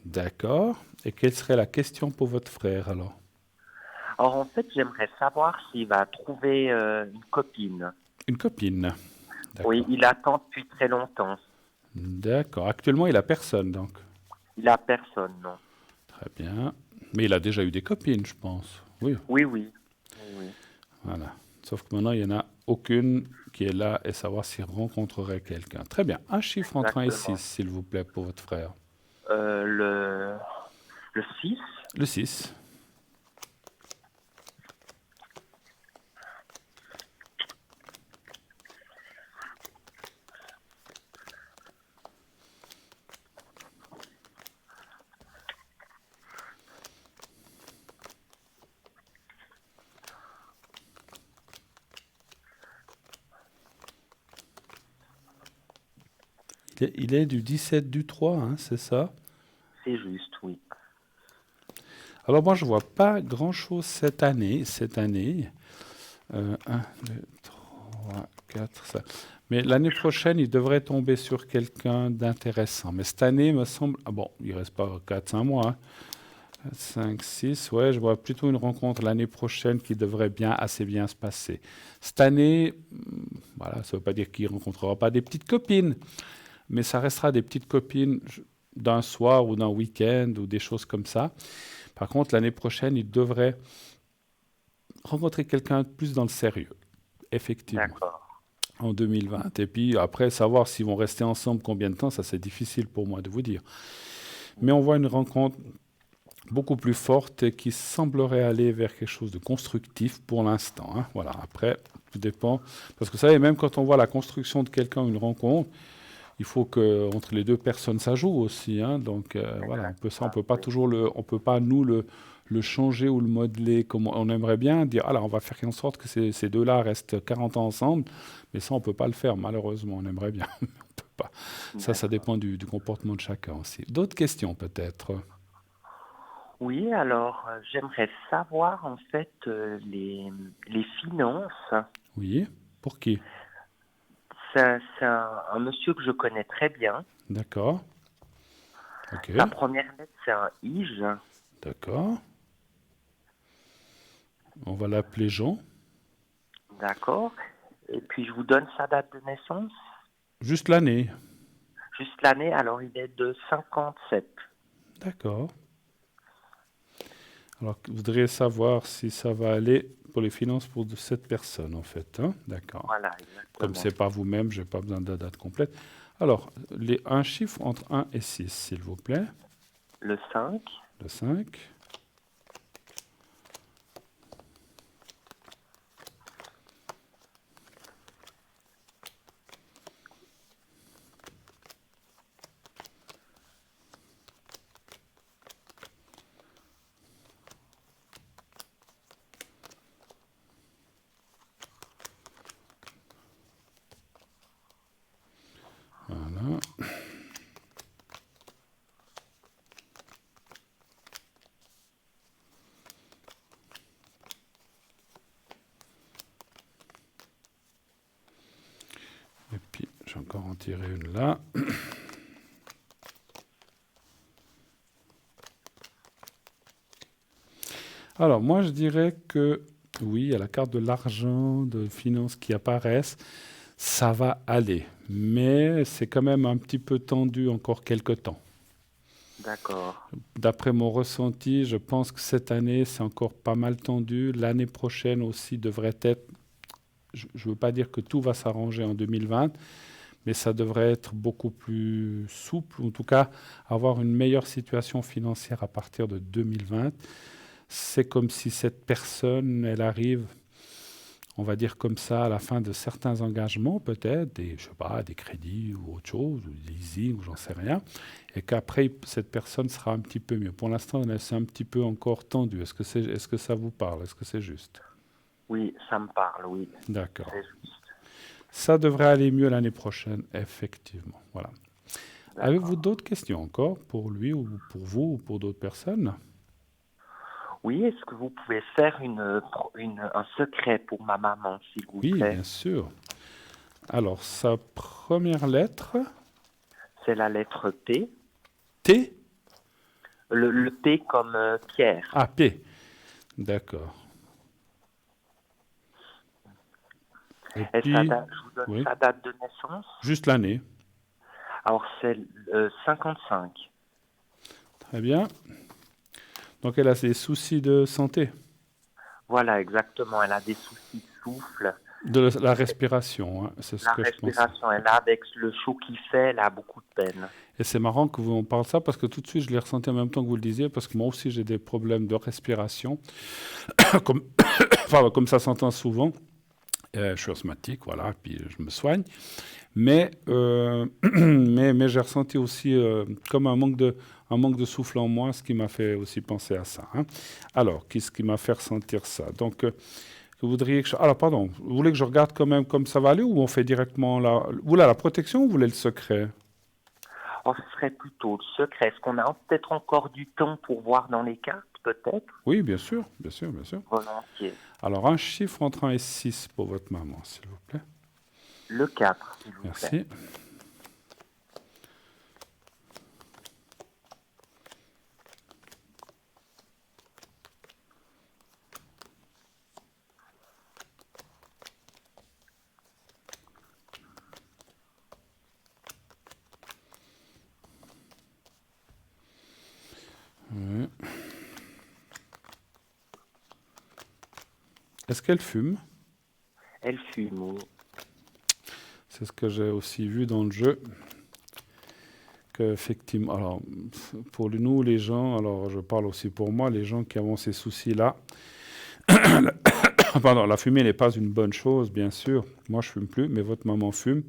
D'accord. Et quelle serait la question pour votre frère alors? Or, en fait, j'aimerais savoir s'il va trouver une copine. Une copine. D'accord. Oui, il attend depuis très longtemps. D'accord. Actuellement, il a personne, donc. Il a personne, non. Très bien. Mais il a déjà eu des copines, je pense. Oui, Oui, oui. Oui, oui. voilà. Sauf que maintenant, il n'y en a aucune qui est là et savoir s'il rencontrerait quelqu'un. Très bien. Un chiffre entre 1 et 6, Exactement. s'il vous plaît, pour votre frère. Le 6. Le 6. Il est du 17 du 3, hein, c'est ça? C'est juste, oui. Alors moi, je ne vois pas grand-chose cette année. 1, 2, 3, 4, 5. Mais l'année prochaine, il devrait tomber sur quelqu'un d'intéressant. Mais cette année, me semble... Ah bon, il ne reste pas 4-5 mois. 4, 5, 6. Ouais, je vois plutôt une rencontre l'année prochaine qui devrait assez bien se passer. Cette année, voilà, ça ne veut pas dire qu'il ne rencontrera pas des petites copines. Mais ça restera des petites copines d'un soir ou d'un week-end ou des choses comme ça. Par contre, l'année prochaine, il devrait rencontrer quelqu'un de plus dans le sérieux, effectivement, D'accord. en 2020. Et puis après, savoir s'ils vont rester ensemble combien de temps, ça c'est difficile pour moi de vous dire. Mais on voit une rencontre beaucoup plus forte et qui semblerait aller vers quelque chose de constructif pour l'instant, hein. Voilà. Après, tout dépend. Parce que vous savez, même quand on voit la construction de quelqu'un, une rencontre, il faut que entre les deux personnes ça joue aussi, hein. Donc voilà, on peut pas toujours on peut pas nous le changer ou le modeler comme on aimerait bien, dire alors on va faire en sorte que ces deux-là restent 40 ans ensemble, mais ça on peut pas le faire malheureusement, on aimerait bien, mais on peut pas. Ça dépend du comportement de chacun aussi. D'autres questions peut-être? Oui, alors j'aimerais savoir en fait les finances. Oui, pour qui? C'est un monsieur que je connais très bien. D'accord. Ok. La première lettre, c'est un IJ. D'accord. On va l'appeler Jean. D'accord. Et puis je vous donne sa date de naissance. Juste l'année. Juste l'année, alors il est de 57. D'accord. Alors, vous voudriez savoir si ça va aller pour les finances pour cette personne, en fait, hein? D'accord. Voilà, exactement. Comme ce n'est pas vous-même, je n'ai pas besoin de la date complète. Alors, un chiffre entre 1 et 6, s'il vous plaît. Le 5. Le 5. Voilà. Et puis, je vais encore en tirer une là. Alors, moi, je dirais que oui, il y a la carte de l'argent, de finances qui apparaissent. Ça va aller, mais c'est quand même un petit peu tendu encore quelques temps. D'accord. D'après mon ressenti, je pense que cette année, c'est encore pas mal tendu. L'année prochaine aussi devrait être... Je ne veux pas dire que tout va s'arranger en 2020, mais ça devrait être beaucoup plus souple, ou en tout cas avoir une meilleure situation financière à partir de 2020. C'est comme si cette personne, elle arrive on va dire comme ça, à la fin de certains engagements, peut-être, je sais pas, des crédits ou autre chose, ou des leasing, ou j'en sais rien, et qu'après, cette personne sera un petit peu mieux. Pour l'instant, c'est un petit peu encore tendu. Est-ce que ça vous parle? Est-ce que c'est juste? Oui, ça me parle, oui. D'accord. C'est juste. Ça devrait aller mieux l'année prochaine, effectivement. Voilà. D'accord. Avez-vous d'autres questions encore pour lui ou pour vous ou pour d'autres personnes? Oui, est-ce que vous pouvez faire un secret pour ma maman, s'il vous Oui, plaît? bien sûr. Alors, sa première lettre, C'est la lettre P. T? Le P comme Pierre. Ah, P. D'accord. Et puis, je vous donne oui, sa date de naissance. juste l'année. Alors, c'est 55. Très bien. Donc, elle a des soucis de santé, Voilà, exactement. Elle a des soucis de souffle. de la respiration, hein, c'est ce La que je pense. respiration, elle a, avec le chaud qu'il fait, elle a beaucoup de peine. Et c'est marrant que vous en parlez ça parce que tout de suite, je l'ai ressenti en même temps que vous le disiez parce que moi aussi, j'ai des problèmes de respiration, comme, enfin, comme ça s'entend souvent. Je suis asthmatique, voilà, puis je me soigne. Mais j'ai ressenti aussi comme un manque de souffle en moi, ce qui m'a fait aussi penser à ça. Hein. Alors, qu'est-ce qui m'a fait ressentir ça? Donc, vous voudriez que alors, pardon, vous voulez que je regarde quand même comme ça va aller ou on fait directement vous voulez la protection ou vous voulez le secret? Oh, ce serait plutôt le secret. Est-ce qu'on a peut-être encore du temps pour voir dans les cartes, peut-être? Oui, bien sûr, bien sûr, bien sûr. Volontiers. Alors, un chiffre entre 1 et 6 pour votre maman, s'il vous plaît. Le 4, s'il vous plaît. Merci. Oui. Est-ce qu'elle fume? Elle fume, oui. C'est ce que j'ai aussi vu dans le jeu. Effectivement, alors, pour nous, les gens, alors je parle aussi pour moi, les gens qui ont ces soucis-là, pardon, la fumée n'est pas une bonne chose, bien sûr. Moi, je fume plus, mais votre maman fume.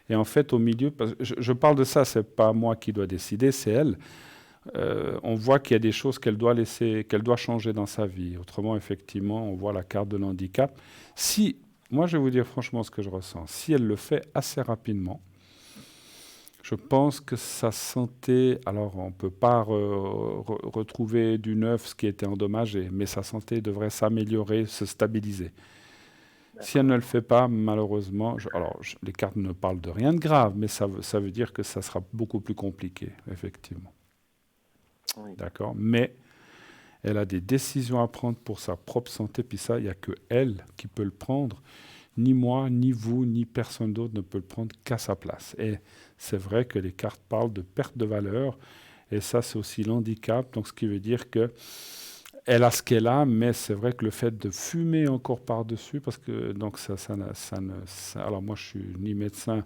Et en fait, au milieu, je parle de ça, c'est pas moi qui dois décider, c'est elle. On voit qu'il y a des choses qu'elle doit laisser, qu'elle doit changer dans sa vie. Autrement, effectivement, on voit la carte de l'handicap. Si, moi, je vais vous dire franchement ce que je ressens. Si elle le fait assez rapidement, je pense que sa santé, alors on ne peut pas retrouver du neuf ce qui était endommagé, mais sa santé devrait s'améliorer, se stabiliser. Si elle ne le fait pas, malheureusement, les cartes ne parlent de rien de grave, mais ça veut dire que ça sera beaucoup plus compliqué, effectivement. Oui. D'accord? Mais elle a des décisions à prendre pour sa propre santé, puis ça, il n'y a que elle qui peut le prendre. Ni moi, ni vous, ni personne d'autre ne peut le prendre qu'à sa place. Et c'est vrai que les cartes parlent de perte de valeur, et ça, c'est aussi l'handicap, donc ce qui veut dire que elle a ce qu'elle a, mais c'est vrai que le fait de fumer encore par-dessus, parce que donc alors moi, je suis ni médecin,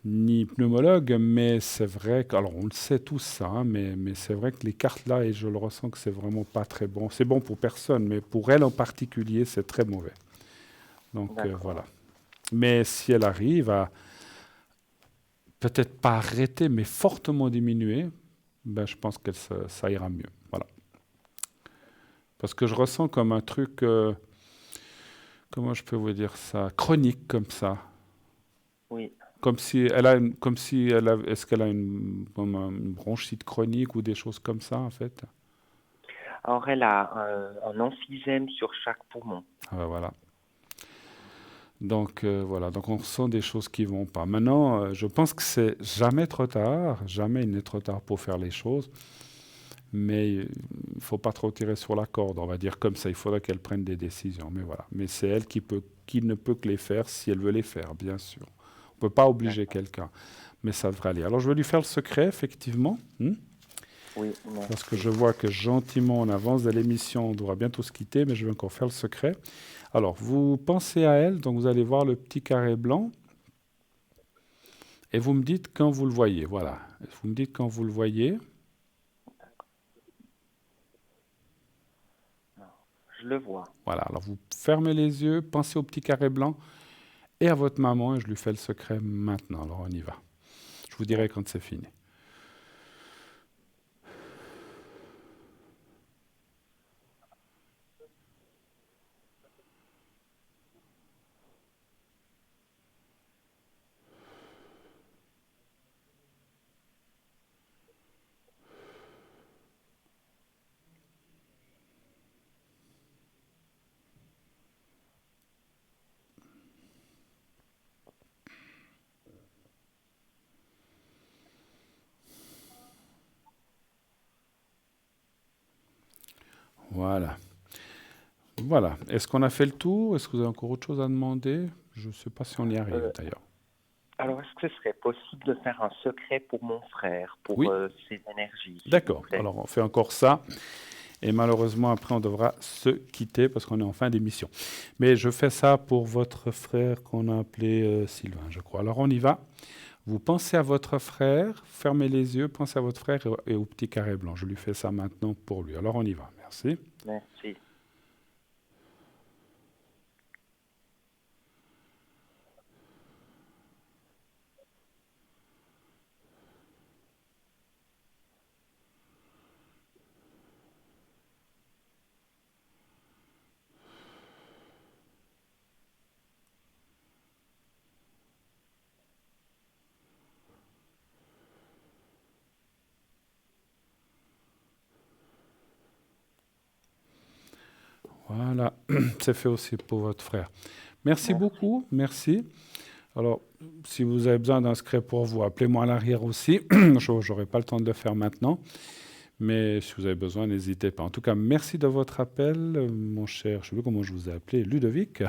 ni pneumologue, mais c'est vrai que, alors on le sait tous ça, hein, mais c'est vrai que les cartes là, et je le ressens que c'est vraiment pas très bon. C'est bon pour personne, mais pour elle en particulier, c'est très mauvais. Donc voilà. Mais si elle arrive à peut-être pas arrêter, mais fortement diminuer, ben, je pense que ça ira mieux. Voilà. Parce que je ressens comme un truc, comment je peux vous dire ça, chronique comme ça. Oui. Comme si elle est-ce qu'elle a une bronchite chronique ou des choses comme ça en fait? Alors elle a un emphysème sur chaque poumon. Ah ben voilà. Donc voilà, donc on ressent des choses qui vont pas. Maintenant, je pense que c'est jamais trop tard, jamais il n'est trop tard pour faire les choses, mais il ne faut pas trop tirer sur la corde, on va dire comme ça, il faudrait qu'elle prenne des décisions, mais voilà. Mais c'est elle qui ne peut que les faire si elle veut les faire, bien sûr. On ne peut pas obliger quelqu'un, mais ça devrait aller. Alors je vais lui faire le secret, effectivement. Oui, parce que je vois que gentiment on avance de l'émission, on doit bientôt se quitter, mais je vais encore faire le secret. Alors, vous pensez à elle, donc vous allez voir le petit carré blanc, et vous me dites quand vous le voyez, voilà. Vous me dites quand vous le voyez. Non, je le vois. Voilà, alors vous fermez les yeux, pensez au petit carré blanc et à votre maman, et je lui fais le secret maintenant. Alors on y va. Je vous dirai quand c'est fini. Voilà. Voilà. Est-ce qu'on a fait le tour? Est-ce que vous avez encore autre chose à demander? Je ne sais pas si on y arrive d'ailleurs. Alors, est-ce que ce serait possible de faire un secret pour mon frère, pour ses énergies? D'accord. Alors, on fait encore ça. Et malheureusement, après, on devra se quitter parce qu'on est en fin d'émission. Mais je fais ça pour votre frère qu'on a appelé Sylvain, je crois. Alors, on y va. Vous pensez à votre frère, fermez les yeux, pensez à votre frère et au petit carré blanc. Je lui fais ça maintenant pour lui. Alors, on y va. Merci. Merci. Voilà, c'est fait aussi pour votre frère. Merci beaucoup, merci. Alors, si vous avez besoin d'un secret pour vous, appelez-moi à l'arrière aussi. Je n'aurai pas le temps de le faire maintenant, mais si vous avez besoin, n'hésitez pas. En tout cas, merci de votre appel, mon cher, je ne sais plus comment je vous ai appelé, Ludovic,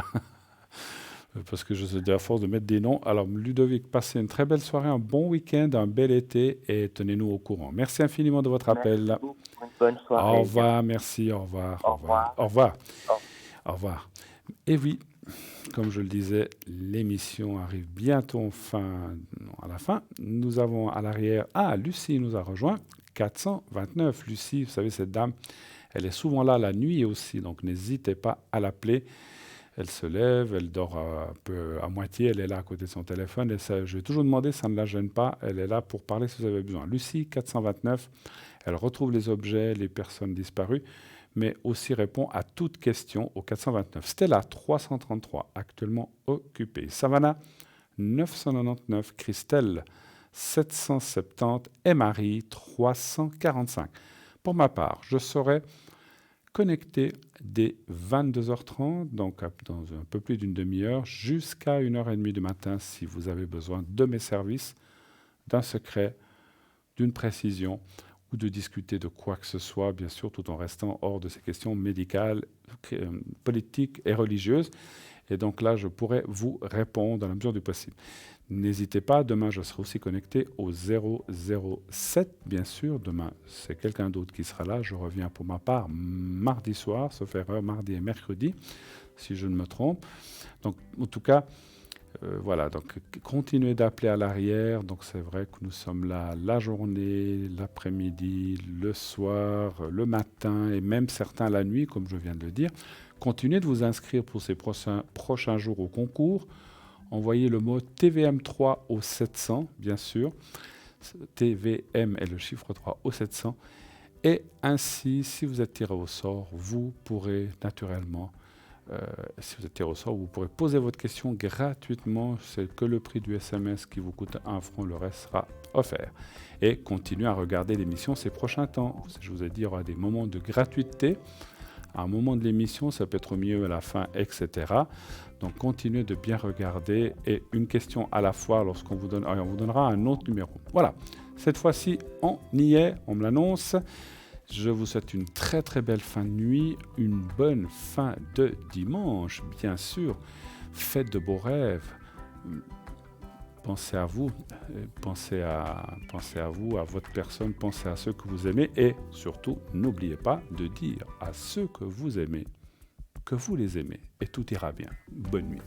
parce que je sais à force de mettre des noms. Alors, Ludovic, passez une très belle soirée, un bon week-end, un bel été, et tenez-nous au courant. Merci infiniment de votre appel. Merci beaucoup. Une bonne soirée. Au revoir, merci, au revoir. Au revoir. Au revoir. Au revoir. Et oui, comme je le disais, l'émission arrive bientôt à la fin. Nous avons à l'arrière... Ah, Lucie nous a rejoint. 429. Lucie, vous savez, cette dame, elle est souvent là la nuit aussi, donc n'hésitez pas à l'appeler. Elle se lève, elle dort un peu à moitié, elle est là à côté de son téléphone. Et ça, je vais toujours demander, ça ne la gêne pas. Elle est là pour parler si vous avez besoin. Lucie, 429. Elle retrouve les objets, les personnes disparues, mais aussi répond à toutes questions au 429. Stella, 333, actuellement occupée. Savannah, 999. Christelle, 770. Et Marie, 345. Pour ma part, je serai connecté dès 22h30, donc dans un peu plus d'une demi-heure, jusqu'à 1h30 du matin, si vous avez besoin de mes services, d'un secret, d'une précision, ou de discuter de quoi que ce soit, bien sûr, tout en restant hors de ces questions médicales, politiques et religieuses. Et donc là, je pourrais vous répondre dans la mesure du possible. N'hésitez pas, demain, je serai aussi connecté au 007, bien sûr. Demain, c'est quelqu'un d'autre qui sera là. Je reviens pour ma part mardi soir, sauf erreur, mardi et mercredi, si je ne me trompe. Donc, en tout cas, voilà, donc continuez d'appeler à l'arrière. Donc c'est vrai que nous sommes là la journée, l'après-midi, le soir, le matin et même certains la nuit, comme je viens de le dire. Continuez de vous inscrire pour ces prochains jours au concours. Envoyez le mot TVM3 au 700, bien sûr. TVM est le chiffre 3 au 700. Et ainsi, si vous êtes tiré au sort, vous pourrez naturellement... si vous êtes tiré au sort, vous pourrez poser votre question gratuitement. C'est que le prix du SMS qui vous coûte 1 franc, le reste sera offert. Et continuez à regarder l'émission ces prochains temps. Je vous ai dit, il y aura des moments de gratuité. À un moment de l'émission, ça peut être au milieu, à la fin, etc. Donc continuez de bien regarder. Et une question à la fois, lorsqu'on vous donne, on vous donnera un autre numéro. Voilà, cette fois-ci, on y est, on me l'annonce. Je vous souhaite une très très belle fin de nuit, une bonne fin de dimanche, bien sûr. Faites de beaux rêves. Pensez à vous, pensez à vous, à votre personne, pensez à ceux que vous aimez et surtout, n'oubliez pas de dire à ceux que vous aimez que vous les aimez et tout ira bien. Bonne nuit.